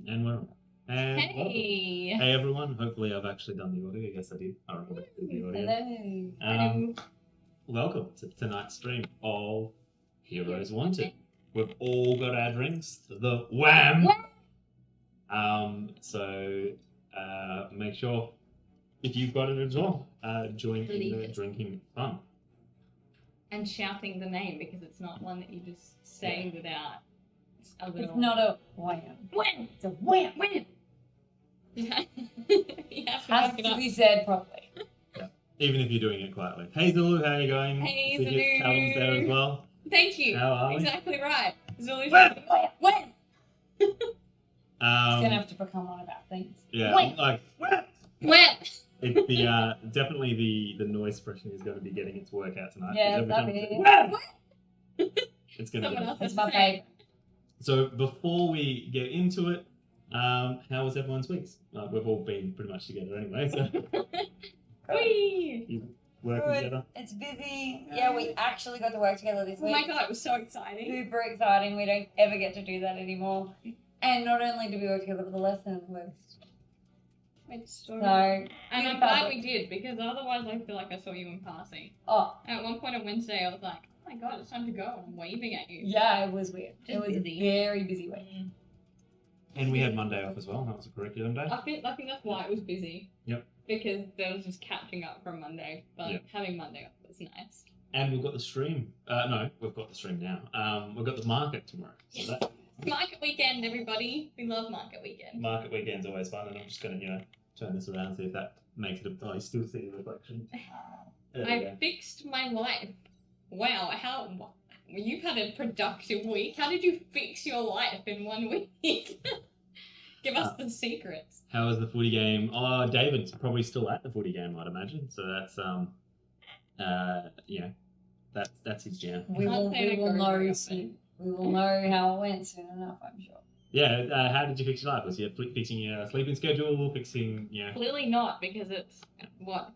And we're on. And welcome. Hey. Hey everyone. Hopefully I've actually done the audio. Yes, I did. I recorded the audio. Hello. Welcome to tonight's stream of Heroes Wanted. We've all got our drinks. The wham! So make sure if you've got it as well, join in the drinking fun. And shouting the name, because it's not one that you just say without a little... It's not a wham. Wham! It's a wham. Wham! You have to Has back it to up. be said properly. Yeah. Even if you're doing it quietly. Hey Zulu, how are you going? Hey, Fidget, Zulu. Callum's there as well. Thank you. How are we? Exactly right. Zulu. Wham! Wham! It's gonna have to become one of our things. Yeah, Wham! like wham! Wham! It's the definitely the noise suppression is going to be getting its work out tonight. Yeah, Every that'd time we be- say, "Wham!" It's going to Someone be. else That's has my to say. favourite. So before we get into it, how was everyone's weeks? We've all been pretty much together anyway, so Whee! you working Good. together. It's busy. Yeah, we actually got to work together this Oh week. my god, it was so exciting. Super exciting. We don't ever get to do that anymore. And not only do we work together, but the lessons were It's so... so. And I'm good glad fabric. we did, because otherwise I feel like I saw you in passing. Oh, At one point on Wednesday, I was like, oh my god, it's time to go. And I'm waving at you. yeah, it was weird. Just It was busy. a very busy week. And we had Monday off as well. That was a curriculum day. I think that's why it was busy. Yep. Because there was just catching up from Monday. But Yeah. having Monday off was nice. And we've got the stream. No, we've got the stream now. We've got the market tomorrow. So Yes. that Market weekend, everybody. We love market weekend. market weekend's always fun, and I'm just going to turn this around and see if that makes it. Oh, you still see the reflection. There we I go. fixed my life. Wow, you've had a productive week. How did you fix your life in 1 week? Give us the secrets. How was the footy game? Oh, David's probably still at the footy game, I'd imagine. So that's that's his jam. We Can't will, say we I will go know very soon. We will know how it went soon enough, I'm sure. Yeah. How did you fix your life? Was you fixing your sleeping schedule, fixing Clearly not, because it's,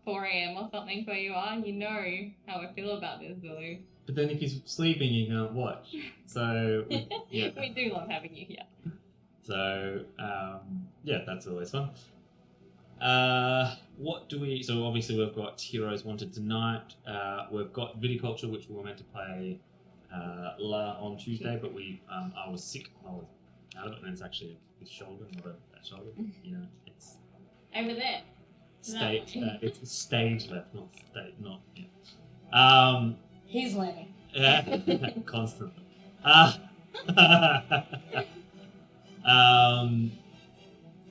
4 a.m. or something where you are? You know how I feel about this, Zulu. But then if you're sleeping, you can't watch. So yeah. We do love having you here. So that's always fun. What do we? So obviously we've got Heroes Wanted tonight. We've got Viticulture, which we were meant to play on Tuesday, but I was sick. I was out of it, and it's actually his shoulder, not a shoulder. It's Over there. stage. It's stage left, not stage. Not yeah. He's learning. Yeah, constantly.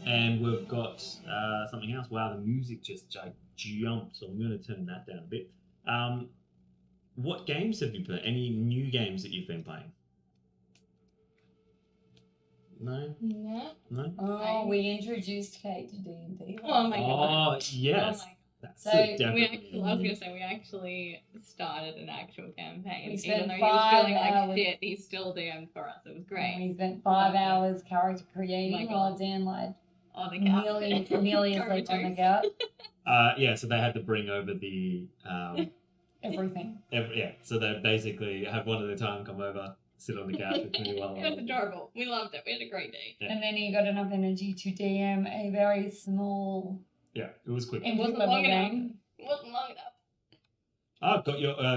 And we've got something else. Wow, the music just jumped, so I'm going to turn that down a bit. What games have you played? Any new games that you've been playing? No? No. No? Oh, we introduced Kate to D&D. Oh my god. Oh, yes. Oh my That's So, definitely. I was gonna say we actually started an actual campaign. We spent Even though he was 5 feeling like hours- shit, he still DM'd for us. It was great. We spent 5 hours character Oh creating my while God. Dan lied. Oh, the couch. Nearly asleep on the couch. Yeah, so they had to bring over the. Everything. So they basically have one at a time come over, sit on the couch with me while It was adorable. We loved it. We had a great day. Yeah. And then he got enough energy to DM a very small. Yeah, it was quick. It wasn't level long enough. game. It wasn't long enough. Oh,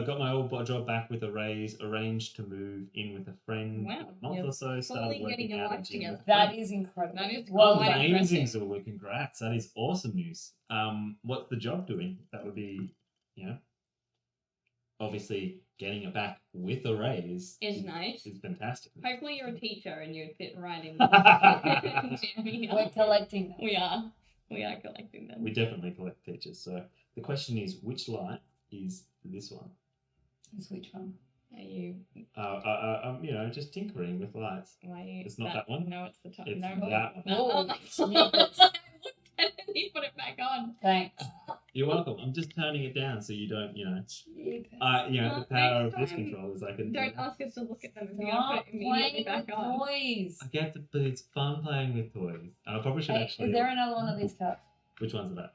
got my old job back with a raise, arranged to move in with a friend. Wow, A month you're or so, fully started getting working your out life in gym together. with a That friend. is incredible. That is well, quite Amazing, impressive. Zulu. Congrats. That is awesome news. What's the job doing? That would be, obviously getting it back with a raise Is nice. is fantastic. Hopefully you're a teacher and you'd fit right in. we're collecting them. We are. We are collecting them. We definitely collect teachers. So the question is, which light is this one? Is which one? Are you? Just tinkering with lights. Why are you? It's not that one? No, it's the top. It's no, that one. no. Oh my Snippets. god! He put it back on. Thanks. You're welcome. I'm just turning it down so you don't, Snippets. the Well, power of next this time, control is I can. Don't ask us to look at them if you're gonna Stop put it immediately playing back with on. toys. I get to, but it's fun playing with toys. And I probably should Hey, actually. is there another one of these cups? Which ones are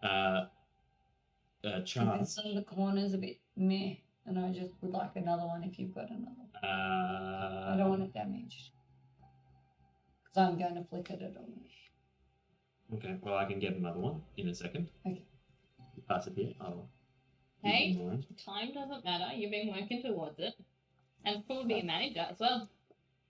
that? Charts. Some of the corners a bit meh, and I just would like another one if you've got another. I don't want it damaged. So I'm going to flick it at them. Okay, well, I can get another one in a second. Okay. Pass it here. I'll Hey, keep it in mind. time doesn't matter. You've been working towards it. And it's cool to be a manager as well.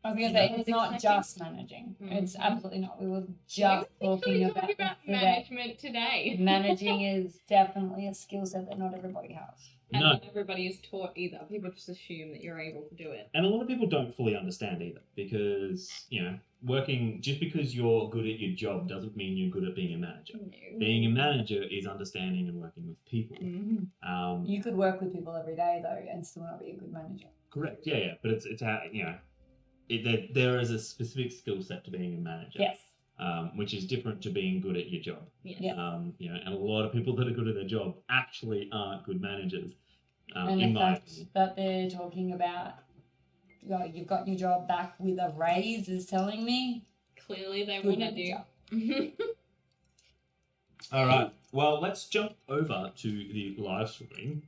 I was going to say, Yeah. it's not Exciting. just managing. Mhm. It's absolutely not. We were We just were talking literally about talking this about today. management today. Managing is definitely a skill set that not everybody has. And No, not everybody is taught either. People just assume that you're able to do it. and a lot of people don't fully understand either because, working, just because you're good at your job doesn't mean you're good at being a manager. No. Being a manager is understanding and working with people. Mhm. You could work with people every day, though, and still not be a good manager. Correct, yeah. But it's how, there is a specific skill set to being a manager. Yes. Which is different to being good at your job. Yes. Yeah. And a lot of people that are good at their job actually aren't good managers. And in the my fact opinion. that they're talking about, you've got your job back with a raise is telling me Clearly they good want to manager. do. All right. Well, let's jump over to the live screen,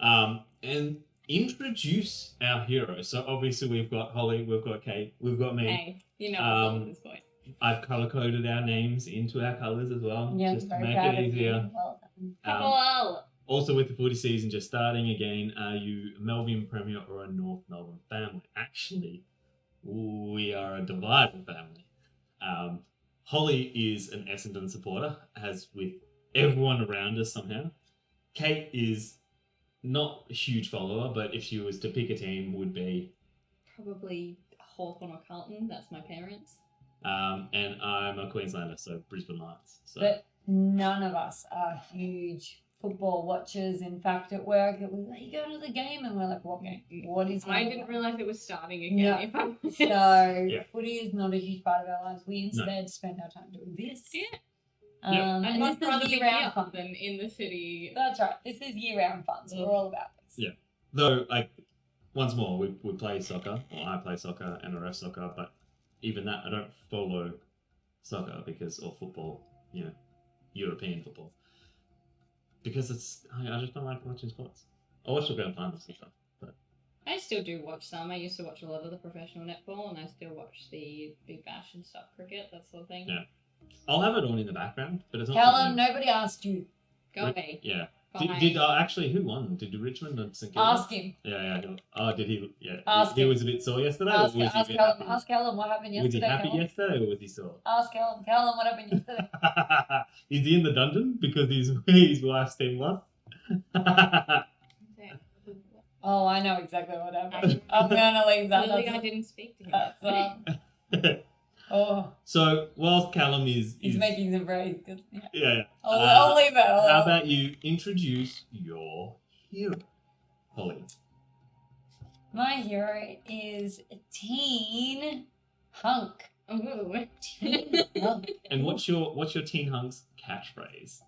and introduce our heroes. So obviously we've got Holly, we've got Kate, we've got me. Hey, you know at this point. I've color coded our names into our colors as well, Yes, just to very make proud it of you. easier. Well done. Hello. Also, with the footy season just starting again, are you a Melbourne Premier or a North Melbourne family? Actually, we are a divided family. Holly is an Essendon supporter, as with everyone around us somehow. Kate is not a huge follower, but if she was to pick a team, would be. Probably Hawthorn or Carlton. That's my parents. And I'm a Queenslander, so Brisbane Lions. So. But none of us are huge football watchers. In fact, at work, it was like, you go to the game, and we're like, what game? What is I going didn't on? realise it was starting again. No. If I'm honest. So, Yeah. footy is not a huge part of our lives. We instead spend our time doing this. Yeah. Yeah. I'd And much this rather is be year-round here fun. than in the city. That's right. This is year-round fun, so we're all about this. Yeah. Though, once more, we play soccer, or I play soccer and ref soccer, but even that, I don't follow soccer or football, European football. Because I just don't like watching sports. I watch the grand finals and stuff, but... I still do watch some. I used to watch a lot of the professional netball, and I still watch the Big Bash and stuff, cricket, that sort of thing. Yeah. I'll have it on in the background, but it's not Callum, something- nobody asked you. Go away. Yeah. Bye. Did actually, who won? Did Richmond or St Kilda? Ask him. Yeah. Oh, did he? Yeah. Ask he him. was a bit sore yesterday. Ask, or was he a ask bit Callum. happy? Ask Callum what happened Was he yesterday. happy Callum. yesterday, or was he sore? Ask Callum. Callum, what happened yesterday? Is he in the dungeon because his wife's team lost? Oh, I know exactly what happened. I'm gonna leave that. Clearly, I That's, didn't speak to him. that's oh, So whilst Callum is he's making some very good. Yeah. yeah. I'll leave it. How about you introduce your hero, Holly? My hero is Teen Hunk. Ooh. Teen Hunk. And what's your Teen Hunks catchphrase?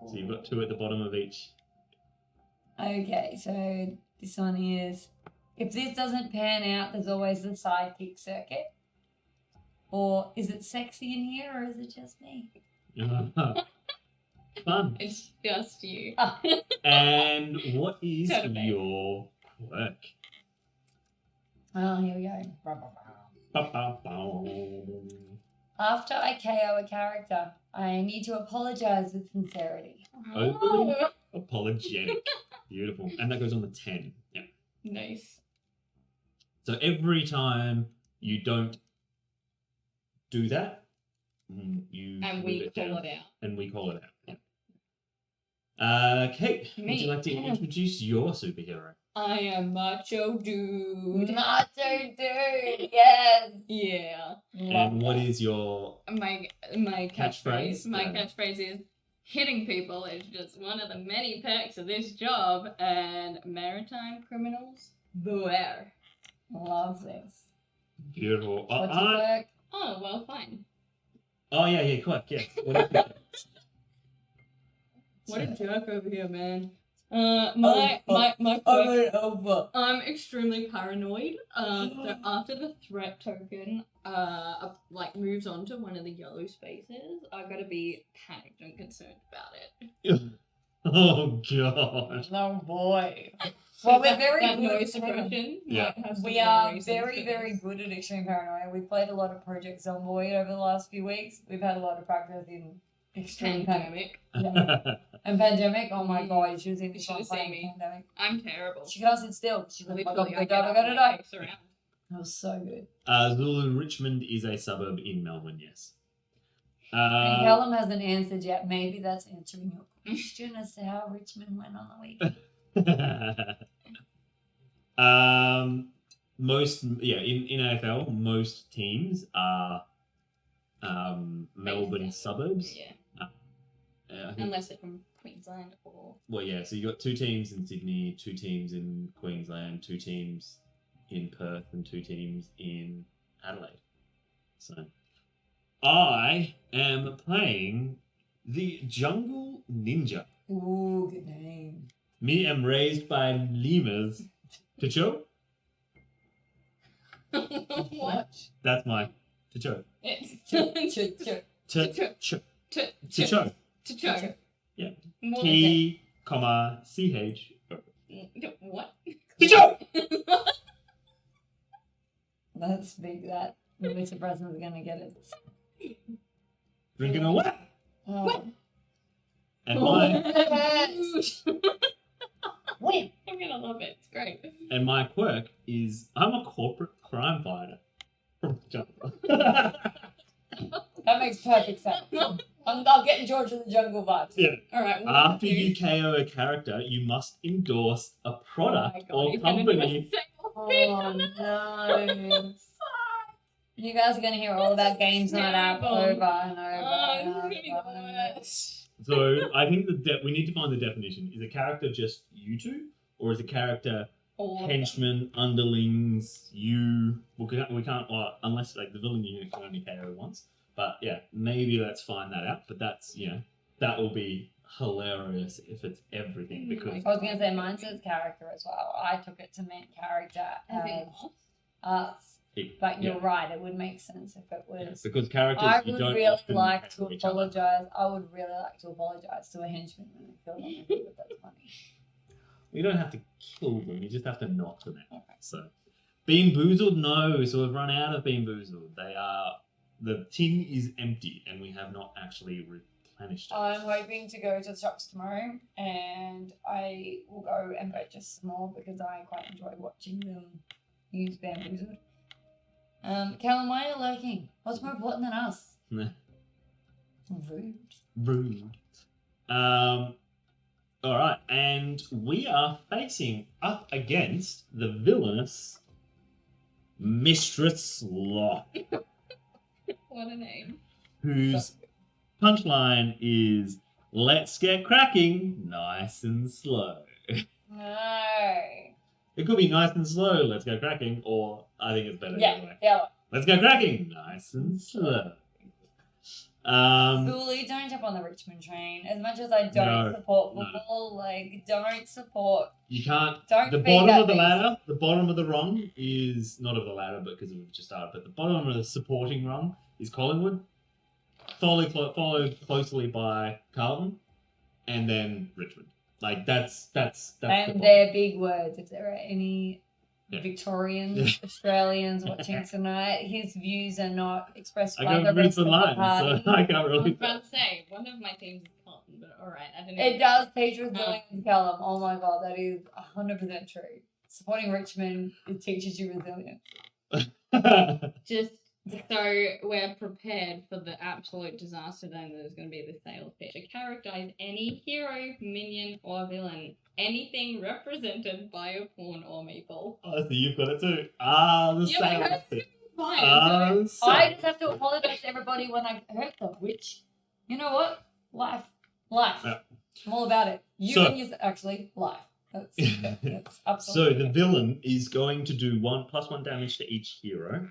So you've got two at the bottom of each. Okay, so this one is, if this doesn't pan out, there's always the sidekick circuit. Or is it sexy in here, or is it just me? Fun. It's just you. And what is Totally. your quirk? Oh, here we go. Ba-ba-bow. After I KO a character, I need to apologize with sincerity. Overly apologetic. Beautiful. And that goes on the 10. Yeah. Nice. So every time you don't do that, you And move we it call down. it out. And we call it out. Yeah. Kate, would Me. you like to introduce your superhero? I am Macho Dude. Macho dude, yes. Yeah. And what is your My Catchphrase? catchphrase. My Yeah. catchphrase is hitting people is just one of the many perks of this job, and maritime criminals beware. Love this. beautiful? What's your work? Oh well, fine. Oh yeah, quick, yeah. What is it? What a jerk over here, man. My quirk, over. I'm extremely paranoid. So after the threat token moves on to one of the yellow spaces, I gotta be panicked and concerned about it. Oh god. No boy. Well, So we're very that good. noise suppression. Yeah. might have some We real are reasons very, for very this. good at extreme paranoia. We've played a lot of Project Zomboid over the last few weeks. We've had a lot of practice in extreme panic. Pandemic. And pandemic, oh my Mm. god, she was in You this should one have seen playing me. pandemic. I'm terrible. She can't sit still. She's like, oh my Literally, god, I get up we're gonna and die. pace around. That was so good. Zulu Richmond is a suburb in Melbourne, yes. And Callum hasn't answered yet. Maybe that's answering your question as to how Richmond went on the weekend. In AFL, most teams are Melbourne in- suburbs. Yeah. I think, Unless they're from Queensland or. well, yeah. So you got 2 teams in Sydney, 2 teams in Queensland, 2 teams in Perth, and 2 teams in Adelaide. So I am playing the Jungle Ninja. Ooh, good name. Me am raised by lemurs. Ticho? What? That's my Ticho. It's Ticho. Ticho. Yeah. What? T, comma, CH. What? Ticho! That's big. That Melissa Preston's gonna get it. Drinking a what? Oh. And my Wait. I'm gonna love it. It's great. and my quirk is I'm a corporate crime fighter from the jungle. That makes perfect sense. I'm getting George of the Jungle vibes. Yeah. All right. Well, After you KO a character, you must endorse a product or company. Oh no. You guys are gonna hear all about Games Night out terrible. over and over. Oh, and it's over gonna be the and over. worst. So I think we need to find the definition. Is a character just you two, or is a character All of henchmen, underlings, you? We can't unless like the villain unit can only KO once. But yeah, maybe let's find that out. But that's that will be hilarious if it's everything because I was gonna say mine says character as well. I took it to mean character As in as us. But you're yeah. right, it would make sense if it was. Because characters I you would don't really often like to KO each other. apologize. I would really like to apologize to a henchman when I kill them. I think that that's funny. You don't have to kill them, you just have to knock them out. So, Bean Boozled, no. So we've run out of Bean Boozled. The tin is empty, and we have not actually replenished it. I'm hoping to go to the shops tomorrow, and I will go and purchase some more because I quite enjoy watching them use bamboozled. Callum, why are you lurking? What's more important than us? Nah. Rude. All right, and we are facing up against the villainous Mistress Sloth, What a name. whose punchline is "Let's get cracking, nice and slow." No. It could be nice and slow, let's go cracking, or I think it's better the other way. Yeah. Let's go cracking, nice and slow. Bully, don't jump on the Richmond train. As much as I don't support football, don't support. You can't. Don't The feed bottom that of the beast. ladder, the bottom of the rung is not of the ladder because we've just started, but the bottom of the supporting rung is Collingwood, followed closely by Carlton, and then Richmond. Like that's the And bottom. they're big words. If there are any Yeah. Victorians, Australians watching tonight, his views are not expressed I by go the rest of Brisbane the Lions, party. so I can't I was really. about to say, one of my teams is Carlton, but alright, I didn't It even- does teach resilience, Callum. Oh my god, that is 100% true. Supporting Richmond, it teaches you resilience. Just so we're prepared for the absolute disaster then there's going to be the sales pitch. A character is any hero, minion, or villain. Anything represented by a pawn or meeple. Oh, so you've got it too. The Yeah, but sales hers pitch. Fine. So I just have to apologize to everybody when I hurt them, which, you know what? Life. Yeah. I'm all about it. You So- and your, actually, life. That's So absolutely. the villain is going to do +1 damage to each hero,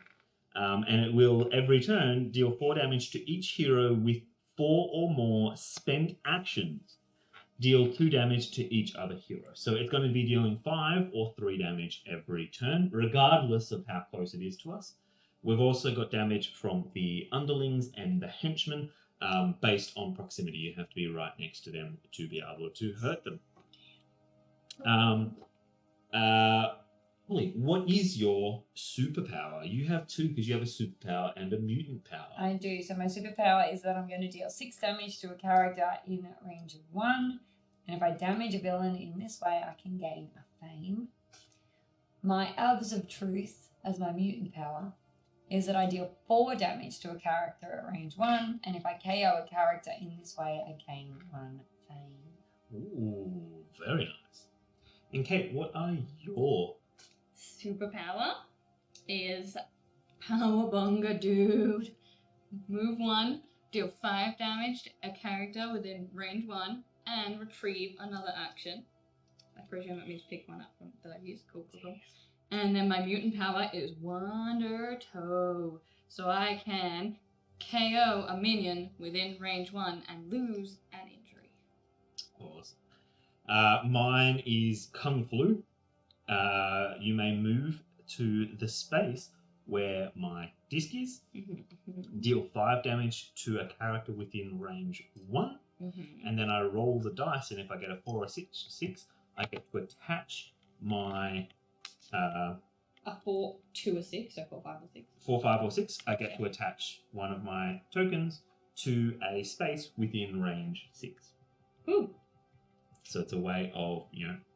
and it will every turn deal 4 damage to each hero with 4 or more spent actions. Deal 2 damage to each other hero. So it's going to be dealing 5 or 3 damage every turn, regardless of how close it is to us. We've also got damage from the underlings and the henchmen. Based on proximity, you have to be right next to them to be able to hurt them. Holly, what is your superpower? You have two because you have a superpower and a mutant power. I do. So my superpower is that I'm going to deal 6 damage to a character in range of 1. And if I damage a villain in this way, I can gain a fame. My Albs of Truth, as my mutant power, is that I deal 4 damage to a character at range 1. And if I KO a character in this way, I gain 1 fame. Ooh, very nice. And Kate, what are your Superpower is Powerbunga, dude. Move 1, deal 5 damage to a character within range 1, and retrieve another action. I presume it means pick one up from that I've used. Cool. And then my mutant power is Wonder Toe. So I can KO a minion within range 1 and lose an injury. Awesome. Mine is Kung Flu. You may move to the space where my disc is, deal 5 damage to a character within range 1, and then I roll the dice, and if I get a 4 or 6, I get to attach my... a 4, 2 or 6, so 4, 5 or 6. 4, 5 or 6, I get to attach one of my tokens to a space within range 6. Ooh. So it's a way of,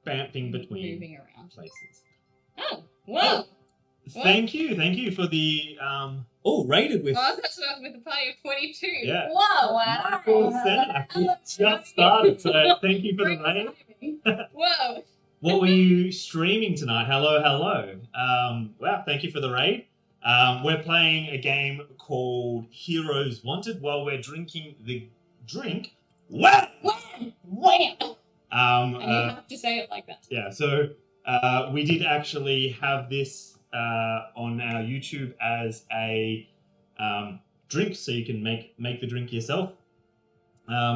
bouncing between moving around places. Oh, wow. Thank you for the rated with. Oh, that's what with the party of 22. Yeah. Whoa! Michael Senna just started, so thank you for the rating. Whoa. What were you streaming tonight? Hello. Wow, thank you for the raid. We're playing a game called Heroes Wanted while we're drinking the drink. Wow! And you have to say it like that. Yeah, so we did actually have this on our YouTube as a drink, so you can make the drink yourself.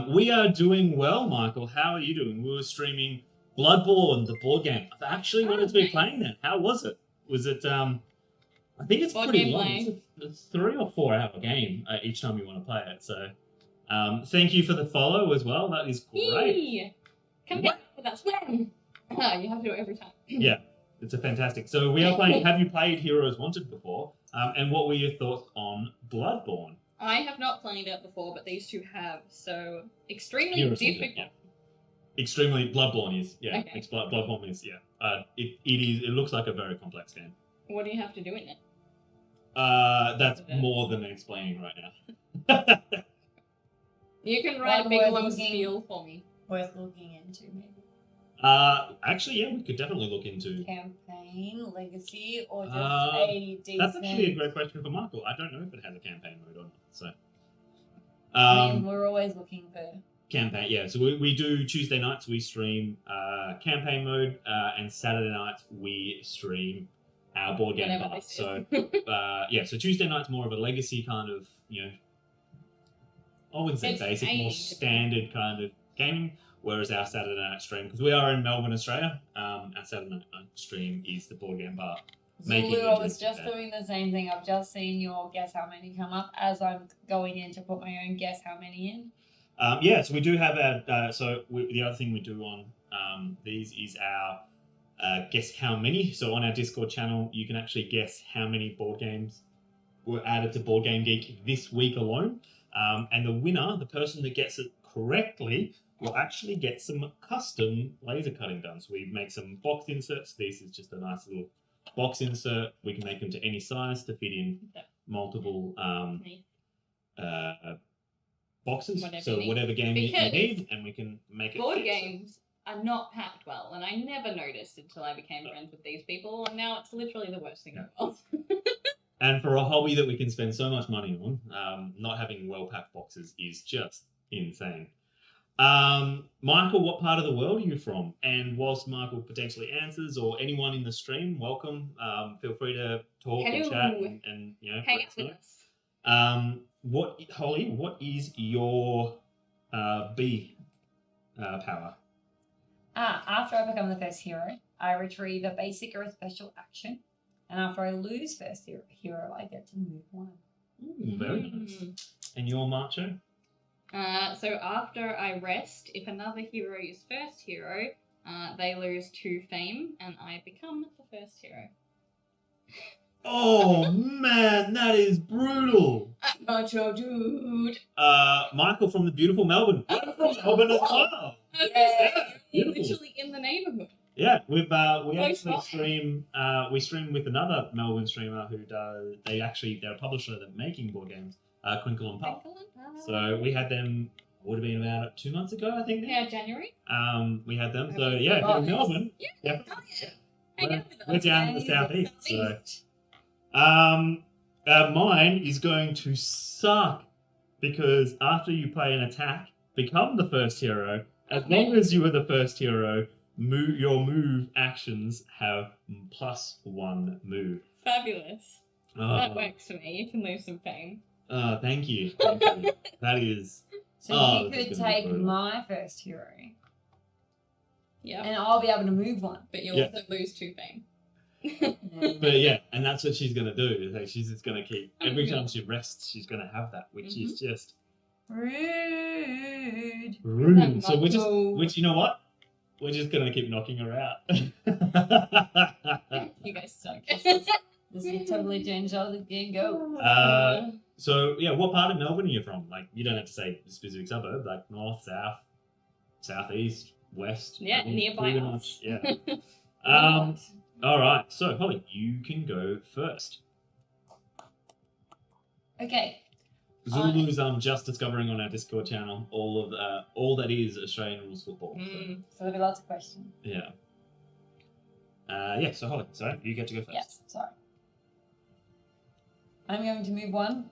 We are doing well, Michael. How are you doing? We were streaming Bloodborne, the board game. I've actually wanted to be playing that. How was it? Was it? I think it's Board pretty game long. playing. It's a 3 or 4 hour game each time you want to play it. So, thank you for the follow as well. That is great. Yee. Come down with us. When? You have to do it every time. Yeah, it's a fantastic. So we are playing. Have you played Heroes Wanted before? And what were your thoughts on Bloodborne? I have not played it before, but these two have. So extremely Heroes difficult. Wanted, yeah. Extremely Bloodborne is Okay. It's Bloodborne is it looks like a very complex game. What do you have to do in it? That's more than explaining right now. You can write a One big word long looking- spiel for me. Worth looking into, maybe. Actually, yeah, we could definitely look into. Campaign, legacy, or just Uh, a decent... That's actually a great question for Michael. I don't know if it has a campaign mode or not. So, I mean, we're always looking for... campaign, yeah. So we do Tuesday nights. We stream campaign mode, and Saturday nights we stream our board game Whatever bar. they So say. So Tuesday night's more of a legacy kind of, I wouldn't say It's basic, more aimed. standard kind of gaming. Whereas our Saturday night stream, because we are in Melbourne, Australia, our Saturday night stream is the board game bar. Making Zulu, a I drink was just there. doing the same thing. I've just seen your guess how many come up as I'm going in to put my own guess how many in. So we do have our. The other thing we do on these is our guess how many. So on our Discord channel, you can actually guess how many board games were added to Board Game Geek this week alone. And the winner, the person that gets it correctly, will actually get some custom laser cutting done. So we make some box inserts. This is just a nice little box insert. We can make them to any size to fit in multiple boxes. Whatever game you need, and we can make it Board fit. games are not packed well, and I never noticed until I became friends with these people, and now it's literally the worst thing in the world. And for a hobby that we can spend so much money on, not having well-packed boxes is just insane. Michael, what part of the world are you from? And whilst Michael potentially answers, or anyone in the stream, welcome. Feel free to talk and chat and Hang out with us. Holly, what is your B power? After I become the first hero, I retrieve a basic or a special action. And after I lose first hero, I get to move one. Ooh, very nice. And your Marcho? So after I rest, if another hero is first hero, They lose 2 fame, and I become the first hero. Oh man, that is brutal. Got your dude. Michael from the beautiful Melbourne. I'm from Melbourne as well. You're Beautiful. literally in the neighbourhood. Yeah, we Close actually by. stream. We stream with another Melbourne streamer who does. They're a publisher that making board games. Crinkle and Puff. So we had them. Would have been about 2 months ago, I think. Now. Yeah, January. We had them. So yeah, if you're in Melbourne. Yeah. We're down in the southeast. So. Mine is going to suck because after you play an attack, become the first hero. As long as you are the first hero, your move actions have +1 move. Fabulous. That works for me. You can lose some fame. Thank you. Thank you. That is. So you this could is gonna be take brutal. my first hero, Yeah. and I'll be able to move one. But you'll also lose 2 fame. But yeah, and that's what she's gonna do. Like, she's just gonna keep every time she rests, she's gonna have that, which is just Rude. rude. So Knuckle. which you know what? We're just gonna keep knocking her out. You guys suck. This is totally changed how the game goes. So yeah, what part of Melbourne are you from? Like, you don't have to say the specific suburb, like north, south, southeast, west. Yeah, I mean, nearby pretty us. much, yeah. All right. So Holly, you can go first. Okay. Zulu's just discovering on our Discord channel all that is Australian rules football. So, Mm. So there'll be lots of questions. yeah. Yeah. So Holly, sorry, you get to go first. Yes, sorry. I'm going to move 1.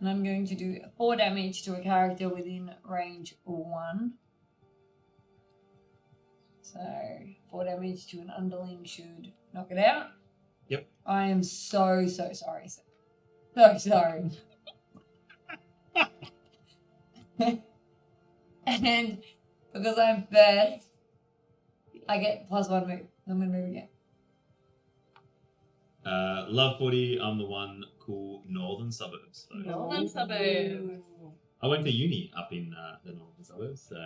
And I'm going to do 4 damage to a character within range 1. So 4 damage to an underling should knock it out. Yep. I am so sorry. So sorry. And because I'm first, I get +1 move. I'm going to move again. Love footy. I'm the one cool northern suburbs. So. Northern suburbs. I went to uni up in the northern suburbs. So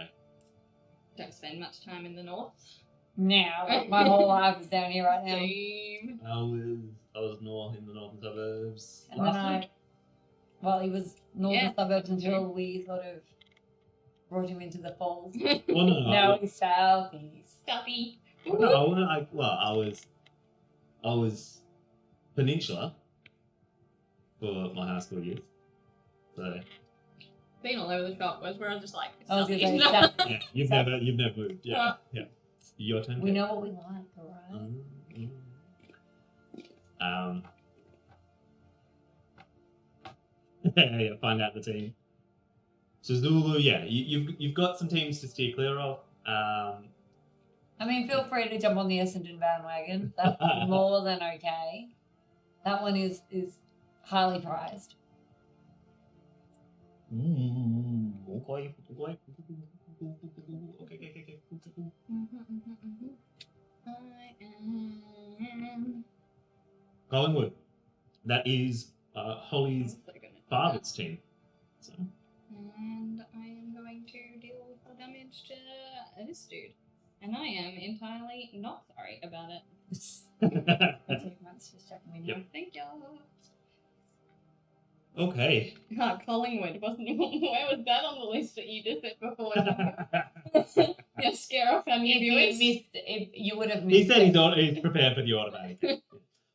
Don't spend much time in the north. Now, my whole life is down here right now. Same. I was north in the northern suburbs. And then he was northern Yeah. suburbs until we sort of brought him into the fold. Well, no, Now he's southeast. Stuffy. I was Peninsula for my high school years. So Being all over the shop was where I was just like, I was gonna say, stuffy. south- yeah, you've never moved. Yeah, yeah. Your turn. we Kate. know what we like, alright? Yeah, find out the team. So Zulu, yeah, you've got some teams to steer clear of. I mean, feel free to jump on the Essendon bandwagon. That's more than okay. That one is highly prized. Okay. I am. Collingwood. That is Holly's father's team. So. And I am going to deal 4 damage to this dude. And I am entirely not sorry about it. That's it, that's just checking in. Yep. Thank you. Okay. Collingwood wasn't. Where was that on the list that you just said before? Yeah, scare off our new If viewers. you would have missed He said it. he's prepared for the automatic.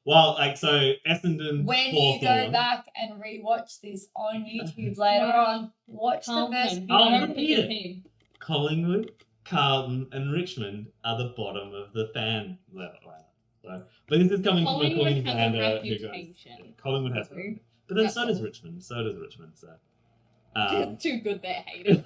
Well, like, so Essendon. When you go back and rewatch this on YouTube later on, watch the first Carlton. I'll video. repeat it. Team. Collingwood, Carlton, and Richmond are the bottom of the fan level. So, but this is coming from a Collingwood has a Queenslander who goes. reputation. Collingwood has, So, but then that's so does all. Richmond. So does Richmond. So. Just too good they're hated.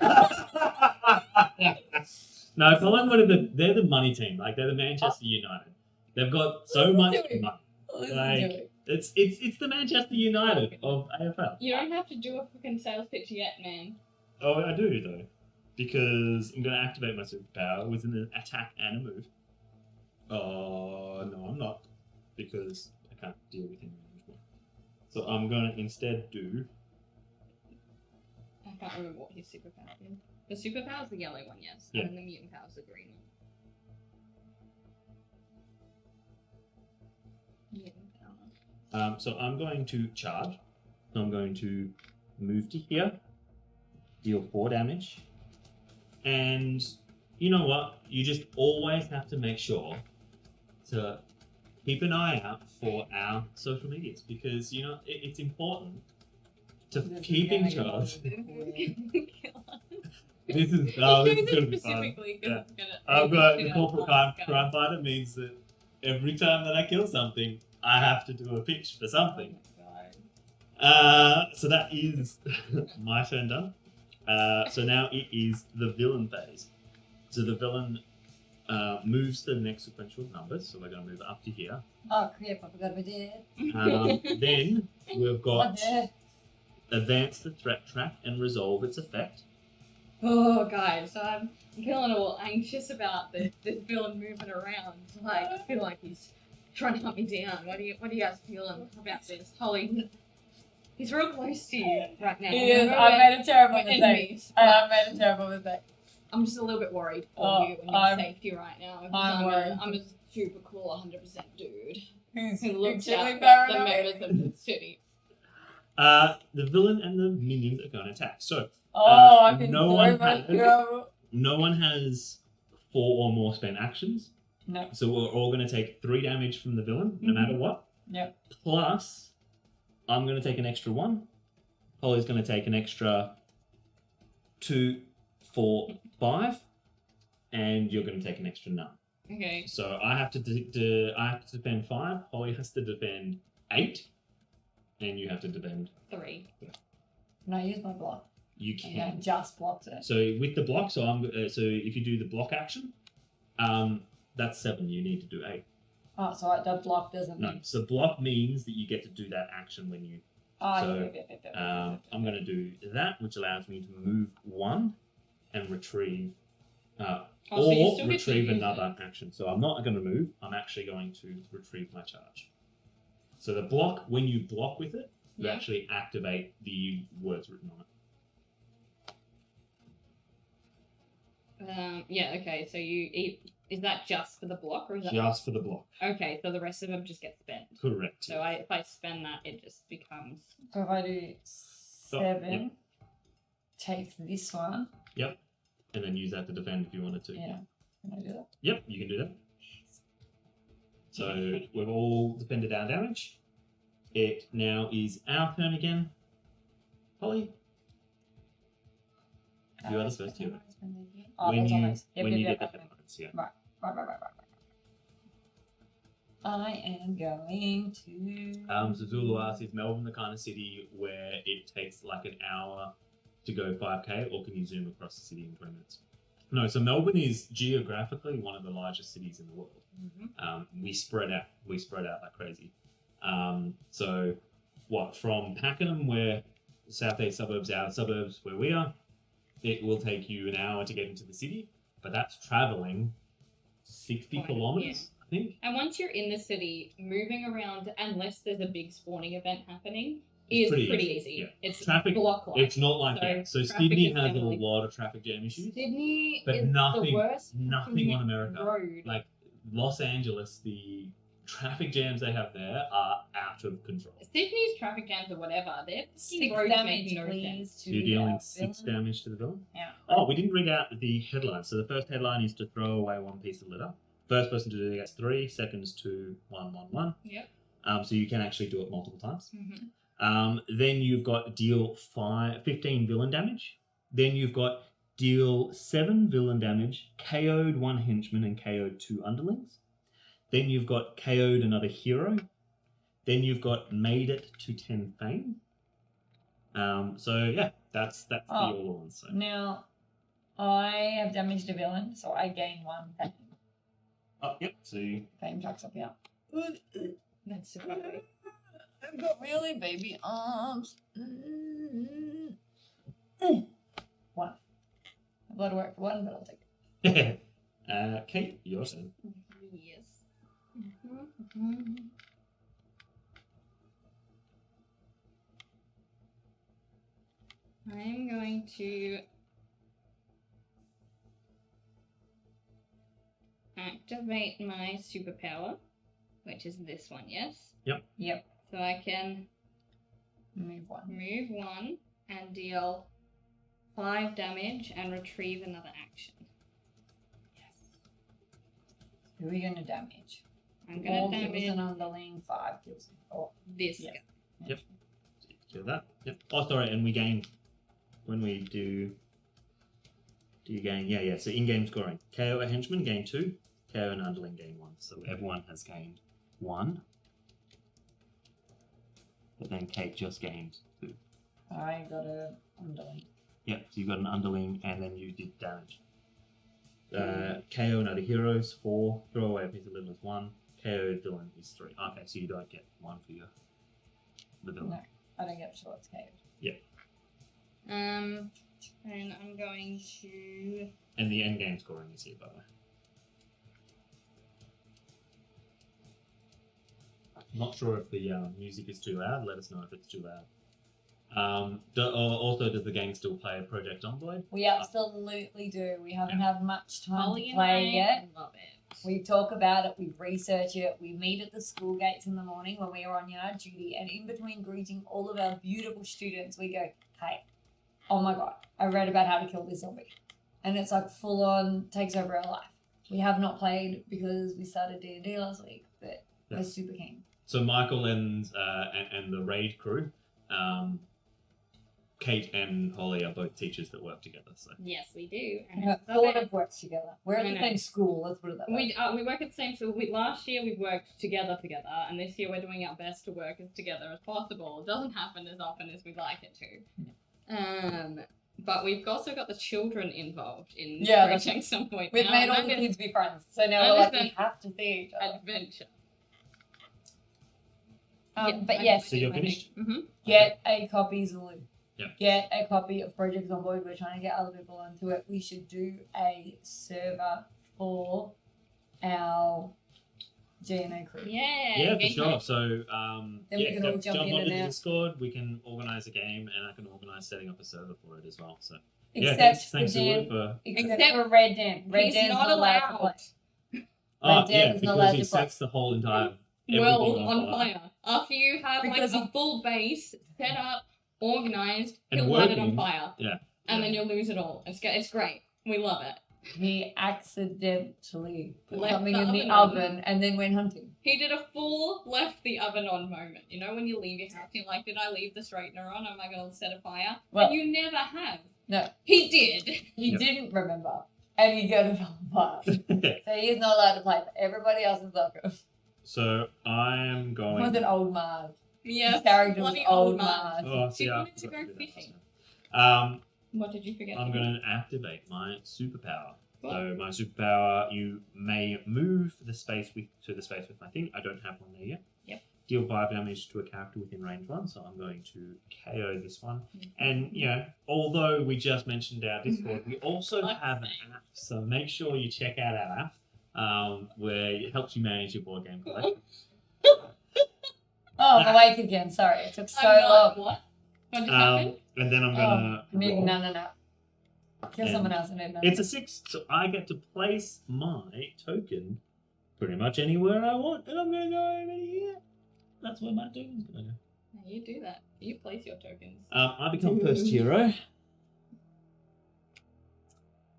No, Collingwood they're the money team. Like, they're the Manchester United. They've got so Listen much to him. money. Listen Like, to it. it's the Manchester United of AFL. You don't have to do a fucking sales pitch yet, man. Oh, I do though, because I'm going to activate my superpower with an attack and a move. Oh no, I'm not, because I can't deal with him anymore. So I'm going to instead do. I can't remember what his superpower is. The superpower's the yellow one, yes. Yeah. And the mutant power's the green one. Mutant power. So I'm going to charge. So I'm going to move to here, deal 4 damage, and you know what? You just always have to make sure to keep an eye out for our social medias because you know it's important to keep in charge. This is going to be fun. Yeah. I've got the corporate crime fighter means that every time that I kill something, I have to do a pitch for something. So that is my turn done. So now it is the villain phase. So the villain moves to the next sequential numbers. So we're going to move up to here. Oh, crap, I forgot we did. Then we've got Oh, advance the threat track and resolve its effect. Oh, guys, so I'm feeling all anxious about this villain moving around. Like, I feel like he's trying to hunt me down. What do you guys feeling about this? Holly, he's real close to you right now. He is. I made a terrible we're mistake. enemies, I but have made a terrible mistake. I'm just a little bit worried for Oh, you and your I'm- safety right now. because I'm worried. I'm a super cool 100% dude Who's who looks extremely at the paranoid. members of the city. The villain and the minions are going to attack. So Oh, I can no so one much has- trouble. no one has 4 or more spent actions. No. So we're all going to take 3 damage from the villain, no Mhm. matter what. Yep. Plus, I'm going to take an extra 1. Holly's going to take an extra 2, 4, 5, and you're going to take an extra none. Okay. So I have to I have to defend 5. Holly has to defend 8, and you have to defend. 3. Can I use my block? You And I can. just blocked it. So with the block, so if you do the block action, that's 7. You need to do 8. Oh, so the block doesn't No, mean. so block means that you get to do that action when you. Oh, so, yeah. I'm going to do that, which allows me to move 1 and retrieve, Oh, so you or still get to retrieve use another action. So I'm not going to move. I'm actually going to retrieve my charge. So the block, when you block with it, you Yeah. actually activate the words written on it. Yeah, okay, so you eat. Is that just for the block, or is that. Just for the block. Okay, so the rest of them just get spent. Correct. So if I spend that, it just becomes. So if I do 7, take this one. And then use that to defend if you wanted to. Yeah. Can I do that? Yep, you can do that. So we've all defended our damage. It now is our turn again. Holly, you are the first hero. Oh, when that's you almost. when you get the Right. headlines, yeah. Right. I am going to. So Zulu asks, is Melbourne the kind of city where it takes like an hour to go 5k, or can you zoom across the city in 20 minutes? No, so Melbourne is geographically one of the largest cities in the world. We spread out like crazy. So from Pakenham, where South East suburbs, our suburbs where we are, it will take you an hour to get into the city, but that's traveling 60 kilometers, I think. And once you're in the city, moving around, unless there's a big spawning event happening, It's is pretty pretty easy, easy. yeah. It's Traffic- block-like. It's not like that. So traffic Sydney is has a generally- lot of traffic jam issues, Sydney but is nothing, the worst nothing fucking on America. road. Like Los Angeles, the traffic jams they have there are out of control. Sydney's traffic jams or whatever, they're 6 roads damage, make no sense. please. So you're dealing 6 damage to the villain? Yeah. Oh, we didn't read out the headlines. So the first headline is to throw away 1 piece of litter. First person to do it gets 3, seconds 2, 1, 1, 1. Yep. So you can actually do it multiple times. Mm-hmm. Then you've got deal 15 villain damage. Then you've got deal 7 villain damage, KO'd 1 henchman and KO'd 2 underlings. Then you've got KO'd another hero. Then you've got made it to 10 fame. So yeah, that's the all ones. So. Now, I have damaged a villain, so I gain 1 fame. Oh, yep. So you... Fame tracks up here. That's super good. I've got really baby arms. 1. I've got to work for 1, but I'll take it. Kate, your turn. Yes. Mm-hmm. I'm going to activate my superpower, which is this one, yes? Yep. So I can Move one. move one and deal 5 damage and retrieve another action. Who are you gonna damage? I'm gonna All kills damage an underling, 5 kills. Oh, this Yeah. guy. Kill that. Yep. Oh, sorry, and we gain when we do. Do you gain? Yeah. So in-game scoring, KO a henchman gain 2, KO an underling gain 1. So everyone has gained 1, but then Kate just gained 2. I got a underling. Yep. So you got an underling, and then you did damage. KO another heroes 4. Throw away a piece of little is 1. KO villain is 3. Okay, so you don't get 1 for the villain. No, I don't get sure it's KO'd. And I'm going to. And the end game scoring is here, by the way. Not sure if the music is too loud. Let us know if it's too loud. Also, does the game still play Project Envoy? We absolutely do. We haven't had much time Holly to and play I yet. love it. We talk about it, we research it, we meet at the school gates in the morning when we are on yard duty, and in between greeting all of our beautiful students, we go, hey, oh my god, I read about how to kill this zombie. And it's like full on takes over our life. We have not played because we started D&D last week, but we're super keen. So Michael and the raid crew, Kate and Holly are both teachers that work together. So Yes, we do. We And have sort of works together. We're at I the know. same school, let's put it that way. we work at the same school. Last year we worked together, and this year we're doing our best to work as together as possible. It doesn't happen as often as we'd like it to. But we've also got the children involved in project some point. We've now, made all and the that kids be friends, so now I we're like, we understand. have to see each other. adventure. But yes, So you're finished? Mm-hmm. get a copy, Zulu. Yeah. Get a copy of Project Zomboid. We're trying to get other people onto it. We should do a server for our GNA crew. Yeah, for game sure. time. So Then we can all jump in onto and the out. Discord. We can organize a game, and I can organize setting up a server for it as well. So Except thanks for Zulu Dan. for. Except Except for Red Dan. Red He's Dan's not to allowed. play. Oh Dan is not allowed because he to play. sets the whole entire World everything on fire. After you have Because like a full base set up, organized, And he'll light it on working. fire. Yeah. And then you'll lose it all. It's great. We love it. He accidentally put Left something the in the oven on. oven and then went hunting. He did a full left the oven on moment. You know when you leave your house, you're like, did I leave the straightener on? Am I going to set a fire? Well- and you never have. No, He did. he Yep. didn't remember. And he got it on fire. So he's not allowed to play, but everybody else is welcome. So I am It going. was an old Marge. Yes. His character was bloody old Marge. Marge. Oh, She see, I wanted to forgot go do that last fishing. time. What did you forget? I'm going to activate my superpower. Cool. So my superpower, you may move to the space with my thing. I don't have one there yet. Yep. Deal 5 damage to a character within range 1, so I'm going to KO this one. Mm-hmm. And although we just mentioned our Discord, we also Like have an app. So make sure you check out our app, where it helps you manage your board game collection. Oh, I'm awake again. Sorry, it took so I'm not- long. What? What just happened? And then I'm Oh, gonna. I need roll. nana. Kill And someone else. I need nana. It's a 6, so I get to place my token pretty much anywhere I want, and I'm gonna go over here. That's where my token's gonna go. No, you do that. You place your tokens. I become first hero,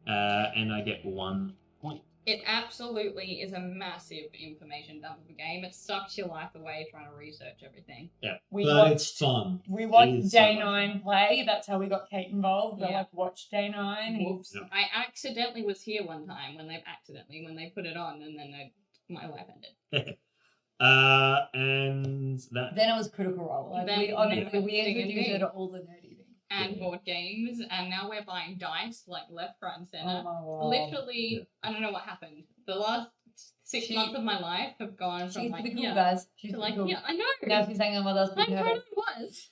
and I get 1 point. It absolutely is a massive information dump of a game. It sucks your life away trying to research everything. Yeah, We but watched- it's fun. We It watched is so Day9 play. That's how we got Kate involved. We Yeah. watched Day9. Whoops. Yeah. I accidentally was here one time when they put it on, and then my life ended. And that. Then it was Critical Role. Like Then- we honestly then we D&D. introduced her to all the nerdy things. And Yeah. board games, and now we're buying dice like left, right, and Oh center. my god. Literally, Yeah. I don't know what happened. The last 6 She- months of my life have gone from She's like pretty cool, yeah guys. She's to pretty like cool. yeah. I know. Now she's hanging with us. I Big totally nerd. was.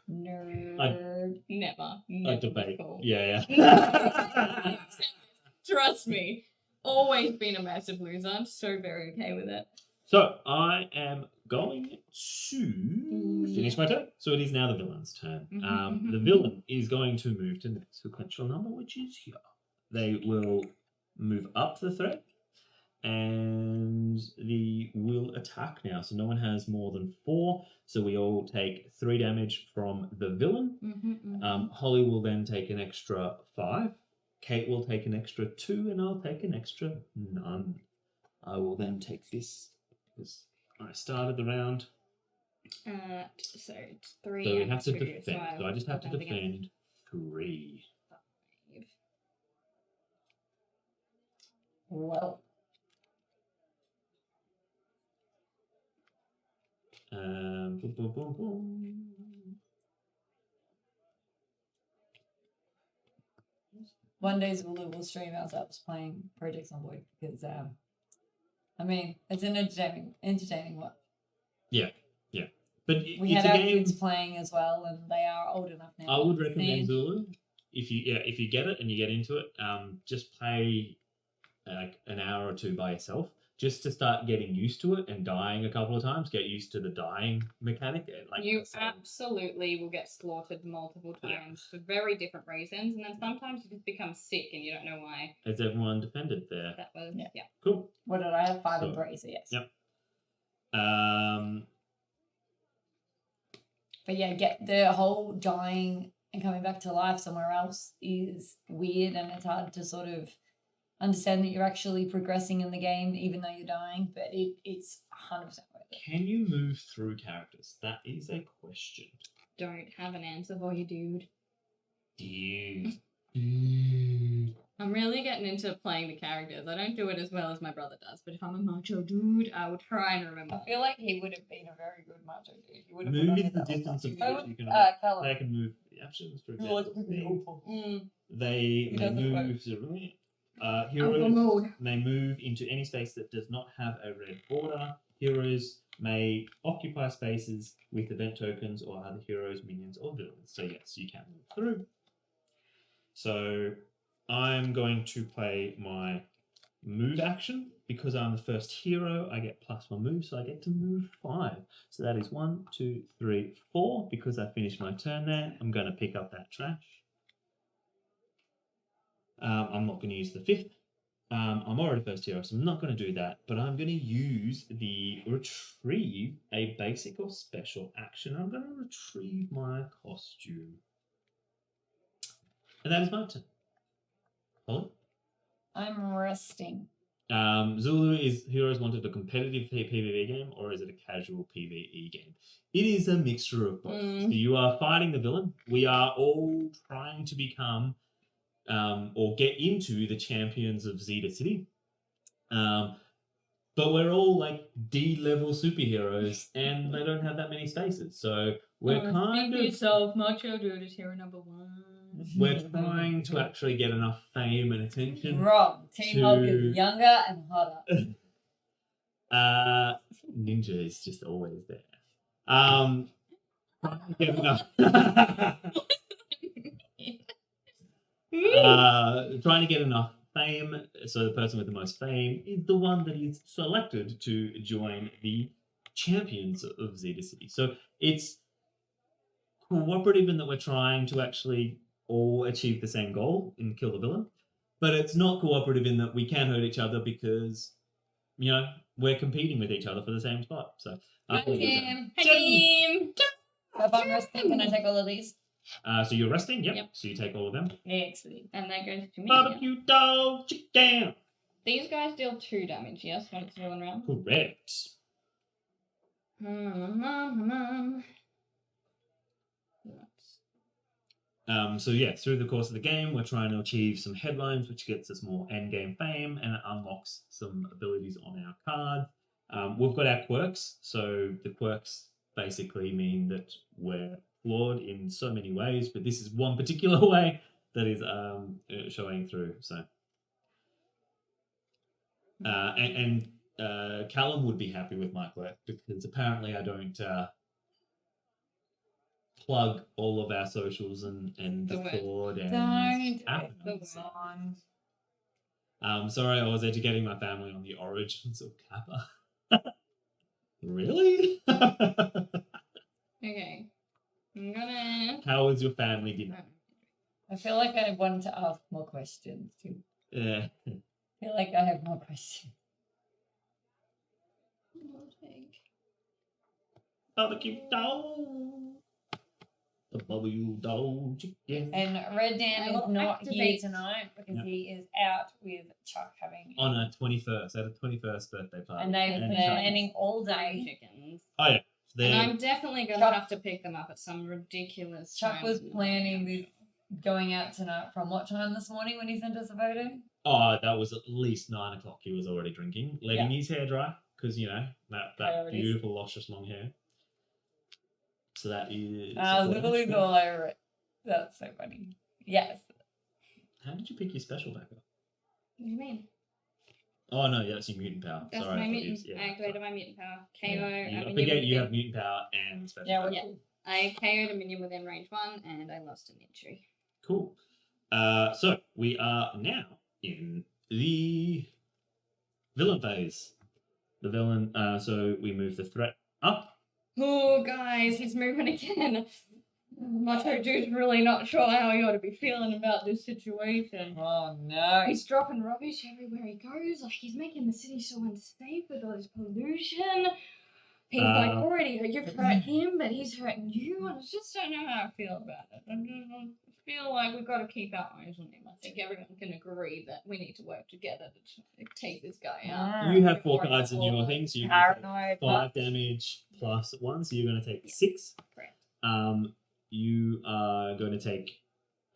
Nerd. Never. I Never debate. cool. Yeah. Trust me. Always been a massive loser. I'm so very okay with it. So I am going to finish my turn. So it is now the villain's turn. The villain is going to move to the next sequential number, which is here. They will move up the thread, and the will attack now. So no one has more than 4. So we all take 3 damage from the villain. Holly will then take an extra 5. Kate will take an extra 2, and I'll take an extra none. I will then take this because I started the round. So it's 3 So we and have to 2, defend. So I just have to defend against defend 3. 5. Well, Boom, boom, boom, boom. one day Zulu will stream ourselves playing Projects on Void because, I mean, it's an entertaining one. Yeah. But We it's had a our game. kids playing as well, and they are old enough now. I would recommend And- Zulu if you get it and you get into it. Just play like an hour or 2 by yourself, just to start getting used to it and dying a couple of times. Get used to the dying mechanic. Like You absolutely will get slaughtered multiple times for very different reasons, and then sometimes you just become sick and you don't know why. Has everyone defended there? That was yeah. Cool. What did I have? 5 and So- 3, so yes. Yep. But yeah, get the whole dying and coming back to life somewhere else is weird, and it's hard to sort of understand that you're actually progressing in the game even though you're dying, but it's 100% worth it. Can you move through characters? That is a question. Don't have an answer for you, dude. Dude. I'm really getting into playing the characters. I don't do it as well as my brother does, but if I'm a macho dude, I will try and remember. I feel like he would have been a very good macho dude. He would have Move put on is the that whole distance of time. which you can Callum. they can move the actions, for He likes example. to be awful. They doesn't work. move Alpha heroes mode. may move into any space that does not have a red border. Heroes may occupy spaces with event tokens or other heroes, minions, or villains. So yes, you can move through. So I'm going to play my move action. Because I'm the first hero, I get plus 1 move, so I get to move 5. So that is 1, 2, 3, 4. Because I finished my turn there, I'm going to pick up that trash. I'm not going to use the 5th. I'm already first hero, so I'm not going to do that. But I'm going to use the retrieve a basic or special action. I'm going to retrieve my costume. And that is my turn. Holly? I'm resting. Zulu is Heroes wanted a competitive PvE game, or is it a casual PvE game? It is a mixture of both. So you are fighting the villain. We are all trying to become or get into the Champions of Zeta City. But we're all like D-level superheroes, and they don't have that many spaces. So we're kind of yourself, macho dude is hero number 1. we're trying to actually get enough fame and attention. Wrong. Team Hulk is younger and hotter. Ninja is just always there. Trying to get enough. Trying to get enough fame, so the person with the most fame is the one that is selected to join the Champions of Zeta City. So it's cooperative in that we're trying to actually all achieve the same goal and kill the villain, but it's not cooperative in that we can hurt each other because, you know, we're competing with each other for the same spot. So, Hi, team. Hi, team. If I'm resting, can I take all of these? So you're resting? Yep. Yep. So you take all of them. Excellent. And that goes to me. Barbecue dog, chicken. These guys deal 2 damage, yes, when it's rolling around. Correct. So yeah, through the course of the game, we're trying to achieve some headlines, which gets us more end-game fame, and it unlocks some abilities on our card. We've got our quirks, so the quirks basically mean that we're flawed in so many ways, but this is one particular way that is showing through. So, Callum would be happy with my quirk because apparently I don't plug all of our socials and Discord and app. Sorry, I was educating my family on the origins of Kappa. Really? Okay. I'm gonna. How was your family dinner? I feel like I wanted to ask more questions too. Yeah. I feel like I have more questions. I'll take. Barbecue dough. The barbecue dough chicken. And Red Dan I is will not here activate- tonight because Yeah. he is out with Chuck having. On her 21st. At a 21st birthday party. And they've And been Chuck. planning all Fried day. chickens. Oh, yeah. And They're, I'm definitely gonna Chuck- have to pick them up at some ridiculous Chuck time was in the planning morning. this going out tonight from what time this morning when he sent us a photo? that was at least 9 o'clock. He was already drinking, letting his hair dry because that Priorities. beautiful luscious long hair. So that is. I was literally all over it. That's so funny. Yes. How did you pick your special back up? What do you mean? Oh no, yeah, that's your mutant power. That's Sorry, my I thought mutant. you- I activated my mutant power. KO. Yeah. a I minion forget you within- have mutant power and special Yeah, power. we're Yeah. cool. I KO'd a minion within range 1 and I lost an injury. Cool. So we are now in the villain phase. The villain. So we move the threat up. Oh, guys, he's moving again. Macho Dude's really not sure how he ought to be feeling about this situation. Oh no. He's dropping rubbish everywhere he goes. Like, he's making the city so unsafe with all this pollution. He's like, already, you've hurt him, but he's hurting you. And I just don't know how I feel about it. I feel like we've got to keep our eyes on him. I think everyone can agree that we need to work together to take this guy out. You have 4 cards in your thing, so you can take Paranoid. 5 damage plus 1, so you're going to take 6. Correct. You are going to take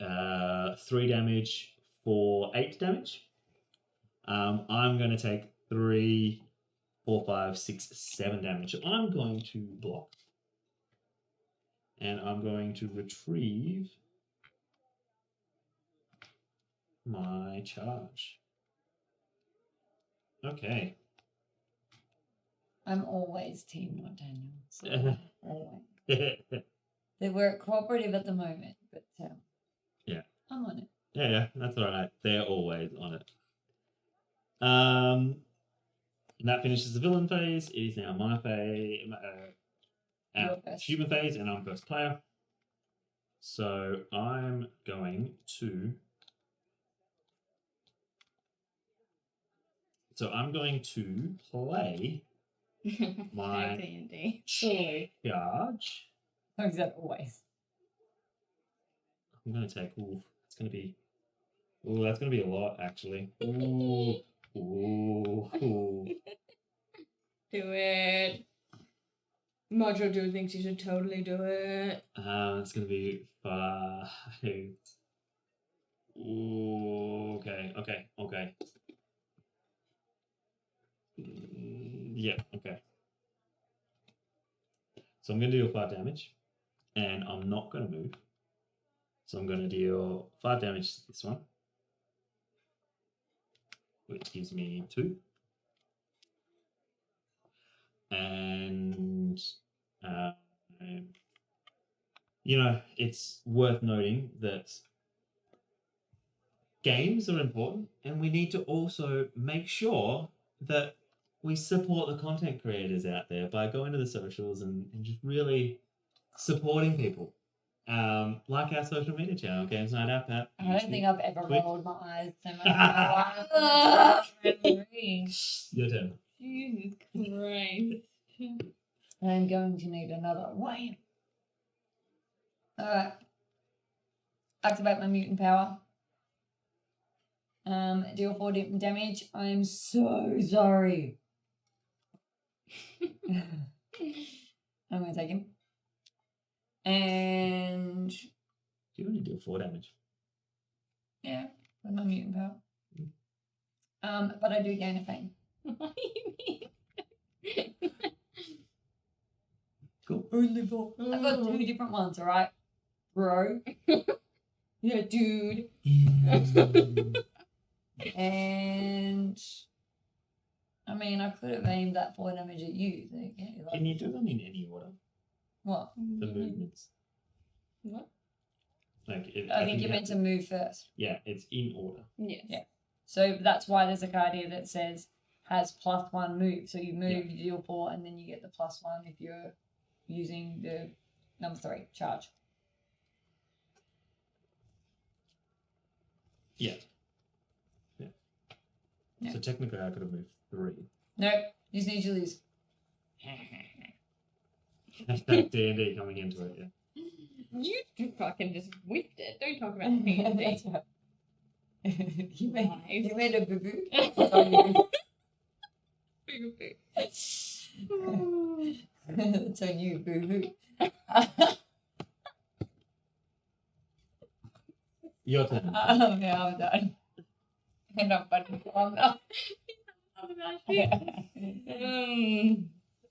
3 damage for 8 damage. I'm going to take 3, 4, 5, 6, 7 damage. So I'm going to block. And I'm going to retrieve my charge. Okay. I'm always team, not Daniel. So always. They work cooperative at the moment, but Yeah. I'm on it. Yeah, that's all right. They're always on it. And that finishes the villain phase. It is now my phase, Your first. human phase, and I'm first player. So I'm going to. So I'm going to play my D&D. charge. Like that always. I'm going to take. Ooh, it's going to be. Ooh, that's going to be a lot, actually. Ooh, ooh, ooh. Do it. Macho Dude thinks you should totally do it. It's going to be 5. Ooh, okay. Yeah, okay. So I'm going to deal 5 damage, and I'm not going to move. So I'm going to deal 5 damage to this one, which gives me 2. And, it's worth noting that games are important, and we need to also make sure that we support the content creators out there by going to the socials and just really supporting people. Like our social media channel, GamesNight app at I don't think I've ever Twitch. rolled my eyes so much. Wow. Your turn. Jesus Christ. I'm going to need another wham. Alright. Activate my mutant power. Deal 4 damage. I'm so sorry. I'm going to take him. And You only deal 4 damage. yeah, with my mutant power. But I do gain a pain. What do you mean? Cool. Only 4. I've got 2 different ones, alright? Bro. Yeah, dude. And I mean, I could have aimed that 4 damage at you. So, yeah, like, Can you do them in any order? what? The movements. What? Like, I think you're meant to move first. Yeah, it's in order. Yes. Yeah. So that's why there's a card here that says has +1 move. So you move, you deal 4, and then you get the +1 if you're using the number 3 charge. Yeah. Yeah. So technically, I could have moved 3. Nope. You just need to lose. Hashtag D&D coming into it, yeah. You fucking just whipped it. Don't talk about D&D. That's right. you Nice. made a boo-boo. It's on you, boo-boo. Your turn. Yeah, I'm done. And I'm funny. I'm done.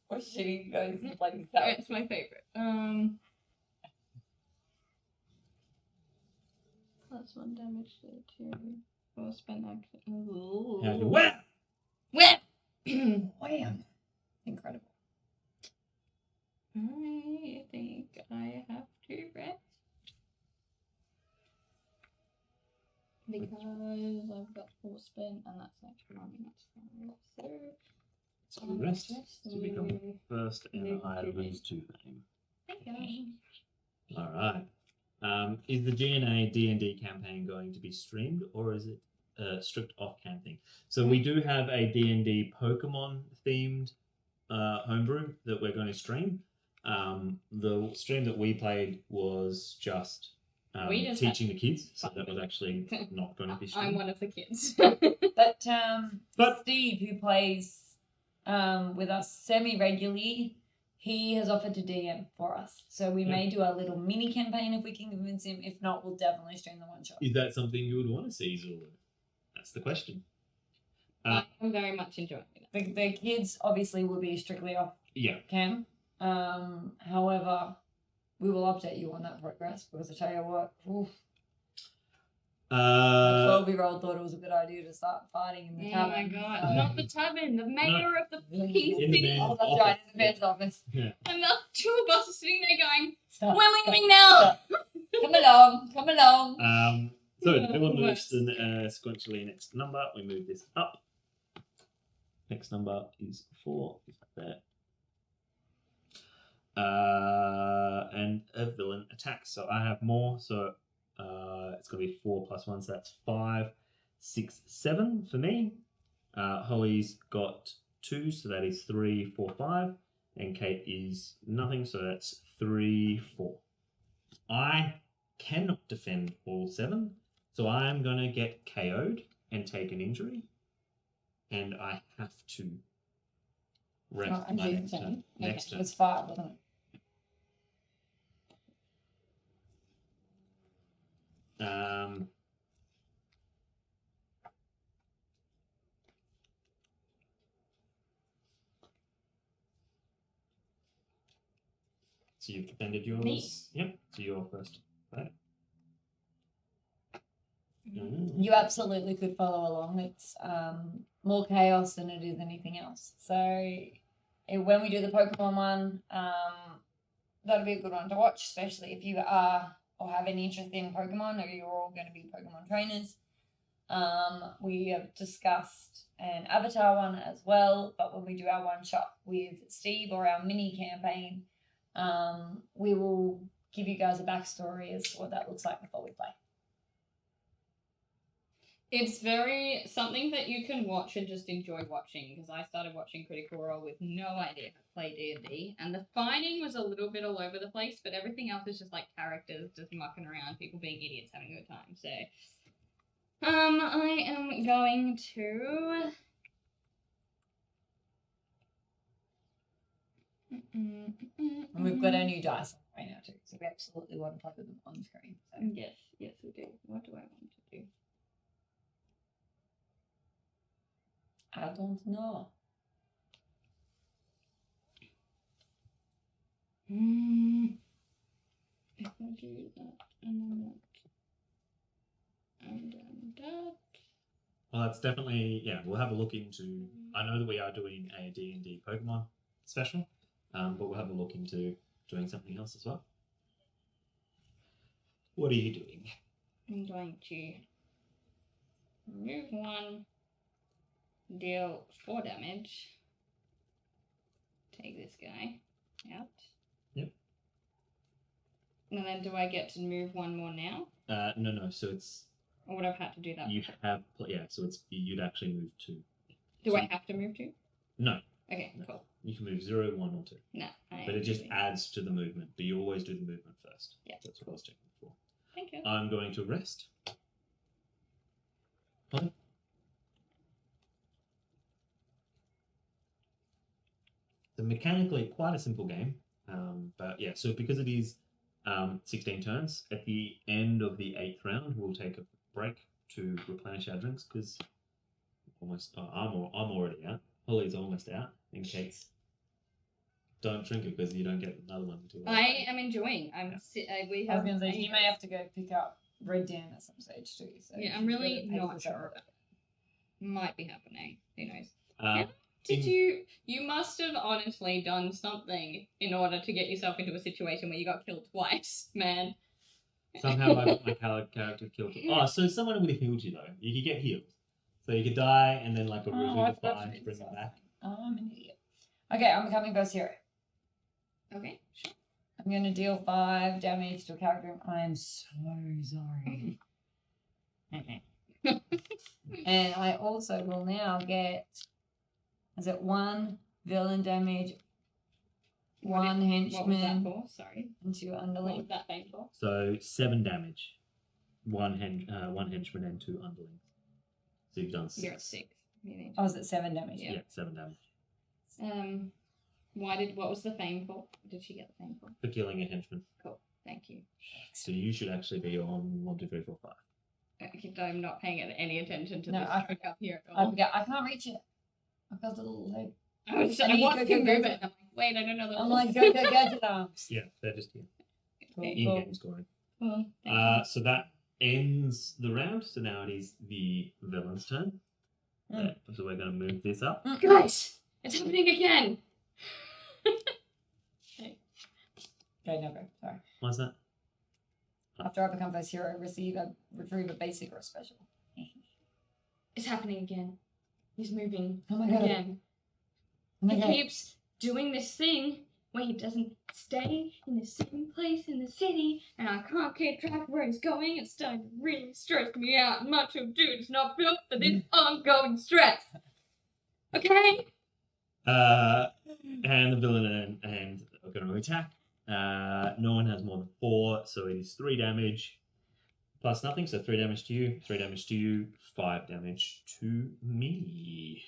Or shitty goes bloody stuff. It's my favorite. +1 damage to 2. Or spend action. How do you wham? Wham! Wham. Incredible. I think I have to rest. Because I've got 4 spin and that's actually running that's fine. So So rest to become first and I lose 2 fame. thank you. Alright. Is the GNA D&D campaign going to be streamed or is it strict off-cam thing? So we do have a D&D Pokemon themed homebrew that we're going to stream. The stream that we played was just teaching the kids, so that was actually not going to be streamed. I'm one of the kids. But But- Steve, who plays with us semi-regularly, he has offered to DM for us. So we may do a little mini campaign if we can convince him. If not, we'll definitely stream the one shot. Is that something you would want to see, Zulu? That's the question. I am very much enjoying it. The kids obviously will be strictly off Yeah. cam. However, we will update you on that progress because I tell you what, oof, a 12-year-old thought it was a good idea to start fighting in the Oh tavern. my god. so- Not the tavern, the mayor of the fucking In the city. mayor's Oh, that's right, in the office. mayor's office. And the 2 of us are sitting there going, Stop. we're stop, leaving now! stop. Come along, come along. So Yeah, everyone moves worse. to the sequentially next number. We move this up. Next number is 4. Is that there? And a villain attacks. So I have more. So it's going to be 4 + 1. So that's 5, 6, 7 for me. Holly's got 2. So that is 3, 4, 5. And Kate is nothing. So that's 3, 4. I cannot defend all 7. So I'm going to get KO'd and take an injury. And I have to rest Oh, and my do next the turn. same. Next It turn. was 5, wasn't it? So you've defended yours. Me. Yep. So you're first. Right. You absolutely could follow along. It's more chaos than it is anything else. So when we do the Pokemon one, that'll be a good one to watch, especially if you are or have any interest in Pokemon or you're all going to be Pokemon trainers. We have discussed an Avatar one as well, but when we do our one shot with Steve or our mini campaign, we will give you guys a backstory as to what that looks like before we play. It's very something that you can watch and just enjoy watching, because I started watching Critical Role with no idea how to play D&D, and the fighting was a little bit all over the place, but everything else is just like characters just mucking around, people being idiots having a good time. So I am going to And we've got our new dice right now too, so we absolutely want to play with them on screen. So. yes we do. What do I want to do? I don't know. If I do that and then that and then that. Well, that's definitely, yeah, we'll have a look into, I know that we are doing a D&D Pokemon special, but we'll have a look into doing something else as well. What are you doing? I'm going to move 1, deal 4 damage, take this guy out. Yep. And then do I get to move 1 more now? No, so it's, Or would I have had to do that? you have, yeah, so it's, you'd actually move 2. Do so- I have to move 2? No. Okay, No. cool. You can move 0, 1, or 2. No. But it just adds to the movement. But you always do the movement first. Yeah. That's what I was checking for. Thank you. I'm going to rest. Fine. So mechanically, quite a simple game. But yeah, so because it is 16 turns, at the end of the 8th round, we'll take a break to replenish our drinks because I'm already out. Holly's almost out in case. Don't drink it because you don't get another one until. I am enjoying. We I have. was going to say, you may have to go pick up Red Dan at some stage too. So Yeah, you I'm gotta really pay not for sure. that. Might be happening. Who knows? Uh, Did you must have honestly done something in order to get yourself into a situation where you got killed twice, man. Somehow I got my character killed. Oh, so someone would have healed you though. You could get healed. So you could die and then like a I revive forgot fire to to do bring this them last back. time. I'm an idiot. Okay, I'm becoming first hero. Okay, sure. I'm going to deal 5 damage to a character. I'm so sorry. And I also will now get, is it 1 villain damage, 1 What was that henchman, for? Sorry. and 2 What underling. was that thing for? So 7 damage. One henchman and 2 underlings. So you've done 6. You're at 6. Oh, is it 7 damage? Yeah. Yeah, 7 damage. What was the fame for? What did she get the fame for? For killing a henchman. Cool. Thank you. So you should actually be on 1, 2, 3, 4, 5. Okay, I'm not paying any attention to No, this I joke up here at I all. forget. I can't reach it. I've got the little leg. I was And I you watched go, him go, move go. it. And I'm like, wait, I don't know the I'm rules. like, go, gadget arms. Yeah, they're just here. Cool, In-game scoring. Cool. Thank So that ends the round. So now it is the villain's turn. Mm. So we're going to move this up. you. Guys, it's happening again. Okay, no go. Sorry. Why's that? After I become first hero, retrieve a basic or a special. It's happening again. He's moving Oh my god. again. Oh my He god. keeps doing this thing where he doesn't stay in the same place in the city, and I can't keep track of where he's going. It's starting to really stress me out. Macho Dude's not built for this ongoing stress. Okay? And the villain and are going to attack. No one has more than 4, so it is 3 damage plus nothing. So 3 damage to you, 3 damage to you, 5 damage to me.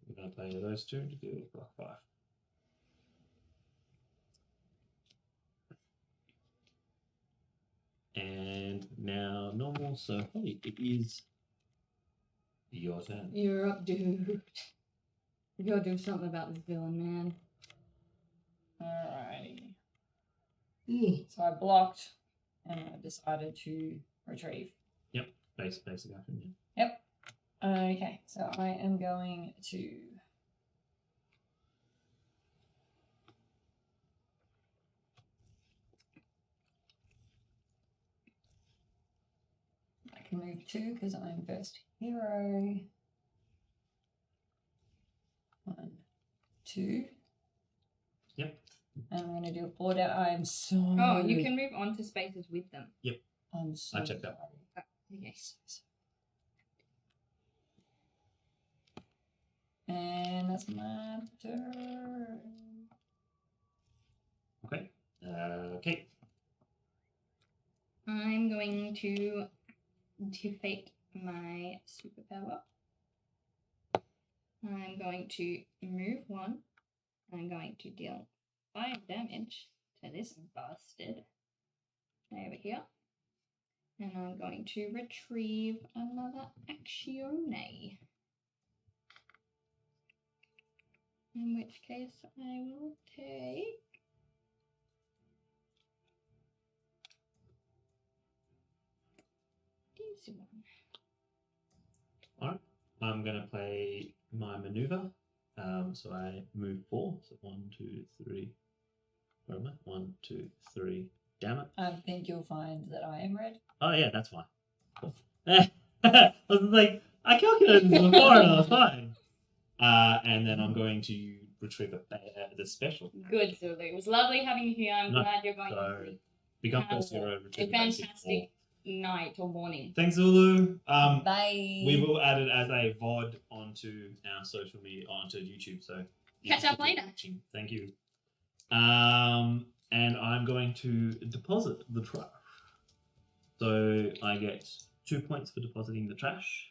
We're going to play those 2 to deal with block 5. And now normal, so Holly, it is your turn. You're up, dude. You gotta do something about this villain, man. Alrighty. So I blocked and I decided to retrieve. Basic action, Yep. Okay, so I am going to I can move 2 because I'm first hero. 1, 2. Yep. And I'm going to do a 4 down. I'm so. Oh, you can move on to spaces with them. I'm so. I checked that. sorry. Okay. And that's my turn. Okay. Okay. I'm going to defeat my superpower. I'm going to move 1. I'm going to deal 5 damage to this bastard over here. And I'm going to retrieve another actione. In which case I will take this one. Alright. I'm going to play my maneuver. So I move 4. So 1, 2, 3. Where am I? 1, 2, 3. Damn it. I think you'll find that I am red. Oh, yeah, that's fine. Cool. I was like, I calculated this before and I was fine. And then I'm going to retrieve the special. Good, Zulu. It was lovely having you here. I'm No, glad you're going so- to sleep. Become Have first hero. a Return to basic, fantastic night or morning. Thanks, Zulu. Bye. We will add it as a VOD onto our social media, onto YouTube. So you Catch can up keep later. watching. Thank you. And I'm going to deposit the trash. So I get 2 points for depositing the trash.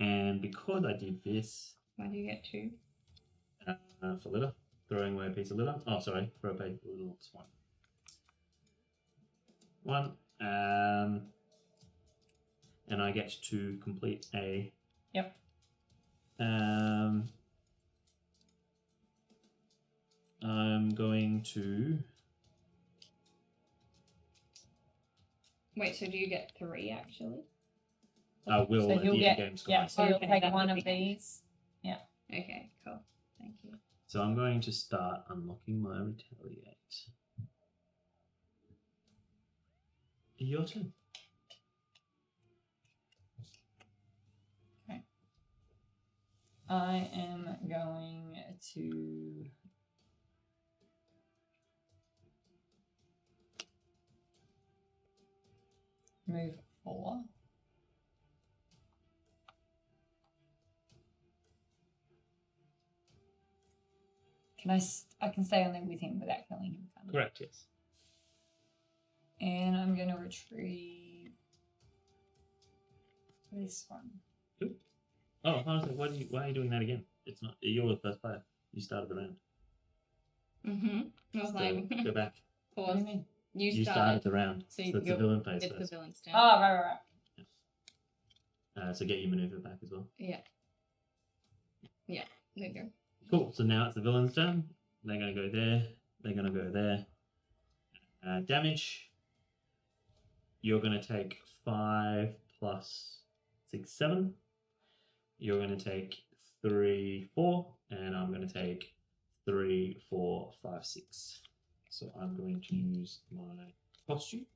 And because I did this, Why do you get 2? for litter, throwing away a piece of litter. Oh, sorry, throw away a little swan. 1. And I get to complete a. Yep. I'm going to. Wait, so do you get 3 actually? I will So at he'll the get, end game score. yeah, so you'll Okay, take that's one at of the end. these. Okay, cool. Thank you. So I'm going to start unlocking my retaliate. Your turn. Okay. I am going to move 4. I can stay on there with him without killing him. Can't I? Correct, yes. And I'm going to retrieve this one. Oh, honestly, why are you doing that again? It's not. You're the first player. You started the round. I was So like, go back. What do pause. you mean? You started started. the round. So So it's the you're- villain phase It's the first. villain's turn. Oh, right. So get your maneuver back as well. Yeah. There you go. Cool. So now it's the villain's turn. They're going to go there. They're going to go there. Damage. You're going to take 5 plus 6, 7. You're going to take 3, 4. And I'm going to take 3, 4, 5, 6. So I'm going to use my costume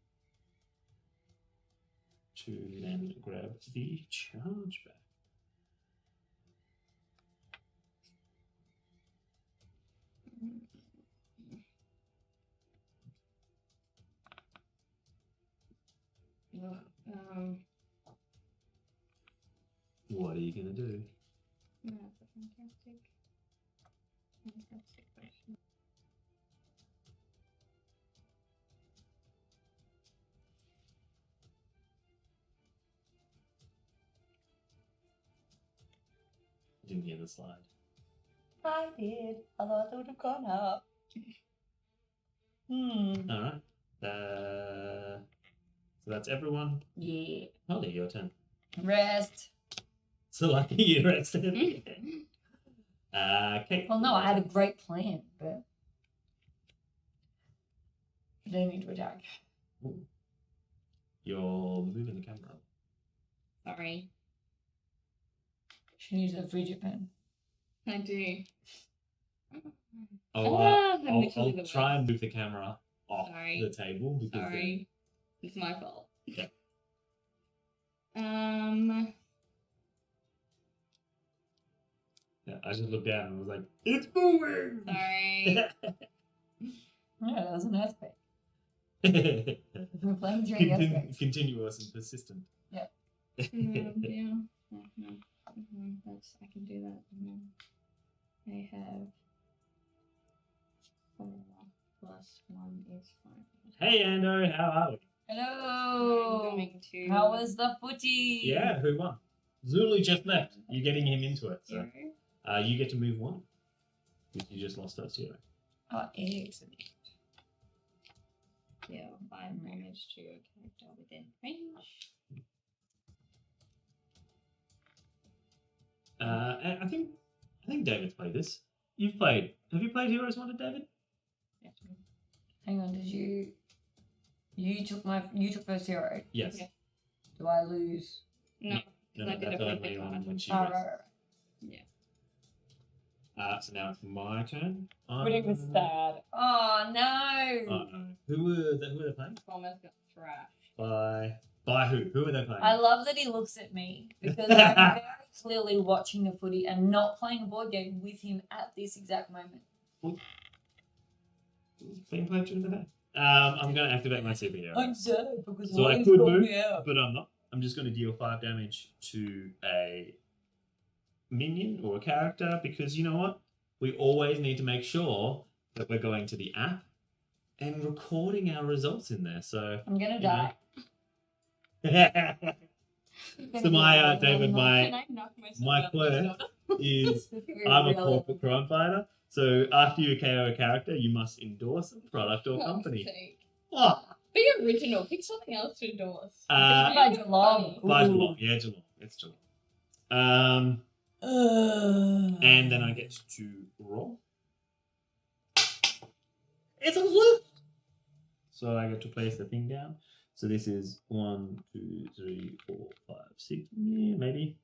to then grab the charge back. What are you going to do? That's a fantastic question. Didn't hear the slide. I did. I thought it would have gone up. All right. So that's everyone. Yeah. Holly, your turn. Rest. So lucky you rested. Kate. Well, no, I had a great plan, but I don't need to attack. You're moving the camera. Sorry. She needs a fidget pen. I do. I'll literally the try and move the camera off Sorry. the table because Sorry. It's my fault. Yeah. Yeah, I just looked down and was like, it's moving! Sorry. Yeah, that was an earthquake. We're playing during earthquakes. Continuous and persistent. Yeah. That's, I can do that. I have 4 plus 1 is 5. Hey, Ando, how are we? Hello. I'm going to How was the footy? Yeah, who won? Zulu just left. You're getting him into it. So 0. you get to move 1. You just lost first hero. Oh, excellent. Yeah, 5 damage to a character within range. And I think David's played this. Have you played Heroes Wanted, David? Yeah. Hang on, you took first hero. Yes. Yeah. Do I lose? No, No, I did that's a only quick on one. when she Oh, rests. right. So now it's my turn. Footy was sad. Oh no. Oh no. Who are they playing? Almost got thrashed. By who? Who are they playing? I love that he looks at me because I'm very clearly watching the footy and not playing a board game with him at this exact moment. Being played during the day. I'm going to activate my superhero. I'm sad because So I Ryan's could got move, me out. but I'm not. I'm just going to deal 5 damage to a minion or a character because you know what? We always need to make sure that we're going to the app and recording our results in there. So, I'm gonna you know. die. So my David, Can my I knock myself my out quirk shoulder? is I'm a corporate crime fighter. So after you KO a character, you must endorse a product or company. Oh, Be original. Pick something else to endorse. Uh, by Geelong. by Ooh. Geelong. Yeah, Geelong. It's Geelong. And then I get to roll. It's a loop. So I get to place the thing down. So this is 1, 2, 3, 4, 5, 6, maybe.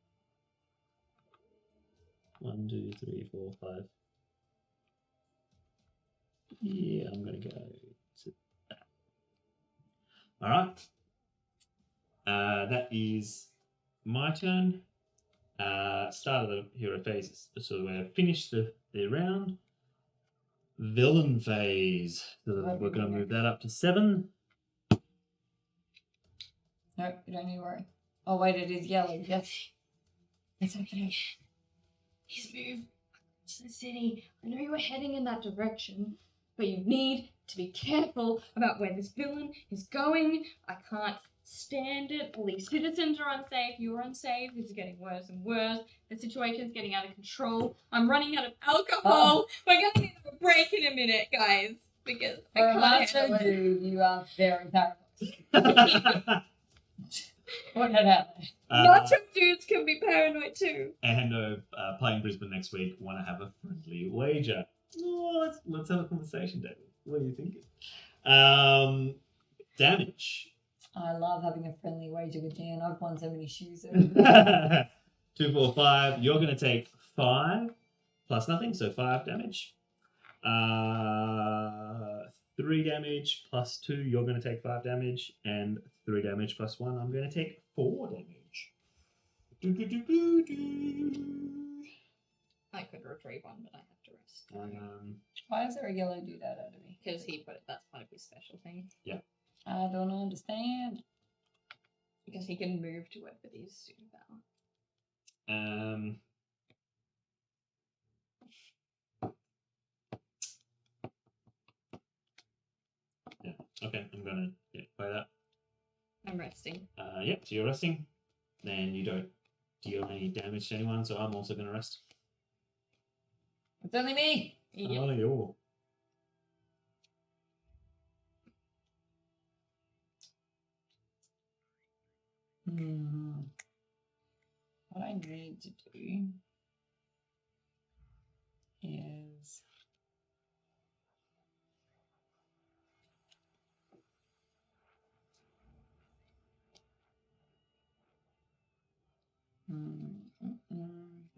1, 2, 3, 4, 5. Yeah, I'm gonna go to that. All right. That is my turn. Start of the hero phase. So we're finished the round. Villain phase. So we're going to move that up to 7. No, you don't need to worry. Oh wait, it is yellow. Yes. It's okay. He's moved to the city. I know you were heading in that direction, but you need to be careful about where this villain is going. I can't stand it. All these citizens are unsafe. You're unsafe. This is getting worse and worse. The situation's getting out of control. I'm running out of alcohol. We're going to need a break in a minute, guys, because I For a can't handle macho it. dude, you are very paranoid. Put it out there. Macho dudes can be paranoid too. And playing Brisbane next week. Want to have a friendly wager? Oh, let's have a conversation, David. What are you thinking? Damage. I love having a friendly wager with Dan. I've won so many shoes. 2, 4, 5. You're going to take 5 plus nothing, so 5 damage. 3 damage plus 2. You're going to take 5 damage, and 3 damage plus 1. I'm going to take 4 damage. I could retrieve one, but I have to rest. Why is there a yellow dude out of me? Because he put it, that's part of his special thing. Yeah. I don't understand. Because he can move to it with his superpower. Yeah. Okay, I'm gonna play that. I'm resting. Yep. So you're resting. Then you don't deal any damage to anyone, so I'm also gonna rest. It's only me. Yep. Oh, you're. What I need to do is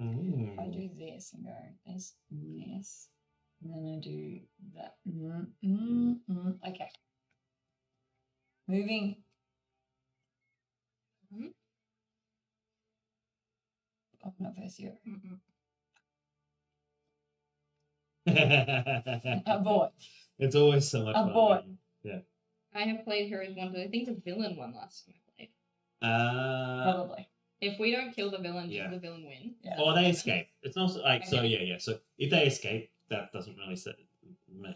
if I do this and go this, and then I do that. Okay. Moving. Oh, not first year. Abort. It's always so much fun. Abort. Yeah. I have played Heroes 1, but I think the villain won last time I played. Probably. If we don't kill the villain, Yeah. does the villain win? Yeah. Or they escape. It's not like so. Okay. Yeah. So if they escape, that doesn't really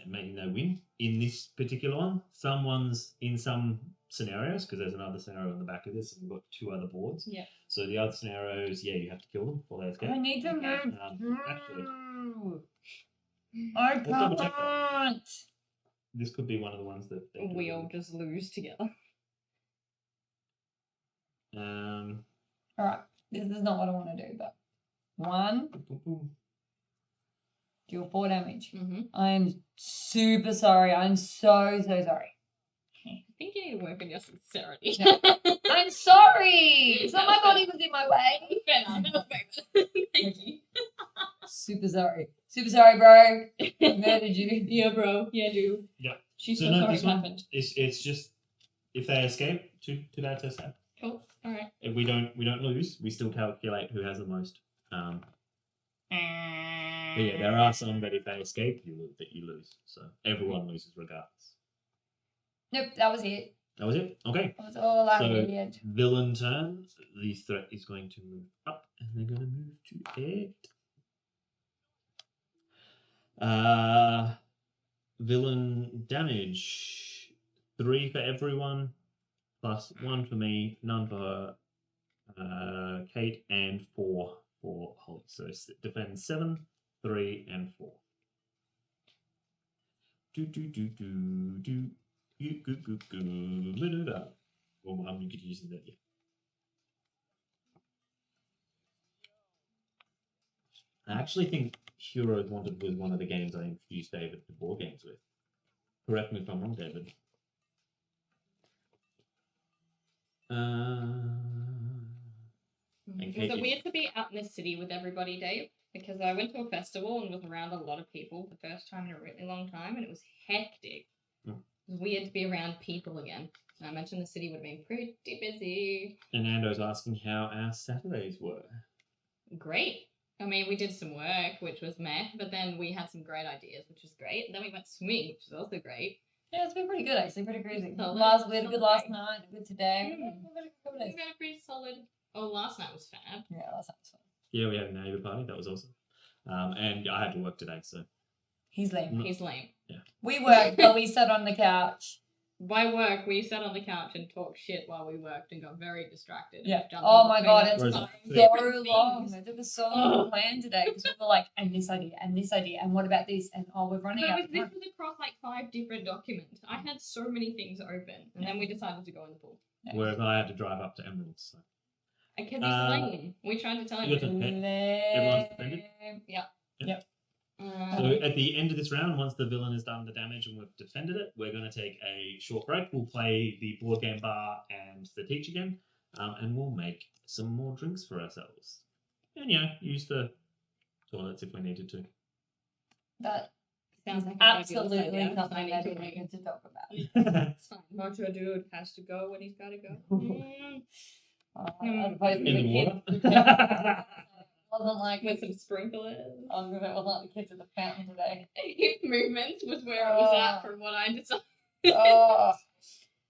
mean they win. In this particular one, someone's in some scenarios because there's another scenario on the back of this, and we've got 2 other boards. Yeah. So the other scenarios, you have to kill them before they escape. I need to move. Actually, I let's double check that. can't. This could be one of the ones that they do. We all just lose together. All right. This is not what I want to do, but 1, deal 4 damage. I'm super sorry. I'm so sorry. I think you need to work on your sincerity. I'm sorry. It's not my body was in my way. Thank you. Super sorry. Super sorry, bro. I murdered you. Yeah, bro. Yeah, dude. Yeah. She's So so no, sorry this it one happened. it's just if they escape, too bad to escape. Cool. Alright. If we don't lose. We still calculate who has the most. But yeah, there are some that if they escape, you lose. So everyone loses regardless. Nope, that was it. That was it? Okay. That was all I So, needed. villain turn. The threat is going to move up, and they're going to move to 8. Villain damage. 3 for everyone, plus 1 for me, none for her, Kate, and 4 for Holly. So defend 7, 3, and 4. Do do do do do. You go go go. Well, you could use that. Yeah. I actually think Heroes Wanted was one of the games I introduced David to board games with. Correct me if I'm wrong, David. Was it weird to be out in the city with everybody, Dave? Because I went to a festival and was around a lot of people for the first time in a really long time, and it was hectic. It was weird to be around people again. And I mentioned the city would have been pretty busy. And Ando's asking how our Saturdays were. Great. I mean, we did some work, which was meh, but then we had some great ideas, which was great. And then we went swimming, which was also great. Yeah, it's been pretty good actually, pretty crazy. Solid. We had a good last night, a good today. We had a pretty solid. Oh, last night was fab. Yeah, last night was fun. Yeah, we had a neighbour party. That was awesome. And I had to work today, so. He's lame. He's lame. Yeah. We worked, but we sat on the couch. By work, we sat on the couch and talked shit while we worked and got very distracted. Yeah. And Oh my god, it Whereas- took Whereas- so long. It took us so long to plan today because we were like, and this idea, and what about this? And we're running out. This was across like 5 different documents. I had so many things open, and then we decided to go in the pool. Whereas I had to drive up to Emeralds. So. Because he's lame. We tried to tell You him. got to Everyone's defended? Yeah. Yep. So at the end of this round, once the villain has done the damage and we've defended it, we're going to take a short break. We'll play the board game bar and the teach again, and we'll make some more drinks for ourselves. And use the toilets if we needed to. That Sounds like a absolutely fabulous idea. something I that need we to need to talk about. It's fine. Mojo dude has to go when he's got to go. As opposed to In the the kids. water. Wasn't like With some sprinklers. it wasn't like the kids at the fountain today. Hip movements was where it was at from what I decided. Oh,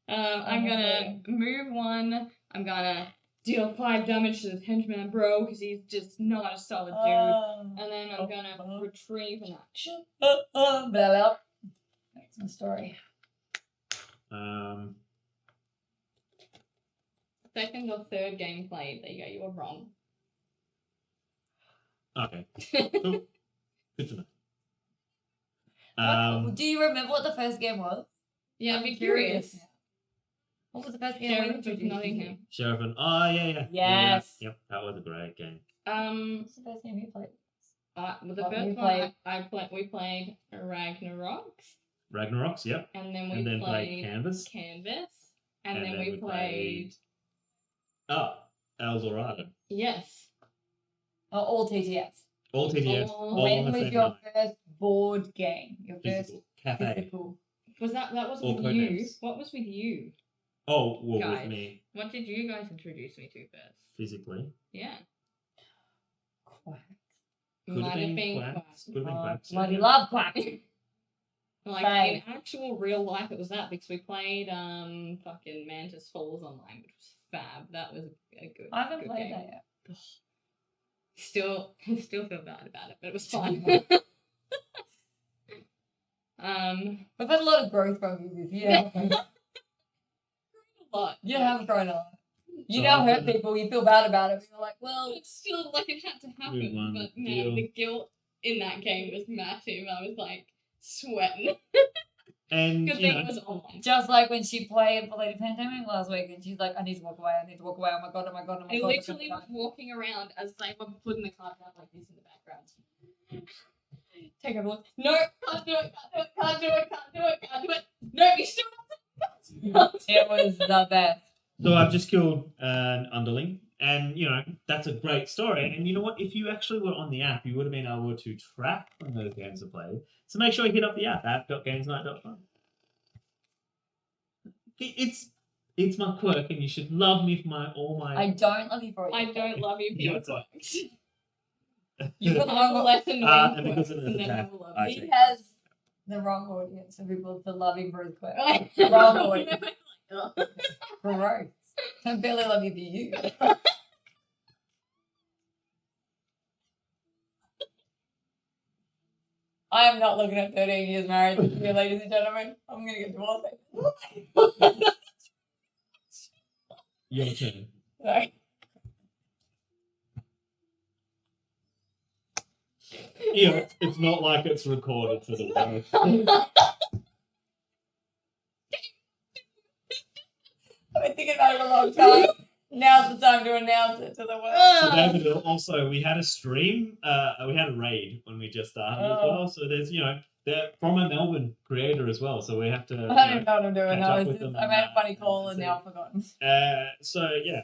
I'm gonna move 1. I'm gonna deal 5 damage to this henchman bro because he's just not a solid dude. And then I'm gonna retrieve an action. blah, blah. That's my story. Second or third game played. There you go. You were wrong. Okay. Cool. Good to know. Do you remember what the first game was? Yeah, I'd be curious. What was the first game we Sheriff of introduced you to? Nottingham. Sheriff and yeah. Yes. Yep, that was a great game. What's the first game you played? Well, the What we first one we played Ragnaroks, Ragnaroks, yep. and then And then played Canvas. and then we played El Dorado. yes. All TTS. All TDS. Oh. All on When the was same your night. first board game? Your first Physical. Cafe. physical. Was that was All with you? codenames. What was with you? Oh, well, Guys. with me What did you guys introduce me to first? physically. Yeah, Quack. Could have might have been been Quacks. Quack. Could have been Quacks. Bloody love Quack. Like Right. in actual real life, it was that because we played fucking Mantis Falls online, which was fab. That was a good. I haven't good played game. that yet. Still feel bad about it, but it was fun. We've had a lot of growth from you this year. A lot. You have grown a lot. You So now I'm hurt gonna- people, you feel bad about it, but you're like, well, It's still like it had to Good happen, one, but man, deal. the guilt in that game was massive. I was like sweating. And, Good you thing know, it was online. just like when she played for Lady Pandemic last week and she's like, I need to walk away, oh my god, oh my god, oh my I god. literally was walking around as they were putting the cards out like this in the background. Take a look. No, can't do it, can't do it. No, you still It was the best. so I've just killed an underling, and that's a great story. And you know what? If you actually were on the app, you would have been able to track when those games are played. So make sure you hit up the app.gamesnight.com. It's my quirk, and you should love me for all my. I don't love you for it. I don't love you for Yeah, your it's fine. quirks. You put the I'm wrong less annoying and because quirks, of and the then I attack, will love I you. He has the wrong audience for people to loving Bruce Quick. Wrong audience. Gross. I barely love you for you. I am not looking at 13 years married this year, ladies and gentlemen. I'm going to get divorced. Your turn. Sorry. Yeah, it's not like it's recorded for the world. I've been thinking about it a long time. Now's the time to announce it to the world. So David, also we had a stream, we had a raid when we just started as well. So there's, they're from a Melbourne creator as well. So we have to. I don't even know what I'm doing. I made a funny call and now I've forgotten. So yeah,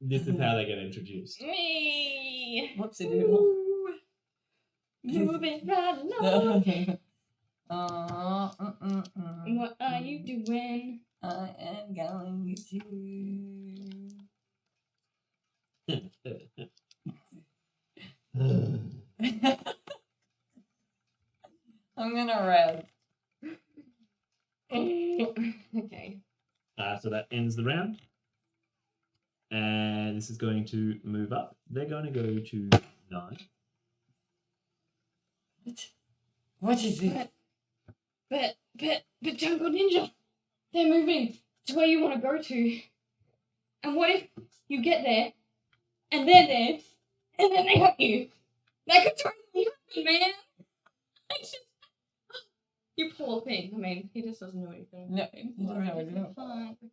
this is how they get introduced. Me. Whoopsie doodle. Moving right along. What What are you doing? I am going to. I'm gonna rest. Okay. So that ends the round. And this is going to move up. They're going to go to 9. What is this? But Jungle Ninja, they're moving to where you want to go to. And what if you get there, and they're there, and then they hurt you? That could totally happen, man. I just... You poor thing. I mean, he just doesn't know anything. No, he doesn't know anything.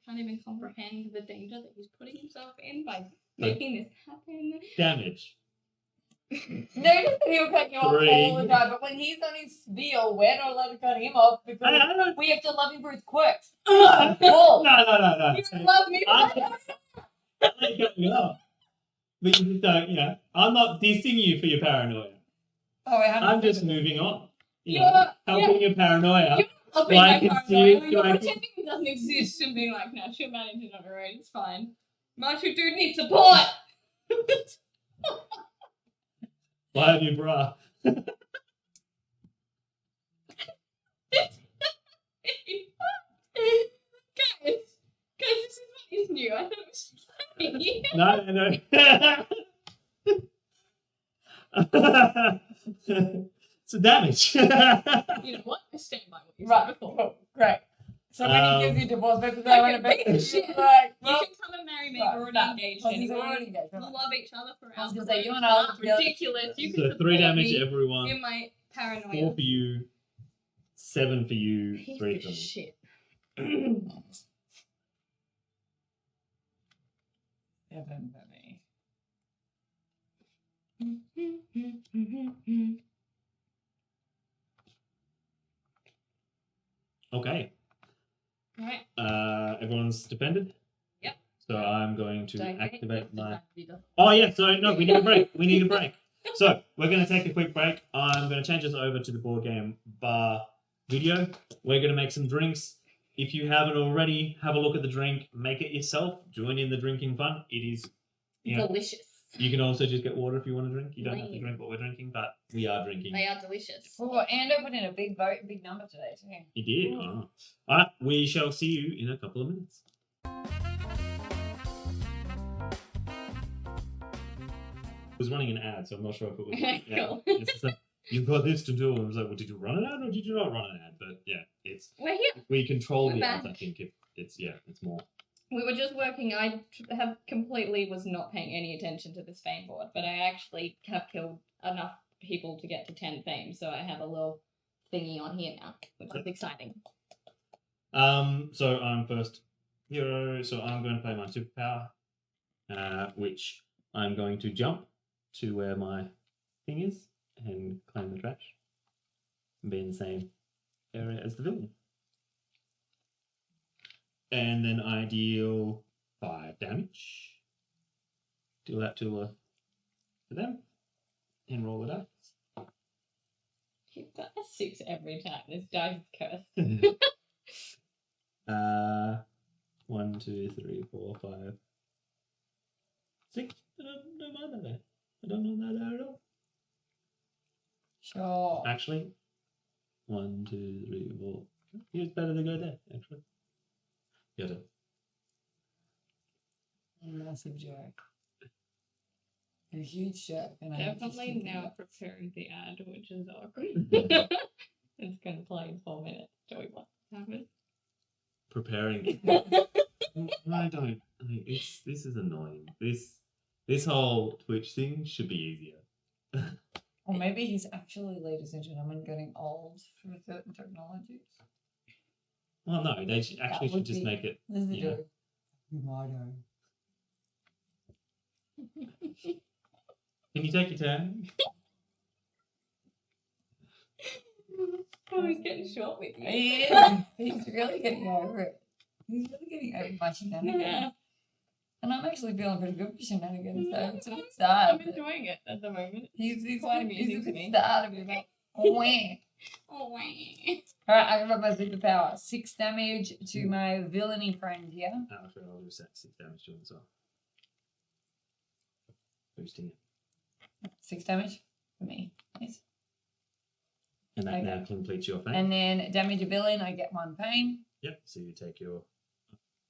Can't even comprehend the danger that he's putting himself in by making this happen. Damage. Notice that he'll cut you off all the time, but when he's on his spiel, we're not allowed to cut him off because we have to love him for his quirks. No. Bull. No. You don't love me for that? I let you cut me off. But you just don't, I'm not dissing you for your paranoia. Oh, I'm just moving on. You're Helping your paranoia. You're helping Like my it's paranoia. you, You're like- pretending it doesn't exist and being like, no, she'll manage it on her own. It's fine. Macho dude needs support. Why have you bra? guys, this is what is new. I thought it was funny. No. So damage. You know what? I stand by what you said Right, before. cool, great. So when he gives you divorce papers, Like I want a to bet big shit. like, You well, can come and marry me. right, We're already stop. engaged Well, he's anyway. already engaged. We'll love each other for I was our gonna say, you and I Not will together. ridiculous. You can So 3 support damage me everyone. in my 4 paranoia. for you. 7 for you. Piece 3 of for me. shit. 7 for me. Okay. Right. Everyone's defended? Yep. So I'm going to Okay. activate my... Oh, yeah, sorry. No, we need a break. So we're going to take a quick break. I'm going to change this over to the board game bar video. We're going to make some drinks. If you haven't already, have a look at the drink. Make it yourself. Join in the drinking fun. It is... Delicious. You can also just get water if you want to drink. You don't have to Lame. drink what we're drinking, but we are drinking. They are delicious. Oh, and I put in a big number today too. You did. Oh. All right. We shall see you in a couple of minutes. It was running an ad, so I'm not sure if it was. Cool. It's just like, you've got this to do. And I was like, well, did you run an ad or did you not run an ad? But yeah, it's We're here. if we control We're the back. ads. I think it's more. We were just working. I was not paying any attention to this fame board, but I actually have killed enough people to get to 10 fame, so I have a little thingy on here now, which is exciting. So I'm first hero. So I'm going to play my superpower, which I'm going to jump to where my thing is and claim the trash and be in the same area as the villain. And then I deal 5 damage. Deal that to them and roll it up. You've got a 6 every time. This dice is cursed. 1, 2, 3, 4, 5, 6. I don't mind that there. I don't mind that there at all. Sure. Actually, 1, 2, 3, 4. It's better to go there, actually. Your turn. Massive joke. A huge joke. And I have to Definitely think now about- preparing the ad, which is awkward. It's going to play in 4 minutes. Do we want to have it? Preparing. I don't. This is annoying. This whole Twitch thing should be easier. Or maybe he's actually, ladies and gentlemen, getting old for certain technologies. Well, no, they actually would should just be- make it. This is the Yeah. joke. Righto. Can you take your turn? Oh, he's getting short with you. Yeah, he's really getting over it. He's really getting over my shenanigans. Yeah, And I'm actually feeling pretty good for shenanigans, so it's a bit I'm sad. but enjoying it at the moment. He's quite a amusing to bit me. sad of it. Wah. Oh, wow. Alright, I got my superpower. 6 damage to my villainy friend here. Oh, sure, I'll do 6 damage to him as well. Boosting it. 6 damage for me. Nice. And that Okay. now completes your thing. And then damage a villain, I get 1 pain. Yep, so you take your.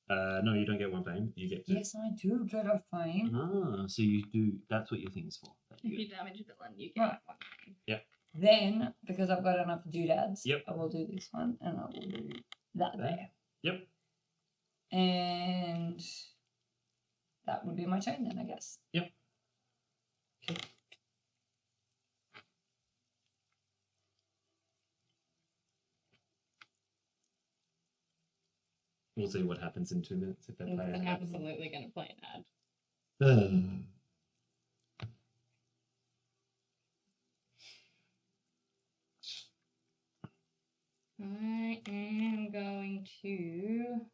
No, you don't get 1 pain. You get 2. Yes, I do get a pain. Ah, so you do. That's what your thing is for. That's If good. you damage a villain, you get Right. 1. Then, because I've got enough doodads, Yep. I will do this one and I will do that there. Yep. And that would be my turn then, I guess. Yep. Okay. We'll see what happens in 2 minutes if they play It's it. absolutely going to play an ad. I am going to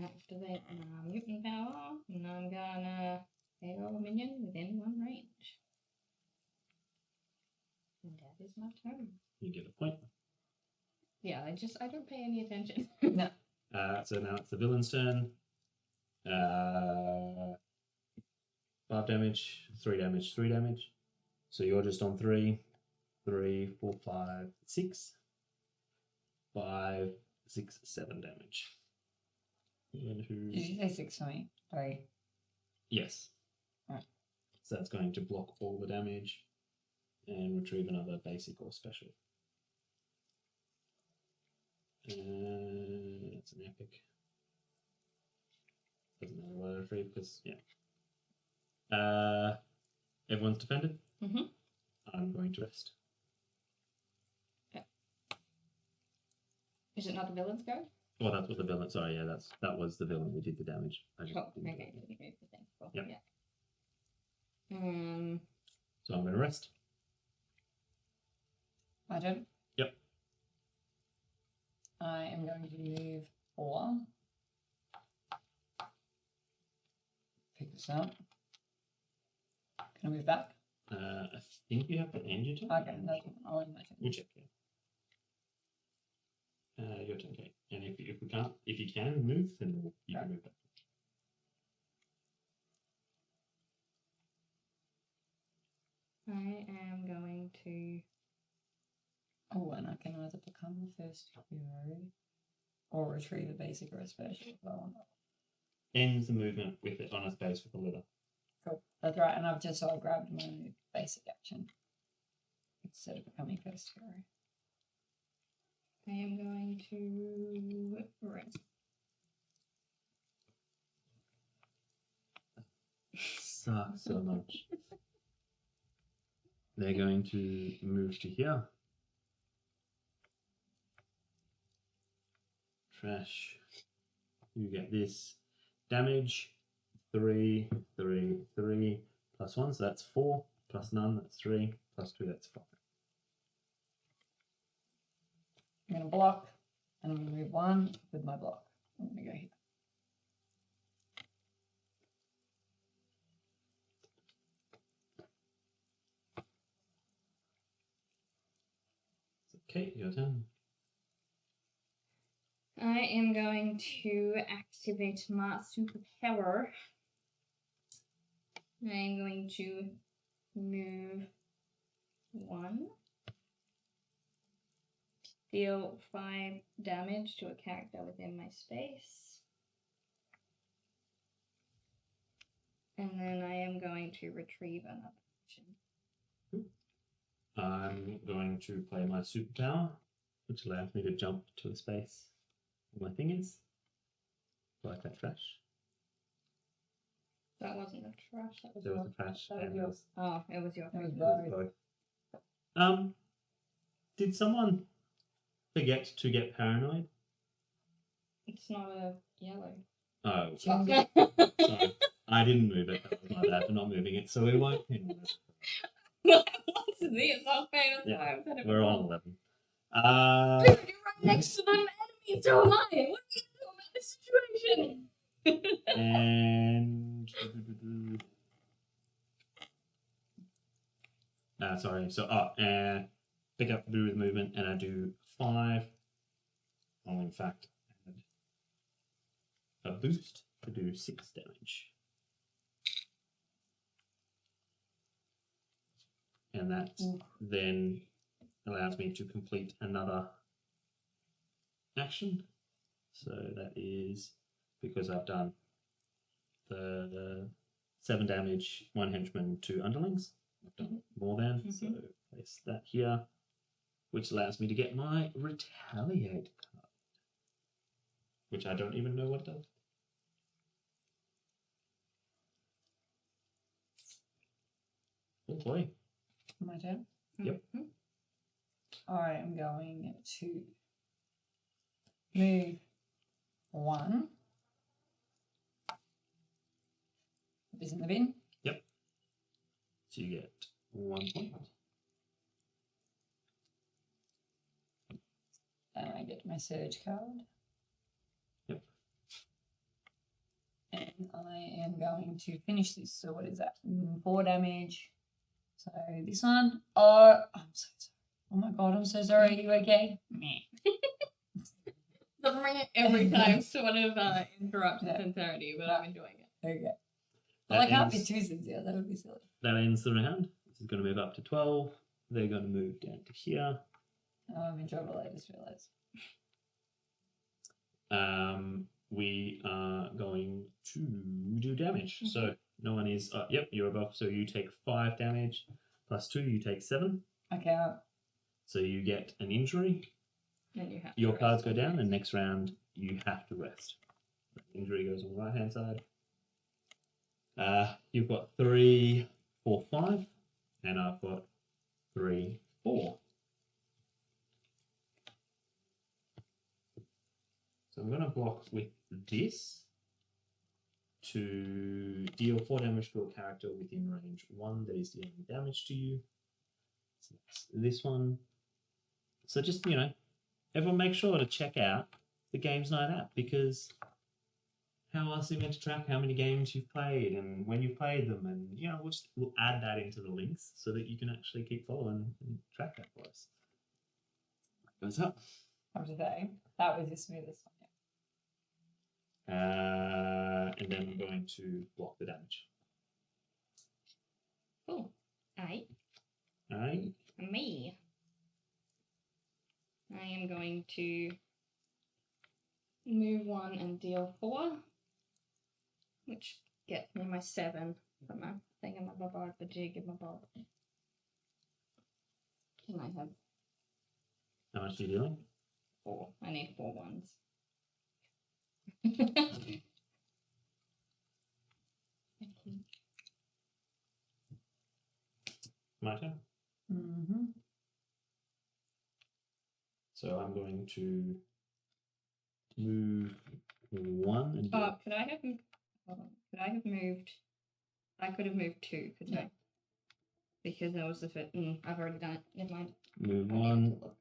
activate my mutant power, and I'm gonna KO a minion within 1 range. And that is my turn. You get a point. Yeah, I don't pay any attention. No. So now it's the villain's turn. 5 damage, 3 damage, 3 damage. So you're just on 3, 3, 4, 5, 6, 5, 6, 7 damage. Did you say 6 for me? Sorry. Yes. Right. So that's going to block all the damage and retrieve another basic or special. That's an epic. Doesn't matter what I retrieve because, yeah. Everyone's defended. Mhm. I'm going to rest. Is it not the villain's go? Oh, that's what the villain. Sorry, yeah, that was the villain who did the damage. I just Oh, didn't okay. do it. Okay, cool. Yep. Yeah. So I'm going to rest. My turn? Yep. I am going to move 4. Pick this up. Can I move back? I think you have to end your turn. Okay, that's I'll end my turn. We'll check. Yeah. Your turn, Kate. And if we can't, if you can move, then you can move back. I am going to. Oh, and I can either become the first hero or retrieve a basic or a special if I want. Ends the movement with it on a space with a letter. Cool. That's right, and I've just grabbed my basic action instead of becoming first hero. I am going to rest. Sucks so much. They're going to move to here. Trash. You get this damage. 3, 3, 3, plus 1, so that's 4, plus none, that's 3, plus 2, that's 5. I'm going to block, and I'm going to move 1 with my block. I'm going to go here. Kate, your turn. I am going to activate my superpower. I'm going to move 1. Deal 5 damage to a character within my space. And then I am going to retrieve another action. I'm going to play my superpower, which allows me to jump to a space where my thing is. Like that trash. That wasn't a trash. That was There was your. a trash. that was And yours. Oh, it was your. That was there was both. Did someone forget to get paranoid? It's not a yellow. Oh, Champions. sorry. I didn't move it. That was my bad for not moving it, so we won't pin on it. What's this? Okay, that's Yeah, why I've said it We're before. on 11. Dude, you're right next to them enemies, so am I. What are you doing about this situation? And sorry. So pick up do with movement, and I do 5. I'll in fact add a boost to do 6 damage, and that then allows me to complete another action. So that is because I've done the 7 damage, 1 henchman, 2 underlings. I've done more than, so place that here, which allows me to get my retaliate card, which I don't even know what it does. Oh boy. My turn. Yep. I am going to move 1. Put this in the bin. Yep. So you get 1 point. And I get my surge card. Yep. And I am going to finish this. So what is that? 4 damage. So this one. Oh, I'm so sorry. Oh my god, I'm so sorry. Are you okay? Meh. Doesn't ring it every time, sort of interrupts Yeah. the sincerity, but I'm enjoying it. Okay. That Well, I can't be ends- too sincere. That would be silly. That ends the round. This is going to move up to 12. They're going to move down to here. Oh, I'm in trouble. I just realised. We are going to do damage. So no one is. Yep, you're above. So you take 5 damage plus 2. You take 7. Okay. So you get an injury. Then you have Your to cards rest. go down, and next round you have to rest. The injury goes on the right hand side. You've got 3, 4, 5, and I've got 3, 4. So I'm going to block with this to deal 4 damage to a character within range 1 that is dealing damage to you. So that's this one. So just, everyone make sure to check out the GamesNight app, because how else are you meant to track how many games you've played and when you've played them? And, we'll add that into the links so that you can actually keep following and track that for us. Goes up. I have to say, that was the smoothest one. And then I'm going to block the damage. Cool. Aye. Alright. Me. I am going to move 1 and deal 4, which gets me my 7 for my thingamabob, the jig-a-bob. Can I have How much are you dealing? 4? I need 4 ones. My turn. Mm-hmm. So I'm going to move 1 and Oh, could I have moved? I could have moved 2, couldn't I? Because that was the fit. I've already done it. Never mind. move I need 1. to look.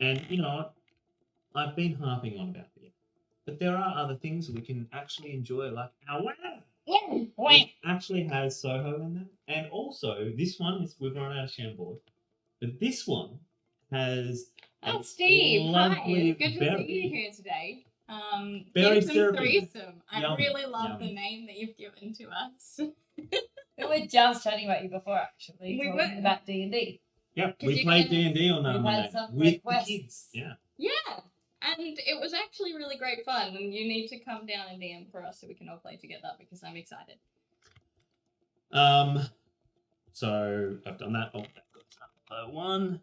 And you know what? I've been harping on about it. But there are other things we can actually enjoy, like our it actually has Soho in there. And also, this one is we've run out of Chambord. But this one has Oh, Steve, hi. lovely It's good to berry. see you here today. Berry Fearsome syrupy. Threesome. I Yum, really love yum. the name that you've given to us. We were just chatting about you before, actually. We talking were. about D&D. Yeah, 'Cause we you played can- D&D on We've Monday had some with the requests. kids. Yeah. Yeah, and it was actually really great fun. And you need to come down and DM for us so we can all play together because I'm excited. So I've done that. Oh, that got one.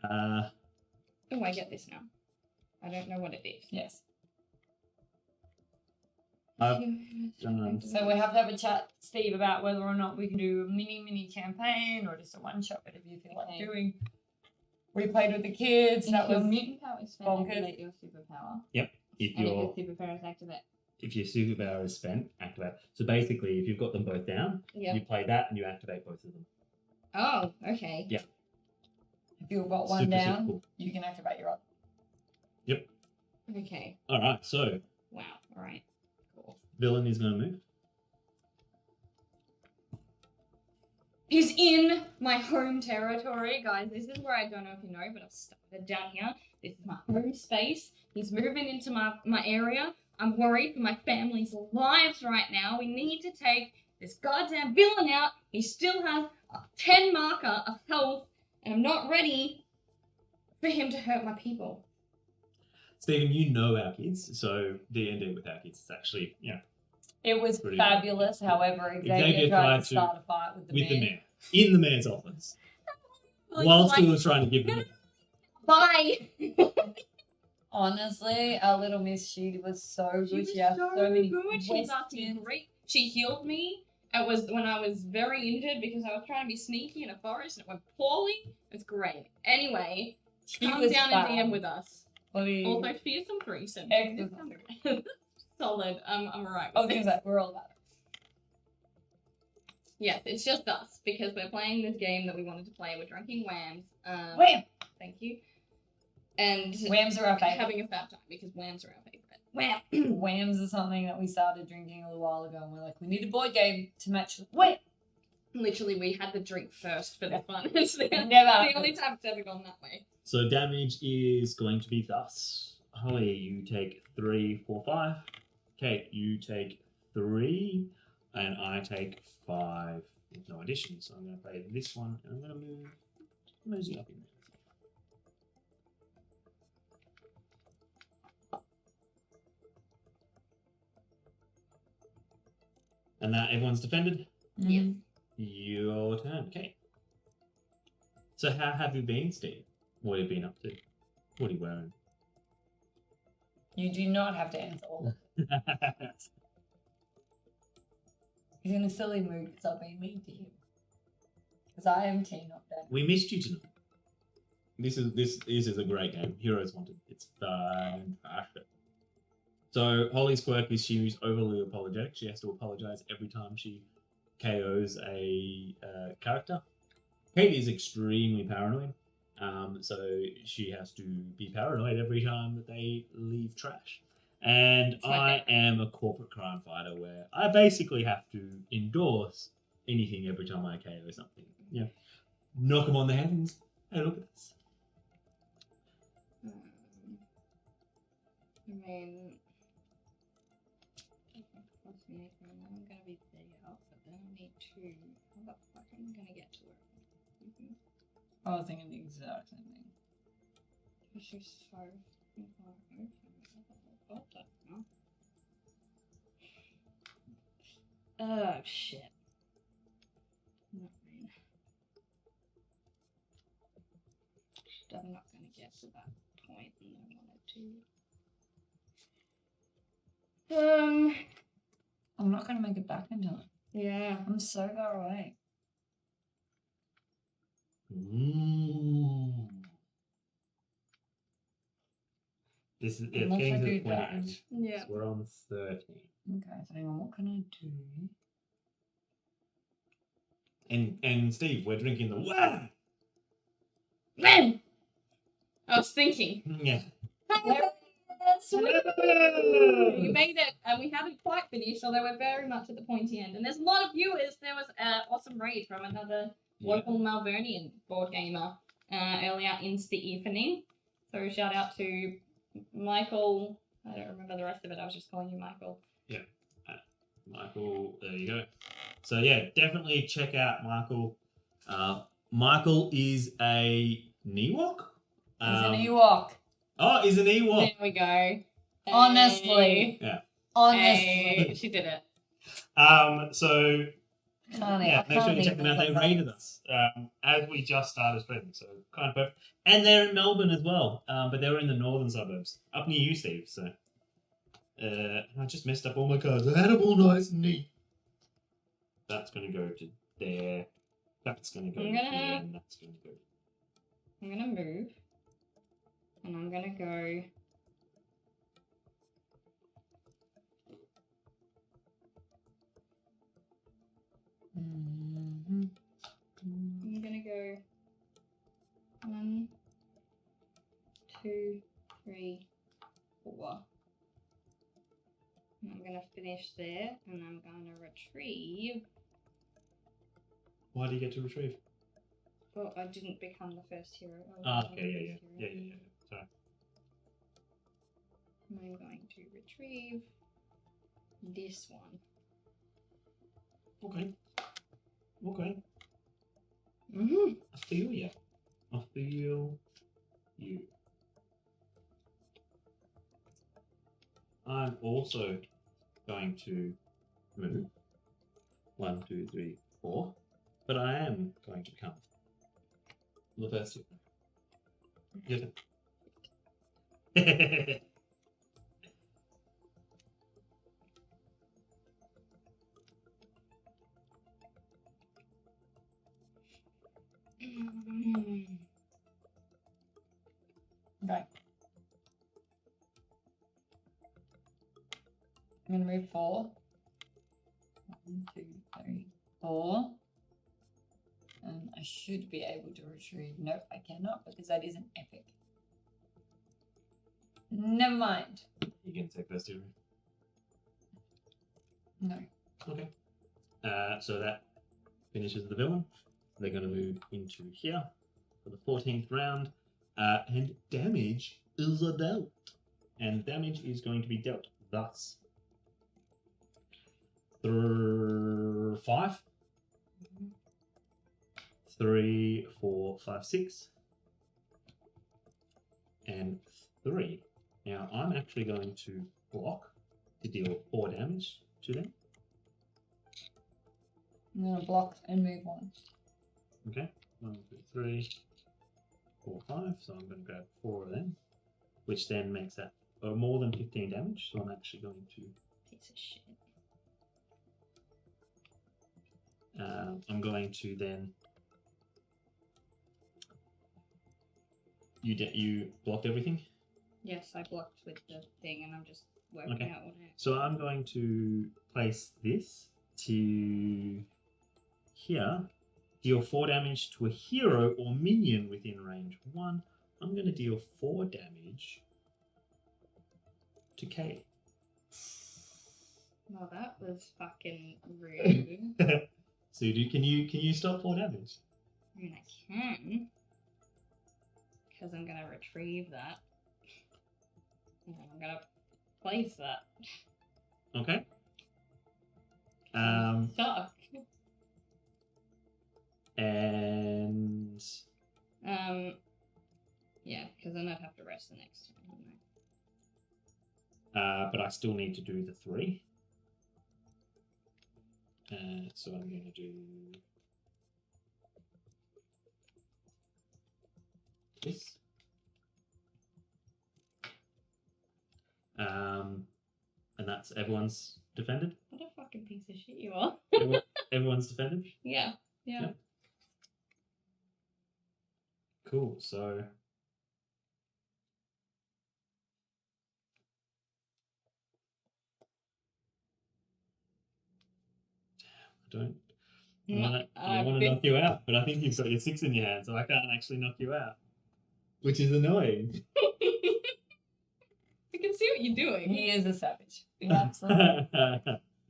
Oh, I get this now. I don't know what it is. Yes. I've done. So we have to have a chat, Steve, about whether or not we can do a mini campaign or just a one shot, whatever you feel like Okay. doing. We played with the kids. That your was mutant power is spent, bonkers. activate your superpower. If And if your your superpower is activate. if your superpower is spent, activate. So basically, if you've got them both down, Yep. you play that and you activate both of them. Oh, okay. Yeah. if you've got one Super down, cool. you can activate your other. Okay. All right. So Wow. All right. Cool. villain is going to move. He's in my home territory, guys. This is where I don't know if you know, but I've started down here. This is my home space. He's moving into my area. I'm worried for my family's lives right now. We need to take this goddamn villain out. He still has a 10 marker of health, and I'm not ready for him to hurt my people. Stephen, you know our kids, so D&D with our kids is actually It was Pretty fabulous. good. However, Xavier Xavier tried tried to- to start a fight with the mayor in the mayor's office, Like, whilst he was trying to give them. bye. Honestly, our little Miss, she was so good. She was She had so so many good. She was acting questions. great. She healed me. It was when I was very injured because I was trying to be sneaky in a forest and it went poorly. It's great. Anyway, She come was down fab. and DM with us. Bloody- Also, fearsome threesome. Excellent. Solid. I'm alright I was with gonna it. say, we're all about it. Yes, it's just us because we're playing this game that we wanted to play. We're drinking whams. Wham! Thank you. And Whams are our favourite. having a fab time because whams are our favourite. Wham! Whams is something that we started drinking a little while ago, and we're like, we need a board game to match with Wham! Literally, we had the drink first for the fun. It's the Never the only happens. time it's ever gone that way. So damage is going to be thus. Holly, you take 3, 4, 5. Kate, you take 3, and I take 5 with no addition. So I'm going to play this one, and I'm going to move Mosey up in there. And that everyone's defended. Yeah. Your turn, Kate. So how have you been, Steve? What have you been up to? What are you wearing? You do not have to answer all. He's in a silly mood because I've been mean to him. Because I am team up there. We missed you tonight. This is a great game. Heroes Wanted. It's fantastic. So Holly's quirk is she's overly apologetic. She has to apologize every time she KOs a character. Kate is extremely paranoid. So she has to be paranoid every time that they leave trash. And It's my I am a corporate crime fighter where I basically have to endorse anything every time I KO something. Yeah. Knock them on the heavens. Hey, look at this. I mean, I'm gonna be there, but then I need to. How the fuck am I gonna get to it? I was thinking the exact same thing. This is so. What the hell? Oh shit. Not mine. I'm not gonna get to that point and I wanted to. I'm not going to make it back in time. Yeah. I'm so far away. Ooh. This is Unless I getting to the do point that. edge. Yeah. So we're on 13. Okay, so hang on, what can I do? And Steve, we're drinking the wow. Man! I was thinking. Yeah. You made it, and we haven't quite finished, although we're very much at the pointy end. And there's a lot of viewers. There was an awesome raid from another local Malvernian board gamer earlier in the evening. So shout out to Michael. I don't remember the rest of it. I was just calling you Michael. Michael, there you go. So yeah, definitely check out Michael. Michael is a Ewok. He's an Ewok. Oh, he's an Ewok. There we go. Honestly. Yeah. Honestly. She did it. So I make sure can't you check them out. They rated us as we just started streaming, so kind of perfect. And they're in Melbourne as well, but they were in the northern suburbs, up near you, Steve. So I just messed up all my cards. I had them all nice and neat. That's going to go to there. That's going to go there, and that's going to go. I'm gonna move, and I'm gonna go. I'm gonna go 1, 2, 3, 4. And I'm gonna finish there, and I'm gonna retrieve. Why do you get to retrieve? Well, I didn't become the first hero. Okay, yeah. Sorry. I'm going to retrieve this one. Okay. Mm-hmm. I feel you. I feel you. I'm also going to move 1, 2, 3, 4, but I am going to become the first hero. Good. Okay. I'm gonna move 4. 1, 2, 3, 4. And I should be able to retrieve. Nope, I cannot because that is an epic. Never mind. You can take first hero. No. Okay. So that finishes the villain. They're going to move into here for the 14th round. And damage is dealt. And damage is going to be dealt thus. 5. 3, 4, 5, 6. And 3. Now I'm actually going to block to deal 4 damage to them. I'm gonna block and move 1. Okay. 1, 2, 3, 4, 5. So I'm going to grab 4 of them, which then makes that more than 15 damage. So I'm actually going to. Piece of shit. I'm going to then. You blocked everything? Yes, I blocked with the thing, and I'm just working out what I. So I'm going to place this to here. Deal 4 damage to a hero or minion within range 1. I'm going to deal 4 damage to Kate. Well, that was fucking rude. So can you stop 4 damage? I mean, I can. Because I'm going to retrieve that. And then I'm going to place that. Okay. Stuck. And yeah, because then I'd have to rest the next time, wouldn't I? but I still need to do the 3. So I'm going to do this. And that's everyone's defended. What a fucking piece of shit you are. Everyone's defended. Yeah. Cool. So I want to knock you out, but I think you've got your 6 in your hand, so I can't actually knock you out, which is annoying. I can see what you're doing. He is a savage. Absolutely.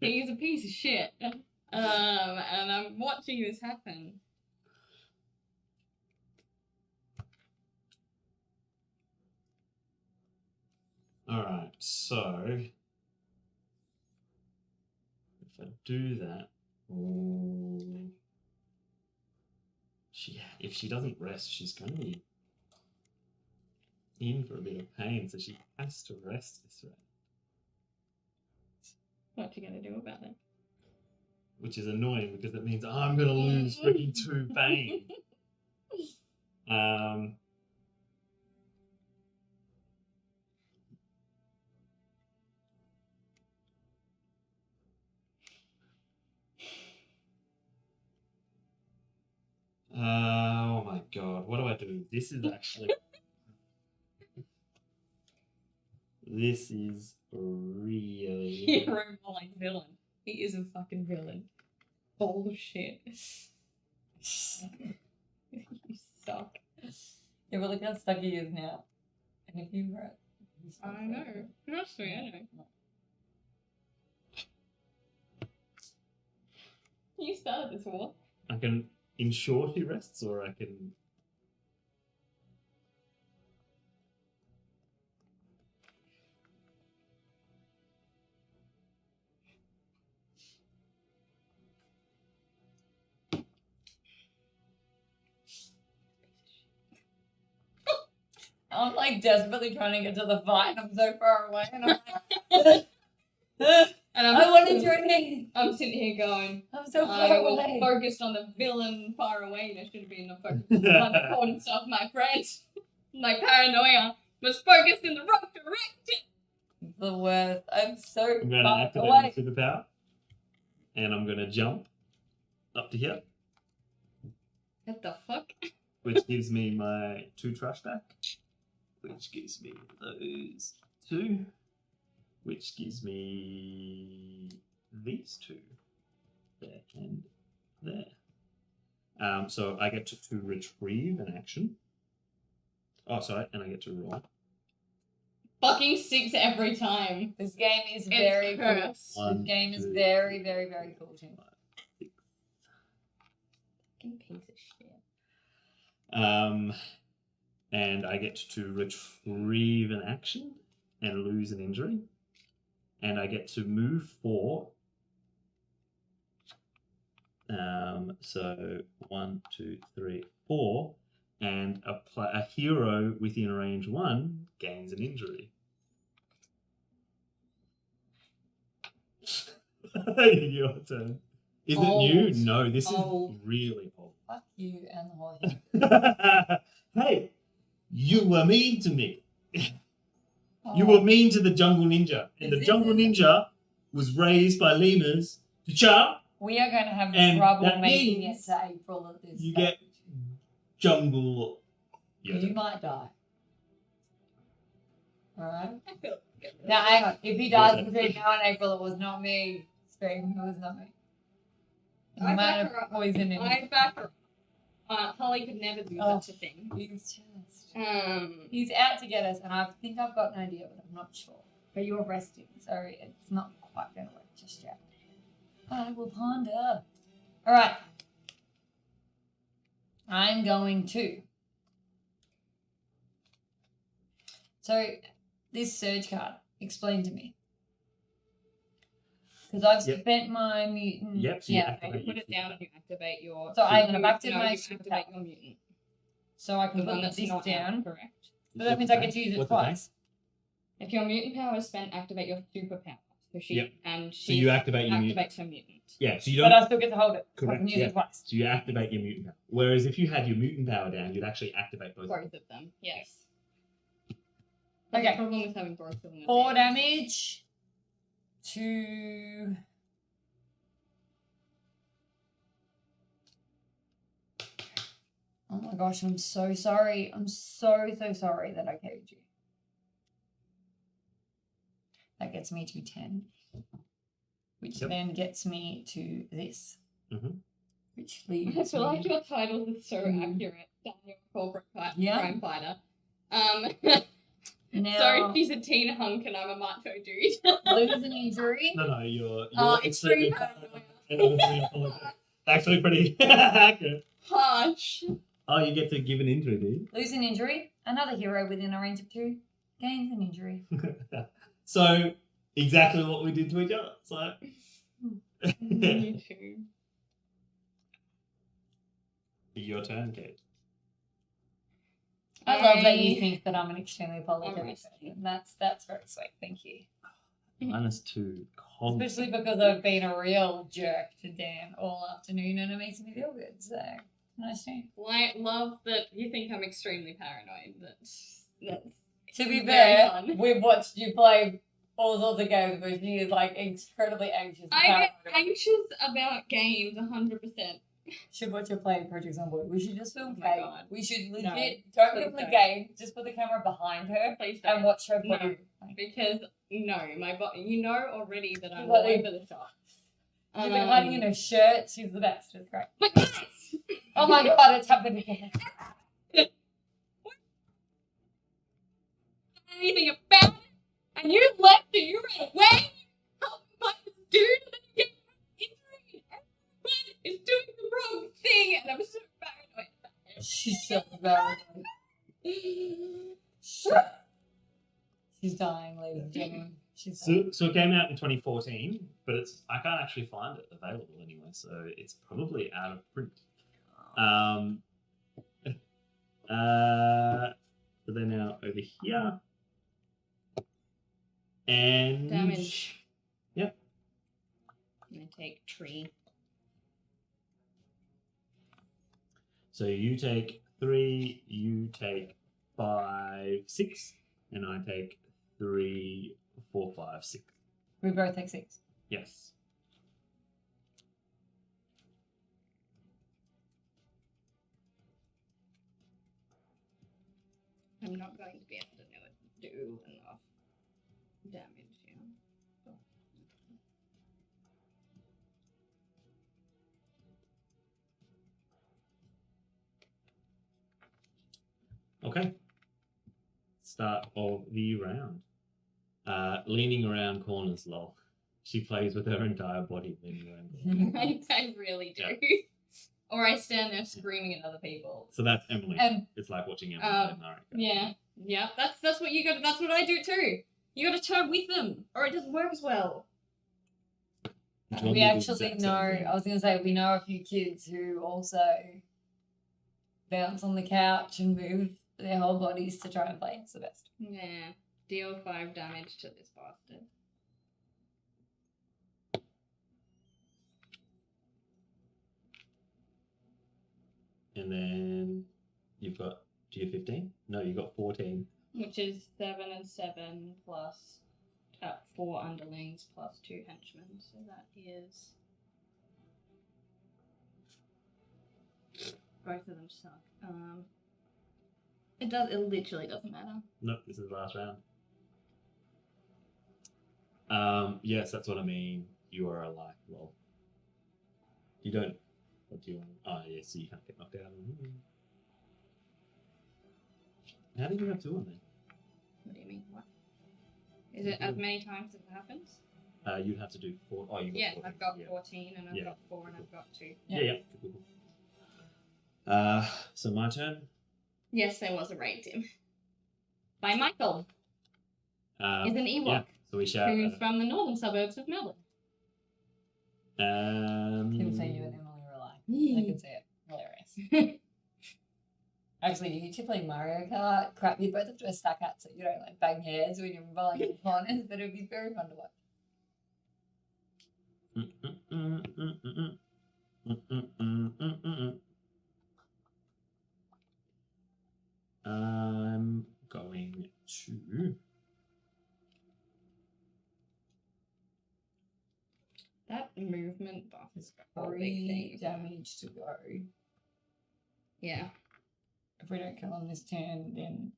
He's a piece of shit. And I'm watching this happen. Alright, so if I do that, Oh. If she doesn't rest, she's going to be in for a bit of pain, so she has to rest this round. What you gonna do about it? Which is annoying because it means I'm going to lose freaking 2 pain. Oh my god, what do I do? This is actually... This is really... Hero blind villain. He is a fucking villain. Bullshit. You suck. Yeah, but look how stuck he is now. And if you were... I know. Trust me, I know. You started this war. I can ensure he rests, or I can... I'm like desperately trying to get to the fight. I'm so far away, and I'm like, And I want to join in. I'm sitting here going, I'm so I far was away. focused on the villain far away, and I should have been focused on the important stuff, my friend. My paranoia was focused in the wrong direction. The worst. I'm so I'm going to far activate away. my superpower, and I'm going to jump up to here, What the fuck? which gives me my 2 trash stack, which gives me those 2, which gives me these 2, there and there. So I get to retrieve an action. Oh, sorry, and I get to roll. Fucking 6 every time. This game is It's very cool. cursed. This game is very, very, very cool too. Fucking piece of shit. And I get to retrieve an action and lose an injury. And I get to move 4. So 1, 2, 3, 4. And a hero within range 1 gains an injury. Your turn. Is it new? No, this is really old. Fuck you and the whole thing. Hey, you were mean to me. You were mean to the jungle ninja. And the jungle ninja was raised by lemurs to chop. We are going to have And trouble that making it means to April at this you stage. get jungle. You might die. Alright? I feel good. Now, hang on. If he dies between now and April, it was not me. Scream, it was not me. I I might back have her up. poisoned him. I back her up. Holly could never do such a thing. He's just... He's He's out to get us, and I think I've got an idea, but I'm not sure. But you're resting, so it's not quite going to work just yet. I will ponder. Alright. I'm going to. So, this surge card, explain to me. Because I've Yep. spent my mutant. Yep, so you yeah. activate You put your it down and you activate your. So I you- have activated no, my you superpower. activate your mutant. So I The can one put that's this not down. out, correct. So that means I get to use it What's the twice. If your mutant power is spent, activate your superpower. So she Yep. and So she you activate your mutant. activates her mutant. Yeah, so you But don't. I still get to hold it. I Correct, can use yeah. it twice. So you activate your mutant power. Whereas if you had your mutant power down, you'd actually activate both. Both of them, yes. That's Okay. the problem with having both of them. 4 damage to... Oh my gosh, I'm so sorry. I'm so sorry that I carried you. That gets me to 10. Which Yep. then gets me to this. Mhm. Which I leaves feel like me... your titles are so Mm. accurate. Daniel Corporate Yeah. Crime Fighter. Now, So she's a teen hunk and I'm a macho dude. lose an injury. No, you're Extreme paranoia. actually pretty accurate. Harsh. Oh, you get to give an injury, do Lose an injury. Another hero within a range of 2 gains an injury. you? So exactly what we did to each other. So You too. Your turn, Kate. I love that you think that I'm an extremely Alright. apologetic person. That's very sweet. Thank you. -2. Especially because I've been a real jerk to Dan all afternoon and it makes me feel good. So nice to Well, I love that you think I'm extremely paranoid. That's To be very fair, fun. we've watched you play all sorts of games where she is like incredibly anxious. and I get paranoid. anxious about games 100%. Should watch her play Project Zomboid. We should just film Oh my Kate. God. We should No, legit don't please film the don't. game. Just put the camera behind her Please and don't. watch her No. play. Because no, my body. You know already that I'm She's all like- over the shop. She's like hiding in her shirt. She's the best. It's great. But guys, Oh my god, it's happened again. anything about it, and you left and you ran away. Help me find this dude, and then you get injury, and everyone is doing the wrong thing, and I'm so paranoid. She's so bad. She's dying, ladies and gentlemen. She's dying. So it came out in 2014, but I can't actually find it available anywhere, so it's probably out of print. So they're now over here. And Damage. Yep. I'm gonna take tree. So you take 3, you take 5, 6, and I take 3, 4, 5, 6. We both take 6. Yes. I'm not going to be able to do enough damage, yeah. Okay. Start of the round. Leaning around corners, lol. She plays with her entire body leaning around corners. I really do. Yeah. Or I stand there screaming at other people. So that's Emily. And It's like watching Emily play Mario. Yeah, yeah. That's what you got. That's what I do too. You got to turn with them, or it doesn't work as well. John we did the actually exact know, same thing. I was going to say, we know a few kids who also bounce on the couch and move their whole bodies to try and play. It's the best. Yeah. Deal 5 damage to this bastard. And then you've got, do you 15? No, you've got 14. Which is 7 and 7 plus 4 underlings plus 2 henchmen. So that is. Both of them suck. It literally doesn't matter. No, this is the last round. Yes, that's what I mean. You are alive, lol. You don't. What do you want? Oh, yeah, so you can't get knocked out. How did you have 2 on there? What do you mean? What? Is it as many times as it happens? You'd have to do 4. Oh, you got Yeah, 14. I've got Yeah. 14 and I've Yeah. got 4 and I've got 2. Yeah. Cool. So my turn. Yes, there was a raid, Tim. By Michael. Um, He's an Ewok. yeah. So we shout. Who's from the northern suburbs of Melbourne. Kim saying you and Emily were alike. I can see it. Hilarious. Actually, you two play Mario Kart. Crap, you both have to wear stack hats so you don't like bang heads when you're bowling in corners, but it would be very fun to watch. I'm going to. That movement buff is 3 damage to go. Yeah. If we don't kill on this turn, then.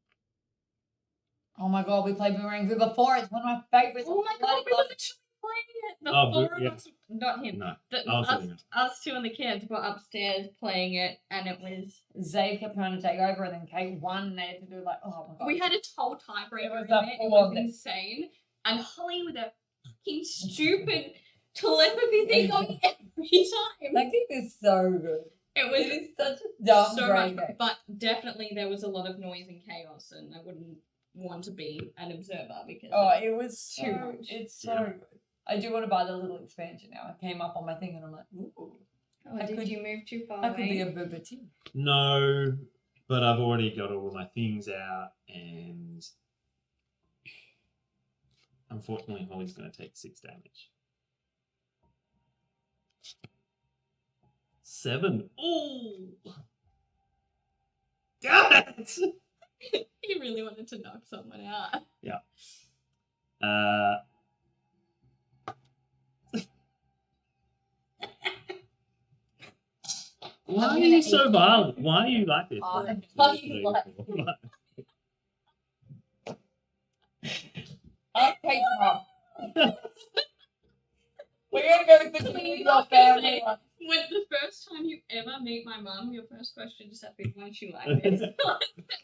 Oh my god, we played Boomerang Vu before. It's one of my favourites. Oh my god, we were literally playing it. The Oh, 4 of yeah. us, not him. No. The, I was us, sitting there. us 2 and the kids were upstairs playing it, and it was. Zave kept trying to take over, and then Kate won, and they had to do like, oh my god. We had a whole It tiebreaker was in the it. It full was on thing. insane. And Holly with a fucking stupid telepathy thing going every time. That game is so good. It was It is such a dumb so great much, game. but definitely there was a lot of noise and chaos, and I wouldn't want to be an observer because Oh, it's it was too so, much. it's so Yeah. good. I do want to buy the little expansion now. It came up on my thing, and I'm like, ooh. Or I did could- you move too far I could be a away? booba too. No, but I've already got all my things out, and unfortunately, Holly's going to take 6 damage. 7. Ooh! Damn it! He really wanted to knock someone out. Why I'm are gonna you eat so you. violent? Why are you like this? Oh, One, why two, you three, like four, five. Okay, Mom. We're gonna go for tea with your family. When the first time you ever meet my mum, your first question just have to be, why she like this?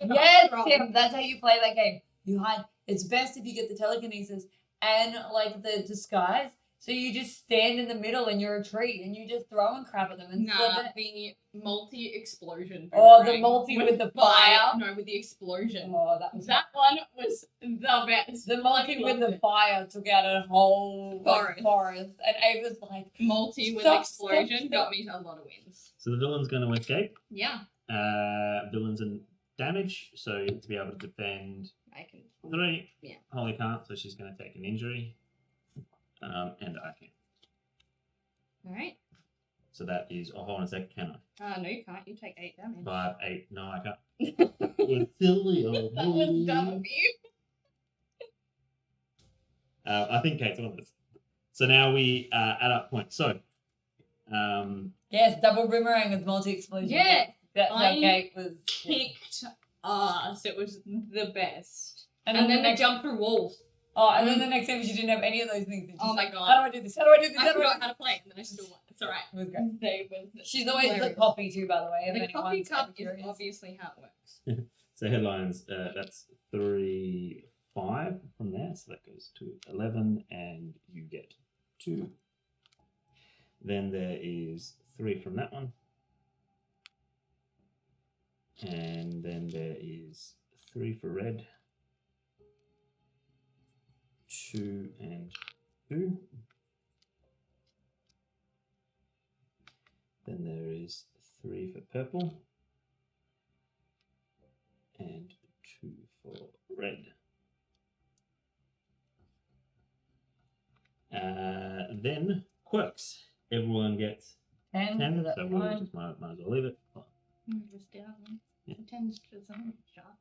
Yes, Tim, that's how you play that game. You hide. It's best if you get the telekinesis and like the disguise. So you just stand in the middle and you're a tree and you just throw and crap at them and Nah, flip it. the multi-explosion. Oh, the boomerang multi with the fire. No, with the explosion. Oh, that was That one was the best. the multi with loved the it. fire took out a whole like, Forest. forest, and Ava's like, Multi with Stop, explosion stop, got stop. me a lot of wins. So the villain's going to escape. Yeah, Villains and damage, so you have to be able to defend I can. 3. Yeah. Holly can't, so she's going to take an injury. And I can. Alright. So that is, oh, hold on a sec, can No, you can't. You take 8 damage. I? 5, 8, no, I can't. We're silly, oh, That was dumb of you. I think Kate's on this. So now we add up points. So, yes, double boomerang with multi explosion. Yeah, That's how I Kate was. kicked ass. It was the best. And And then the they next, jumped through walls. oh, and then the next time she didn't have any of those things. And Oh she's my like, God. How do I do this? How do I do this? I How do I forgot do how to play, and then I still won. It's alright. this? It was great. They was She's always the hilarious. coffee too, by the way. If The coffee anyone's cup ever is curious. obviously how it works. so headlines, that's 3, 5 from there. So that goes to 11, and you get 2. Then there is 3 from that one. And then there is 3 for red. 2 and 2. Then there is 3 for purple. And 2 for red. Then quirks. Everyone gets 10. 10, that's so we'll fine. just might as well leave it. Just down. Yeah. Tends to some shot.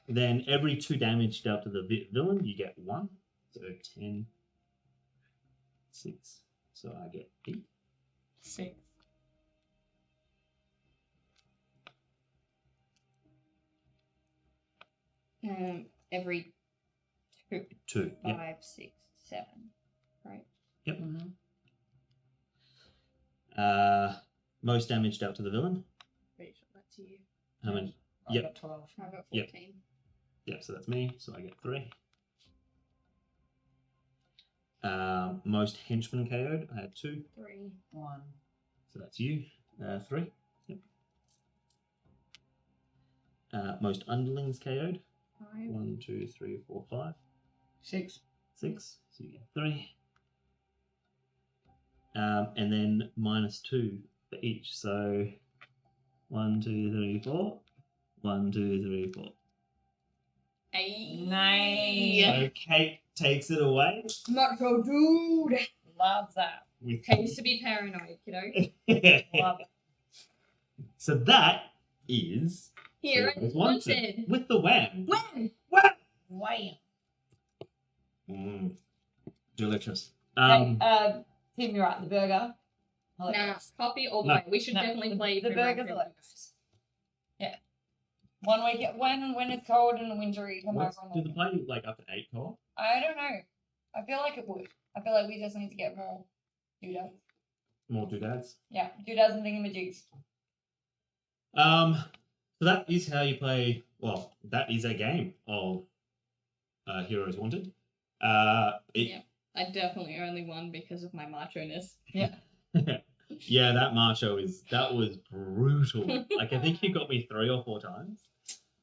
Then every 2 damage dealt to the villain, you get 1. So 10, 6. So I get 8. 6. Every 2, 2. Yeah. 5, 6, 7. Right. Mm-hmm. Most damage dealt to the villain. Pretty sure that's you. How many? I Yep. got 12. I got 14. Yep. Yep, so that's me. So I get 3. Most henchman KO'd. I had 2. 3. 1. So that's you. 3. Yep. Most underlings KO'd. 5. 1, 2, 3, 4, 5. 6. 6. So you get 3. And then -2 for each. So 1, 2, 3, 4. 1, 2, 3, 4. 8. Nice. So Kate takes it away Macho dude. Love that. with Pays to be paranoid, kiddo. Love it. So that is Here Heroes is wanted. with the wham. When? Wham! Wham. Delicious. Tim, you're right. The burger. Nah, Hilarious. coffee all the No. way. We should No, definitely the- play the Boomerang burger's Film, hilarious. guys. 1 week when it's cold and wintry, come What's, over do and the play like up at 8 co-op? I don't know. I feel like it would. I feel like we just need to get more doodads. More doodads. Yeah, doodads and thingamajigs. So that is how you play. Well, that is a game of Heroes Wanted. Yeah. I definitely only won because of my macho-ness. Yeah. Yeah, that macho that was brutal. Like I think you got me 3 or 4 times.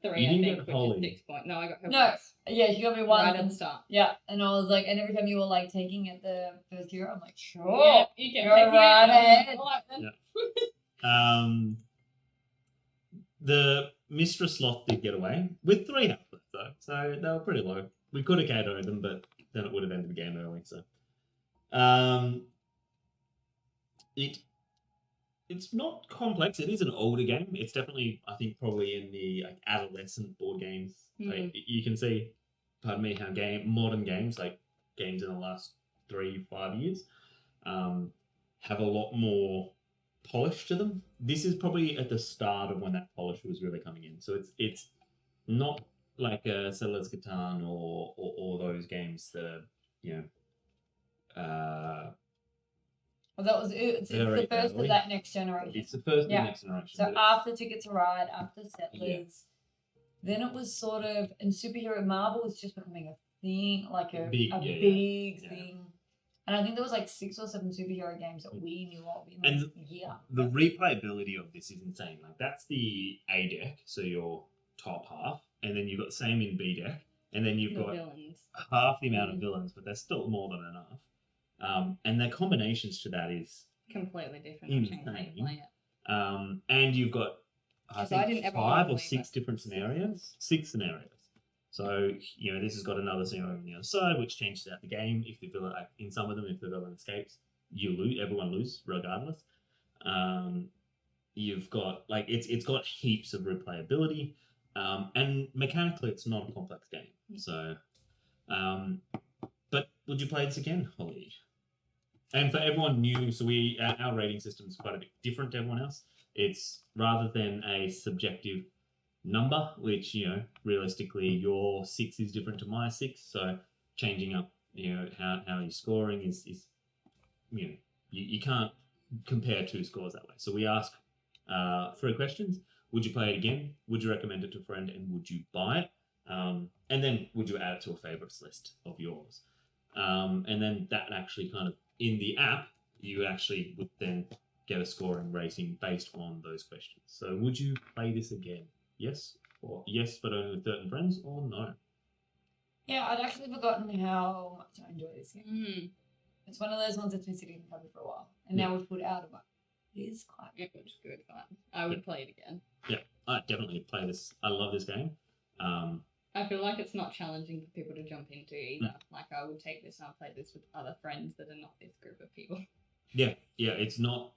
3, You I didn't think, get which Holly. is 6 point. No, I got her No. once. Yeah, she got me once. Right at and- the start. Yeah, and I was like, and every time you were like taking it the first year, I'm like, sure. Yeah, you can Go take right it. ahead. Alright then. Yeah. The Mistress Sloth did get away with 3 health left though, so they were pretty low. We could have KO'd them, but then it would have ended the game early. So, it's not complex. It is an older game. It's definitely, I think, probably in the like adolescent board games. Like you can see, pardon me, how modern games, like games in the last 3-5 years, have a lot more polish to them. This is probably at the start of when that polish was really coming in. So it's not like a Settlers Catan or those games that are, you know, Well, that was it's the Very first early. of that next generation. it's the first of Yeah. the next generation. So but it's- after Ticket to Ride, after Settlers, then it was sort of, and superhero Marvel was just becoming a thing, like a Big, big yeah. thing. And I think there was like 6 or 7 superhero games that we knew of in And like a year. the replayability of this is insane. Like that's the A deck, so your top half, and then you've got the same in B deck, and then you've The got villains. half the amount of villains, but there's still more than enough. And their combinations to that is, Completely different. I've changed how you Insane. play it. and you've got I 'Cause I think didn't ever 5 or believe 6 it. different scenarios. 6 scenarios. So this has got another scenario on the other side, which changes out the game. If the villain, in some of them, if the villain escapes, you lose. Everyone loses regardless. You've got it's got heaps of replayability, and mechanically it's not a complex game. So, but would you play this again, Holly? And for everyone new, so our rating system is quite a bit different to everyone else. It's rather than a subjective number, which realistically your 6 is different to my 6, so changing up how you're scoring is you can't compare 2 scores that way. So we ask 3 questions. Would you play it again? Would you recommend it to a friend? And would you buy it? And then would you add it to a favorites list of yours? And then that actually kind of, in the app, you actually would then get a scoring rating based on those questions. So would you play this again? Yes, or yes, but only with certain friends, or no? Yeah, I'd actually forgotten how much I enjoy this game. Mm. It's one of those ones that's been sitting in the cupboard for a while, and now we've put it out of it. It is quite It was good fun. I would play it again. Yeah, I definitely play this. I love this game. I feel like it's not challenging for people to jump into either. Like I would take this and I'll play this with other friends that are not this group of people. Yeah, it's not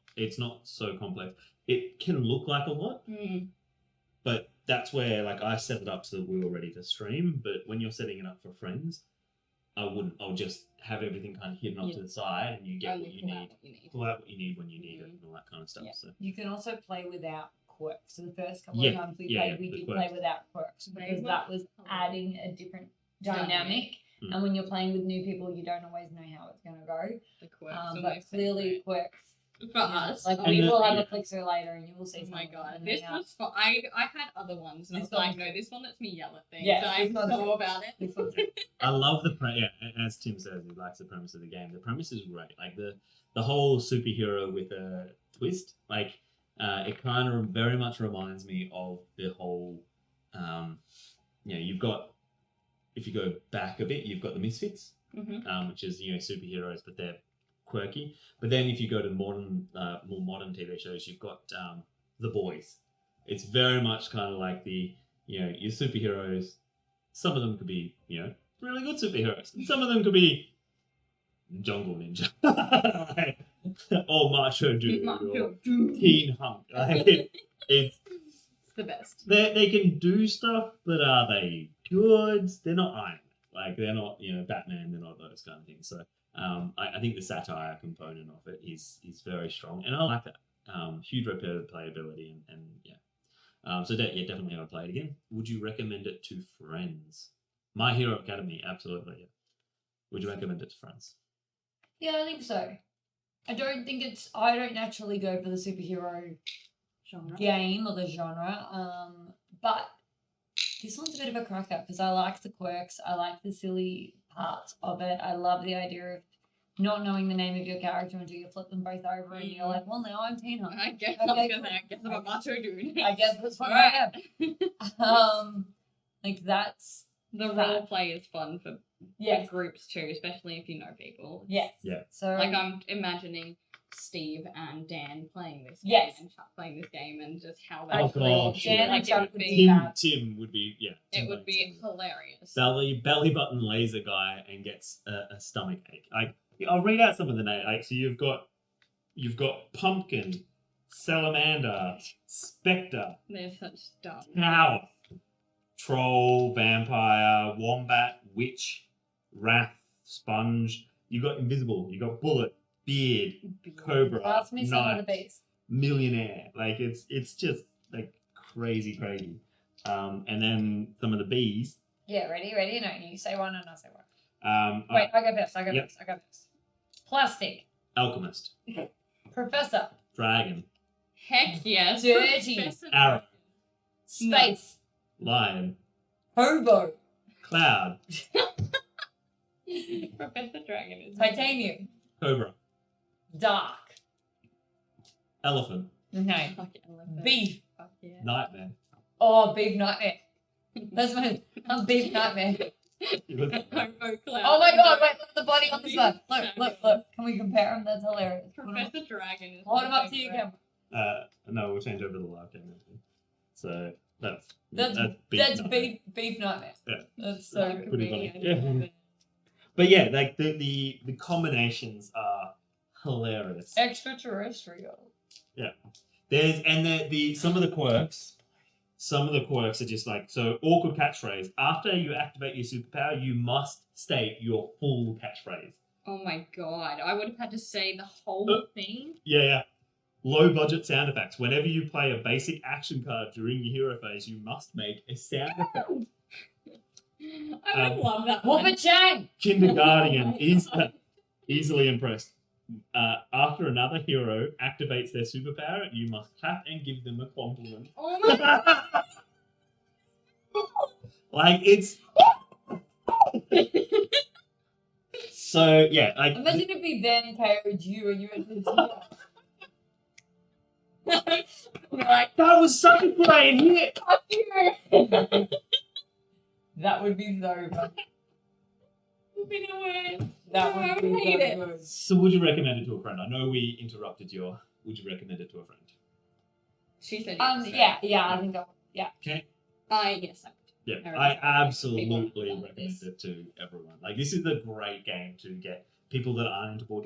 so complex. It can look like a lot, but that's where I set it up so that we were ready to stream. But when you're setting it up for friends, I'll just have everything kind of hidden off to the side, and you get Only what you pull out need. what you need. Pull out what you need when you need it, and all that kind of stuff. Yeah. So You can also play without quirks. So the first couple Yeah, of times we yeah, played, we the did quirks. play without quirks because that was adding a different dynamic. Mm. And when you're playing with new people, you don't always know how it's going to go. The quirks are But my clearly, favourite. quirks. For us. Like And we will have yeah. a flick through later, and you will see. Oh my something god, and this then was fun. I had other ones, and I This was like, one's no, this one lets me yell at things. Yeah, so I this one's know good. about it. This one's I love as Tim says, he likes the premise of the game. The premise is great. Like the whole superhero with a twist. It kind of very much reminds me of the whole. You've got, if you go back a bit, you've got the Misfits, which is superheroes, but they're quirky. But then if you go to more modern TV shows, you've got The Boys. It's very much kind of like the your superheroes. Some of them could be really good superheroes, and some of them could be Jungle Ninja or Macho Dude or Teen Hunk. It's the best. they can do stuff, but are they good? They're not Iron Man. They're not Batman. They're not those kind of things. So I think the satire component of it is very strong, and I like that. Huge replayability and yeah. So definitely I would play it again. Would you recommend it to friends? My Hero Academy, absolutely. Yeah. Would you recommend it to friends? Yeah, I think so. I don't naturally go for the superhero Genre. game or the genre, but this one's a bit of a cracker because I like the quirks, I like the silly parts of it. I love the idea of not knowing the name of your character until you flip them both over and you're like, well, now I'm Tina. I guess Okay, I guess I'm a macho dude. I guess that's what I am. Like that's The fun. role play is fun for Yes. groups too, especially if you know people. Yes. Yeah. So Like I'm imagining Steve and Dan playing this game Yes. and Chuck playing this game and just how Oh, that gosh, Dan yeah. and like it Chuck would would be be fab. Tim would be it would be hilarious. belly button laser guy and gets a stomach ache. I'll read out some of the names. Like, so you've got Pumpkin, Salamander, Spectre, They're such dumb. Tower, Troll, Vampire, Wombat, Witch, Wrath, Sponge. You got Invisible. You got Bullet, Beard, Cobra, ask me some of the Knight, bees. Millionaire. Like it's just like crazy. And then some of the bees. Yeah, ready? No, you say one and I'll say one. Wait, I go first. Yep. Plastic. Alchemist, Professor. Dragon, Heck yes. Dirty. Professor Arrow. Space. Lion, Hobo. Cloud, Professor Dragon is Titanium. Cobra, Dark. Elephant, No. Fuck elephant. Beef. Fuck yeah. Nightmare. Oh, beef nightmare. That's I'm beef nightmare. Hobo Cloud. Oh my god, wait, look at the body on this one. Look. Can we compare them? That's hilarious. Professor Dragon is Hold my him up to your favorite. camera. No, we'll change over to the live camera. So that's That's Nightmare. beef nightmare. Yeah. That's so That could Pretty be, funny. I Yeah. love it. But yeah, like the combinations are hilarious. extraterrestrial. There's some of the quirks. Some of the quirks are just like, so awkward catchphrase. After you activate your superpower, you must state your full catchphrase. Oh my god, I would have had to say the whole thing. Yeah. Low budget sound effects. Whenever you play a basic action card during your hero phase, you must make a sound effect. I would love that one. Whoop Chang! Kindergarten is easily impressed. After another hero activates their superpower, you must clap and give them a compliment. Oh my god. Like it's so yeah. Like Imagine if we then carried you and you were Like, that was such a great hit. fuck you. that would be so fun. Been a word. That I would be hate so it. good. So would you recommend it to a friend? I know we interrupted your. Would you recommend it to a friend? She said yes. Yeah, I think that would. Okay. Yes. Yeah, I I recommend absolutely people recommend this. it to everyone. Like this is a great game to get people that aren't into board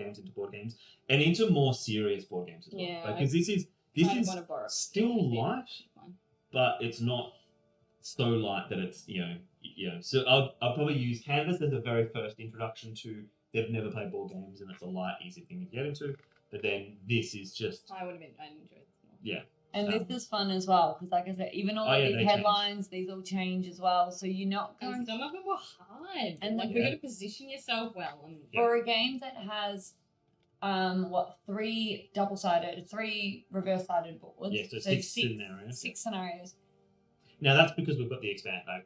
games and into more serious board games as well. Yeah, Because this is Kind of wanna borrow it. still light, but it's not so light that it's So I'll probably use Canvas as the very first introduction to. They've never played board games and it's a light, easy thing to get into. But then this is just I would have enjoyed this more. And this is fun as well, because like I said, even all they these change. headlines, these all change as well. So you're not And going some of them were hard. And like the- you got to position yourself well. And for a game that has three reverse-sided boards. yeah, so six scenarios. 6 scenarios. Now that's because we've got the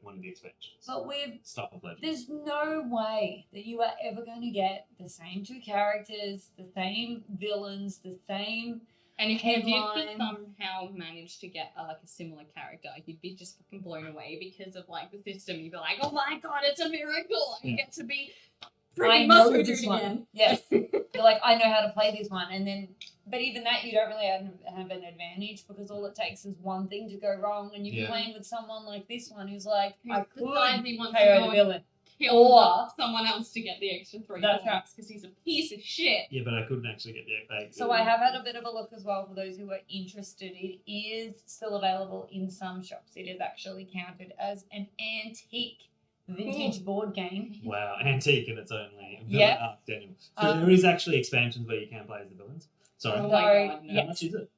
one of the expansions. But we've Stuff of Legends. there's no way that you are ever going to get the same 2 characters, the same villains, the same. if you did Headline. somehow manage to get a similar character, you'd be just fucking blown away because of the system. You'd be like, oh my god, it's a miracle! I Yeah. get to be I pretty know much this one. again. Yes. You're like, I know how to play this one. And then, but even that, you don't really have an advantage because all it takes is one thing to go wrong. And you're Yeah. playing with someone like this one who's like, I Who decides could he wants to KO go the and villain. kill Or- someone else to get the extra 3 That's points because he's a piece of shit. Yeah, but I couldn't actually get the. So I have had a bit of a look as well for those who are interested. It is still available in some shops. It is actually counted as an antique vintage board game. Wow, antique in its own way. Yeah. Daniel. So there is actually expansions where you can play as the villains. Sorry. Oh So, my god, no. How yes. much is it?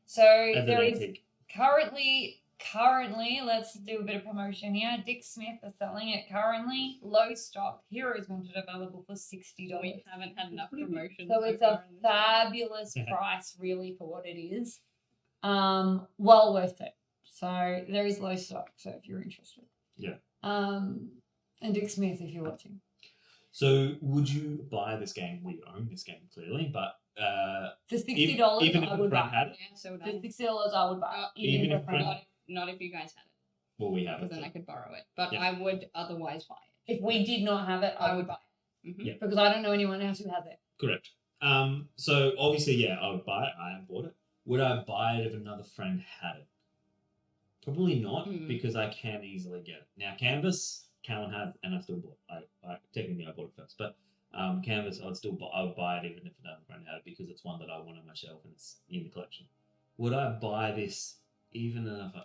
So As an there is antique. currently, let's do a bit of promotion here. Dick Smith are selling it currently. Low stock. Heroes Wanted available for $60. We haven't had enough promotion. So it's far a in this fabulous Yeah. price, really, for what it is. Well worth it. So there is low stock. So if you're interested, Yeah. And Dick Smith, if you're watching, So would you buy this game? We own this game clearly, but For $60, even if I a would friend buy. had it, Yeah, so would For I. $60, I would buy. Even Even if if a friend. friend- Not if you guys had it, well, we have because it. then I could borrow it. But Yeah. I would otherwise buy it. If we did not have it, I would buy it. Mm-hmm. Yeah. Because I don't know anyone else who has it. Correct. So obviously, yeah, I would buy it. I have bought it. Would I buy it if another friend had it? Probably not, because I can easily get it. Now, Canvas, Callan has, and I still bought it. Technically, I bought it first, but Canvas, I would buy it even if another friend had it, because it's one that I want on my shelf and it's in the collection. Would I buy this even if I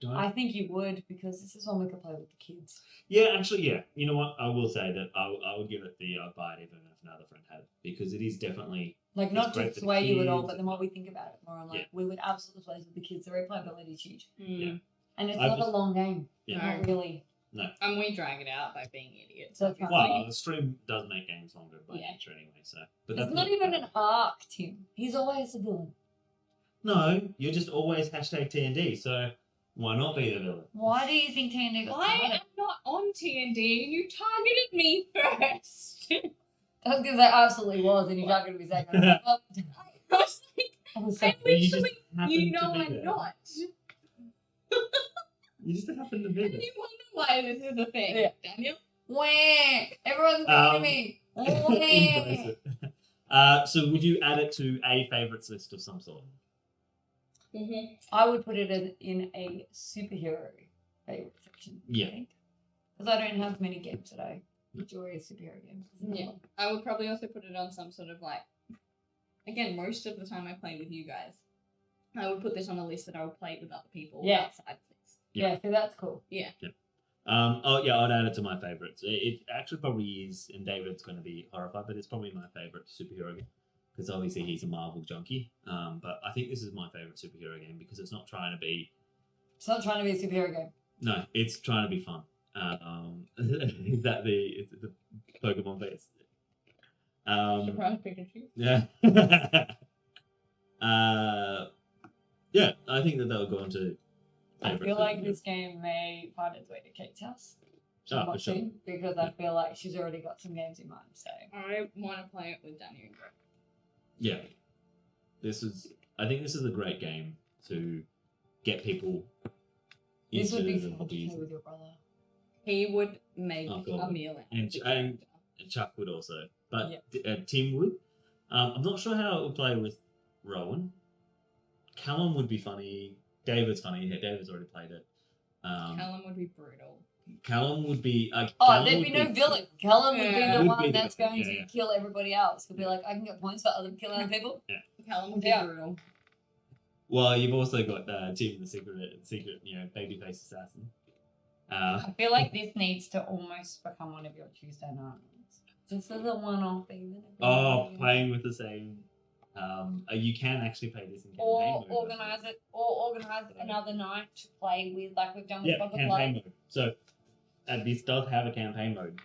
don't? I think you would, because this is one we could play with the kids. Yeah, actually, yeah. You know what? I will say that I would give it I'd buy it even if another friend had it, because it is definitely Like, not It's great to for the sway you at all, kids. but the more we think about it more, I'm like, Yeah. we would absolutely play with the kids. The replayability is huge. Yeah. And it's I've not just- a long game. Yeah. Not really. And we drag it out by being idiots. So it's obviously. well, the stream does make games longer by Yeah. nature anyway. So, but It's that's not even an arc, Tim. He's always the villain. No, you're just always hashtag TND. So why not be the villain? Why do you think TND got I started? am not on TND, and you targeted me first. I was going to say absolutely was, and you're not going to be saying that. I was like, I was I like, Well, you just literally, happen you to know be I'm there. not. You just happen to be And there. you wonder why this is a thing, Yeah. Daniel. wah! Everyone's going to me. Embrace it. So would you add it to a favourites list of some sort? Mm-hmm. I would put it in a superhero favorite section. Yeah. Because I don't have many games that I enjoy as superhero games. Yeah. I would probably also put it on some sort of like, again, most of the time I play with you guys. I would put this on a list that I would play with other people Yeah. outside of this. Yeah, so that's cool. Oh yeah, I'd add it to my favourites. It actually probably is, and David's going to be horrified, but it's probably my favourite superhero game, because obviously he's a Marvel junkie. But I think this is my favourite superhero game because it's not trying to be. It's not trying to be a superhero game. No, it's trying to be fun. Is that it's the Pokemon face? Surprise Pikachu. Yeah. Yeah, I think that they'll go into. I feel like this game may find its way to Kate's house. Oh, for somewhat sure. soon, because I feel like she's already got some games in mind. So I want to play it with Daniel and Greg. Yeah, I think this is a great game to get people this would be into the fun to hobbies. play with your brother. He would make Oh, God. a meal out And of the and- character. And Chuck would also, but Tim would. I'm not sure how it would play with Rowan. Callum would be funny. David's funny. Yeah, David's already played it. Callum would be brutal. Callum would be. Oh, Callum there'd would be no villain. Callum would be Yeah. the Would one be the that's villain, going yeah, to kill everybody else. He'll be like, I can get points for other killing other people. Callum would be Yeah. brutal. Well, you've also got Tim, the secret, babyface assassin. I feel like this needs to almost become one of your Tuesday nights. Just as a one-off even. Playing with the same. You can actually play this in campaign Or mode. organize another night to play with, like we've done with Yeah, Pocket campaign Play. mode. So this does have a campaign mode.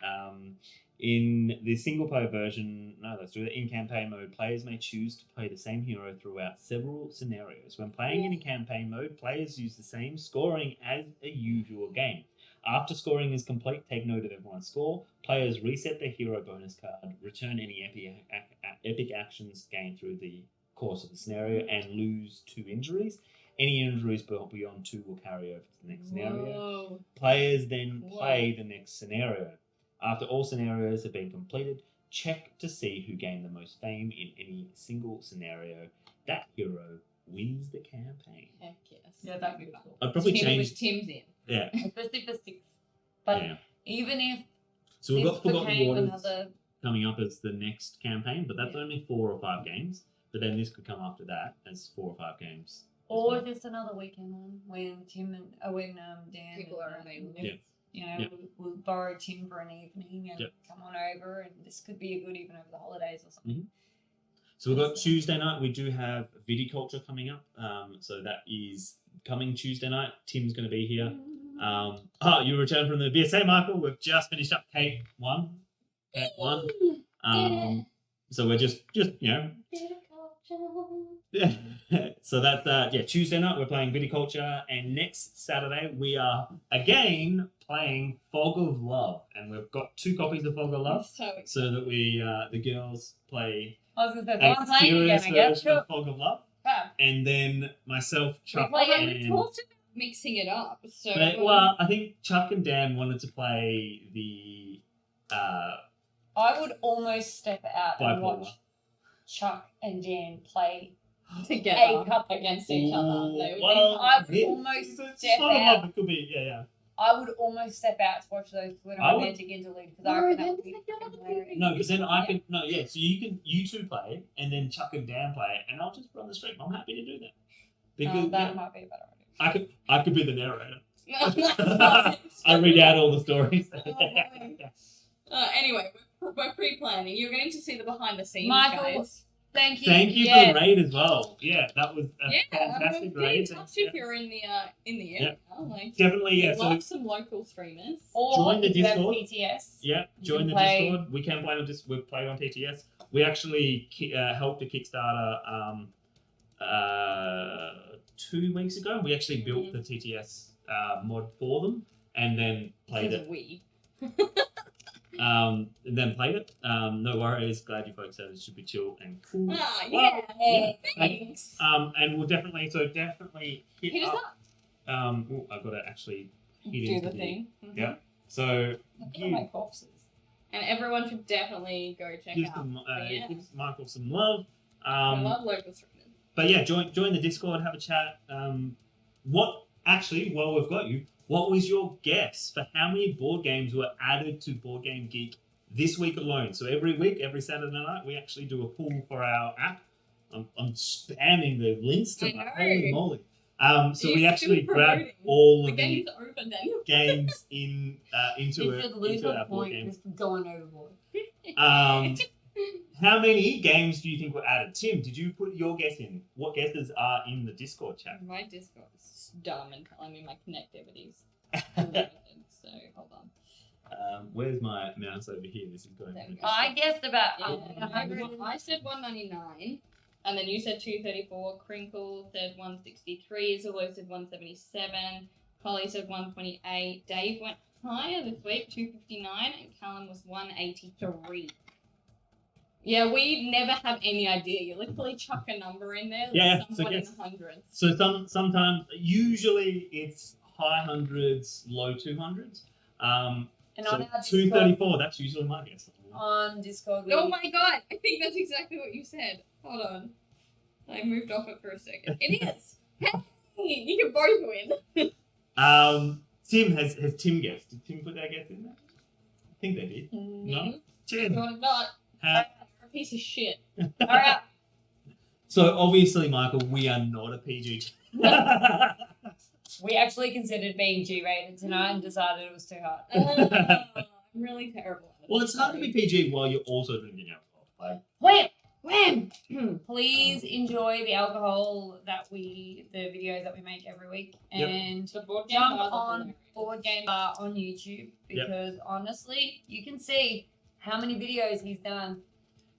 In the single player version, no, let's do it. In campaign mode, players may choose to play the same hero throughout several scenarios. When playing in campaign mode, players use the same scoring as a usual game. After scoring is complete, take note of everyone's score. Players reset their hero bonus card, return any epic actions gained through the course of the scenario, and lose 2 injuries. Any injuries beyond 2 will carry over to the next scenario. Whoa. Players then play the next scenario. After all scenarios have been completed, check to see who gained the most fame in any single scenario. That hero wins the campaign. Heck yes. Yeah, that'd be cool. I'd probably Tim's change. in. Yeah, Especially for 6. But yeah. even if So we've this got Forgotten became Waters another... coming up as the next campaign, but that's Yeah. only 4 or 5 games. But then this could come after that as 4 or 5 games. as Or well. just another weekend one when Tim and Dan People and, are available. Yeah. You know, Yeah. we'll borrow Tim for an evening and Yeah. come on over, and this could be a good even over the holidays or something. So we've got Tuesday night. We do have Viticulture coming up. So that is coming Tuesday night. Tim's going to be here. You returned from the BSA, Michael. We've just finished up Kate 1. Kate 1. So we're just So that's Tuesday night we're playing Viticulture, and next Saturday we are again playing Fog of Love, and we've got 2 copies of Fog of Love, so that we the girls play I was gonna say, a I'm playing again, serious I guess. version of Fog of Love, Fab. and then myself, Chuck, play Although it. we talked about mixing it up, so well, I think Chuck and Dan wanted to play the I would almost step out and bipolar. watch Chuck and Dan play together a couple against each other. They would Well, I would yeah, almost it's step sort of out. love, it could be, yeah. I would almost step out to watch those twin I would- romantic interlude because I reckon that would be No, fucking hilarious. No, because then I can so you 2 play, and then Chuck and Dan play, and I'll just run the stream. I'm happy to do that because That might be a better idea. I could be the narrator. No. I read out all the stories. Anyway, we're pre-planning. You're getting to see the behind the scenes, Michael, guys. Thank you. Thank you Yes. for the raid as well. Yeah, that was a Yeah, fantastic be in raid. touch if you're in the area. Like, Definitely, we yeah. So love some local streamers. Or Join the if you have Discord. TTS. yeah, join can the play- Discord. We can play on we've played on TTS. We actually helped a Kickstarter 2 weeks ago. We actually built the TTS mod for them, and then played it. We. And then played it. No worries. Glad you folks said it should be chill and cool. Ah, Well, yeah. yeah. Thanks. And we'll definitely hit Hit us up. up. I've got to actually hit Do into the thing. Mhm. Yeah. So Look at give, my corpses. And everyone should definitely go check give, out. them, Yeah. give Michael some love. I love local streamers. But yeah, join the Discord, have a chat. While we've got you, what was your guess for how many board games were added to Board Game Geek this week alone? So every week, every Saturday night, we actually do a poll for our app. I'm spamming the links to I my know. holy moly. So You're we actually still grab promoting. all The of the game's over, Daniel. games into This should lose our a board point game. just going overboard. How many games do you think were added? Tim, did you put your guess in? What guesses are in the Discord chat? My Discord is dumb and telling me my connectivities are limited, so hold on. Where's my mouse over here? This is going. There we go. I guessed about Yeah, 100. I said 199, and then you said 234. Crinkle said 163. Zillow said 177. Holly said 128. Dave went higher this week, 259, and Callum was 183. Yeah, we never have any idea. You literally chuck a number in there. Yeah, so someone in guess- the hundreds. So sometimes, usually it's high hundreds, low 200s. And So on our 234. That's usually my guess. Discord, Oh my god! I think that's exactly what you said. Hold on. I moved off it for a second. It is! Hey! You can both win. Tim has Tim guessed? Did Tim put their guess in there? I think they did. No. Tim. Not not. Ha- You're a piece of shit. Alright. So obviously, Michael, we are not a PG. We actually considered being G-rated tonight and decided it was too hard. I'm really terrible at it. Well, it's hard to be PG while you're also drinking alcohol. Wham! Wham! Please enjoy the alcohol the videos that we make every week. Yep. And The board game jump bars are on hilarious. Board Game Bar on YouTube because honestly, you can see how many videos he's done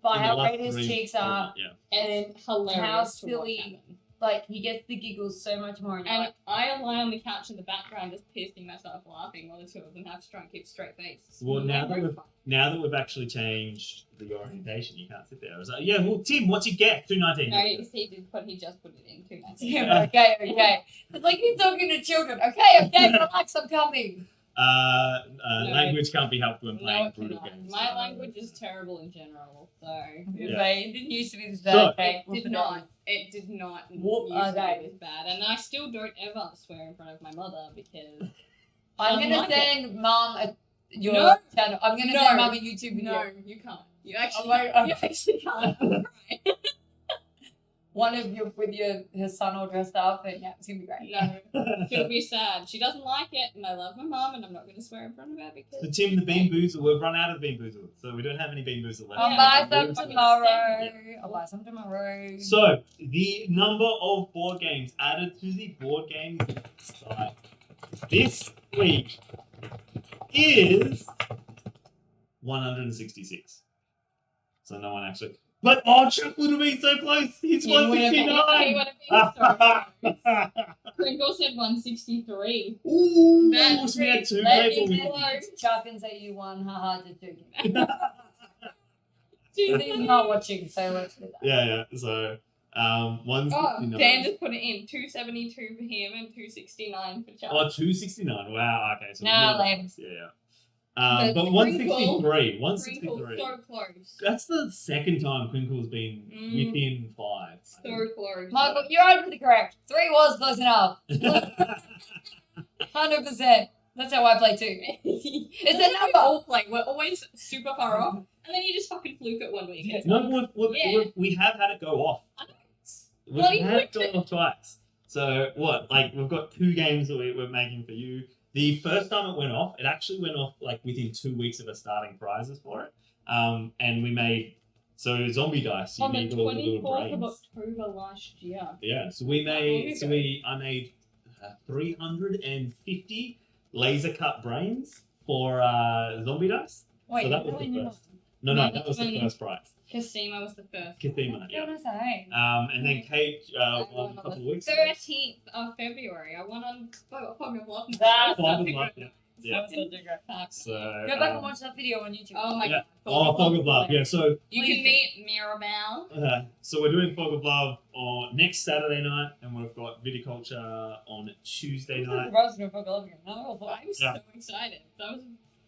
by In the how last great his 3 cheeks are. Yeah. It's hilarious how to watch silly- happen. Like, he gets the giggles so much more. And you're And like, I lie on the couch in the background just pissing myself laughing while the two of them have to try and keep straight face. Well, now that Very we've- fun. Now that we've actually changed the orientation, you can't sit there. I was like, yeah, well, Tim, what's your guess? 219. No, he just put it in too much. yeah, okay. It's like he's talking to children. Okay, relax, I'm coming. Language can't be helped when No, playing it brutal cannot. games. My language is terrible in general, so Yeah. It didn't used to be this So- bad. Okay, it did not. It did not Whoop, used to okay. be this bad, and I still don't ever swear in front of my mother because I'm Doesn't gonna like it. send Mum your No. channel. I'm gonna No. send Mum a YouTube video. no, you can't. You actually, like, can't. You actually can't. I'm right. One of you with her son all dressed up, and yeah, it's gonna be great. No, she'll be sad. She doesn't like it, and I love my mom, and I'm not going to swear in front of her because. So, Tim, the Bean Boozle, we've run out of Bean Boozle, so we don't have any Bean Boozle left. I'll Yeah, buy I'm some gonna tomorrow. send you. I'll buy some tomorrow. So, the number of board games added to the board game site this week is 166. So no one actually. But Chuck would have been so close. He's He would have been 169. so close. Crinkle said 163. Ooh, That's so we had two Let people. me close. just Chuck and say you won. Haha, just joking. Dude, He's not watching, so let's do that. Yeah. So, Oh, 169. Dan just put it in. 272 for him and 269 for Chuck. Oh, 269. Wow. Okay. So Nah, more lame. than- Yeah. But But Crinkle- 163. Crinkle, 163. so close. That's the second time Crinkle's been within 5. So close. Michael, you're 100% correct. 3 was close enough. 100%. That's how I play too. It's a number all play. We're always super far off, and then you just fucking fluke it one week. No, Yeah. we have had it go off. I know. We've had it go off twice. So what? Like we've got 2 games that we're making for you. The first time it went off, it actually went off like within 2 weeks of us starting prizes for it. And we made zombie dice. You On the need all the little 24th of brains. October last year. Yeah. So I made 350 laser cut brains for zombie dice. Wait, So that was really the not. first. No, No, that was the when- first prize. Casima was the first. Cathema, What yeah. was I saying? And then Kate won a couple of weeks ago. 13th of February. I won on Fog of Love. That's Fog of such a Love, good- yeah. That's such a great fact. So, Go back and watch that video on YouTube. Oh my Yeah. god. Fog of Love, yeah. So, You can meet Mirabelle. so we're doing Fog of Love on next Saturday night, and we've got Viticulture on Tuesday night. Roast and Fog of Love again. No, I'm Yeah. so excited. That was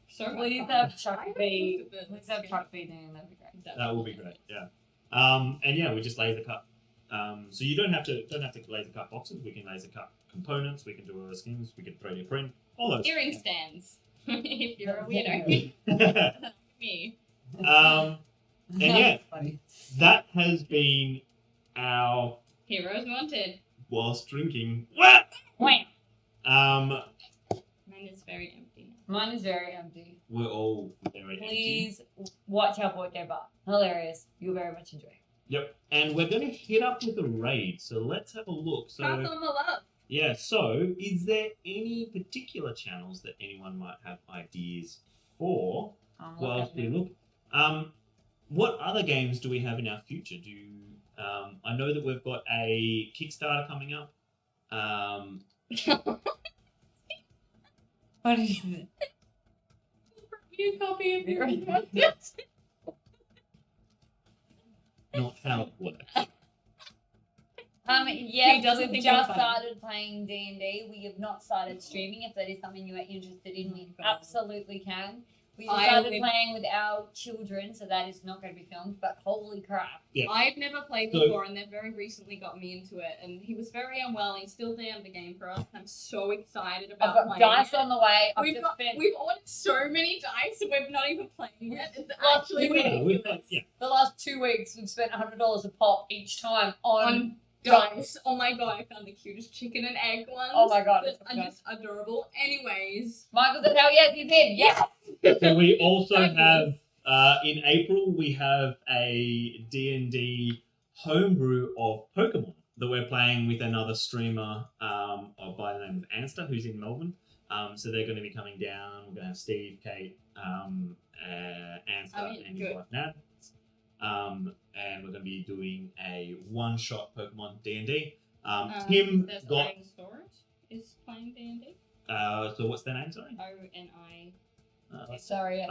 so much Please fun. have I Chuck haven't B. looked at Please this have game. Chuck B doing that'd be great. That will be great, yeah. And yeah, we just laser cut. So you don't have to laser cut boxes. We can laser cut components. We can do our skins. We can 3D print all those. Earring stands. If you're a weirdo. Me. And yeah, That's funny. that has been our Heroes wanted. whilst drinking. Wham! Mine is very empty now. Mine is very empty. We're all very empty. Please watch our board game bar. Hilarious. You'll very much enjoy. Yep. And we're going to hit up with a raid. So let's have a look. Pass So on the love. yeah. So is there any particular channels that anyone might have ideas for? Whilst we look. What other games do we have in our future? I know that we've got a Kickstarter coming up. What is it? You copy of your Not how it works. Yes, He doesn't we've think just we're funny. started playing D&D. We have not started streaming. If that is something you are interested in, we absolutely can. We just I started live- playing with our children, so that is not going to be filmed. But holy crap! I've never played So- before, and they very recently got me into it. And he was very unwell. And he still DM'd the game for us. I'm so excited I've about got playing dice it. on the way. I've We've just got spent we've ordered so many dice, and we're not even playing yet. It's Well, actually Yeah, ridiculous. the last 2 weeks. We've spent $100 a pop each time on. On dice. Oh my god, I found the cutest chicken and egg ones. Oh my god, that it's so are good. just adorable. Anyways, Michael said, "Hell yes, he's in." Yes. So we also have in April we have a D&D homebrew of Pokemon that we're playing with another streamer by the name of Anster, who's in Melbourne. So they're going to be coming down. We're going to have Steve, Kate, Anster, and his good. wife Nat. And we're going to be doing a one-shot Pokemon D&D. Tim there's got. Ironsaurus is playing D&D. So what's their name? Sorry. ONI. Sorry.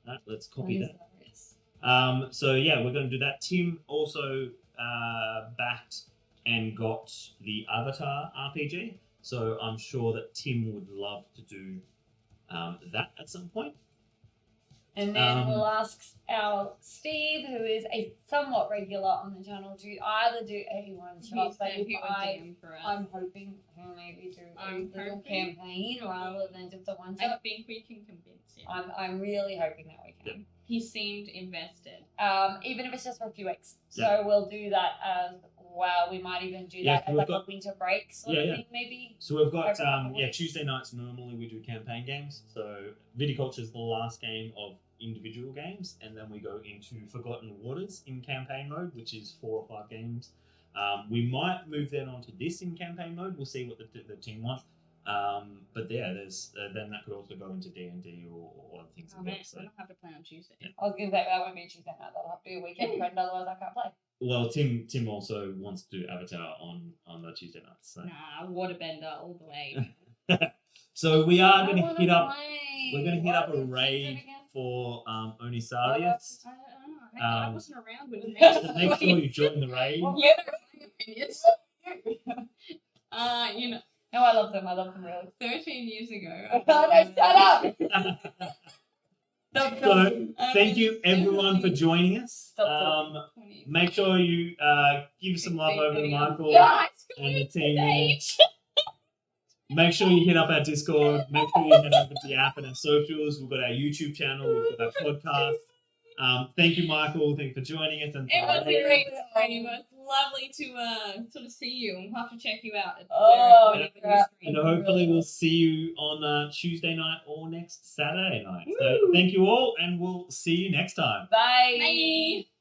Right, let's copy that. Hilarious. So yeah, we're going to do that. Tim also backed and got the Avatar RPG. So I'm sure that Tim would love to do that at some point. And then we'll ask our Steve, who is a somewhat regular on the channel, to either do a one He shot, but said if he would DM for us. I'm hoping he'll maybe do a I'm little hoping. campaign rather than just a one I shot. think we can convince him. I'm really hoping that we can. He seemed invested. Even if it's just for a few weeks. So Yeah. we'll do that as well. We might even do Yeah, that as we've like got- a winter break sort Yeah, of yeah. thing, maybe. So we've got Every couple weeks. Tuesday nights normally we do campaign games. So Viticulture is the last game of individual games, and then we go into Forgotten Waters in campaign mode, which is 4 or 5 games. We might move that onto this in campaign mode. We'll see what the team wants. But yeah, there's then that could also go into D&D or other things. Oh as man, well, so. I don't have to play on Tuesday. I was gonna say that won't be Tuesday night. That'll have to be a weekend friend. Otherwise, I can't play. Well, Tim also wants to do Avatar on the Tuesday nights. So. Nah, waterbender all the way. So we are going to wanna hit up. play. We're going to hit What up a is it raid again? for Oh, Onisarius. I don't know. I Um, wasn't around when Make sure you join the raid. Well, You know my opinions. You know, No, I love them. I love them really. 13 years ago. Oh, no, shut up! Stop, So thank you everyone for joining us. Stop 20. Make sure you give some love over to Michael Yeah, and the team there. Make sure you hit up our Discord. Make sure you head over to the app and our socials. We've got our YouTube channel. We've got our podcast. Thank you, Michael. Thank you for joining us. And It was a great time. It was lovely to sort of see you. We'll have to check you out. Oh, whenever you crap. stream. And hopefully we'll see you on Tuesday night or next Saturday night. So Woo. thank you all, and we'll see you next time. Bye. Bye.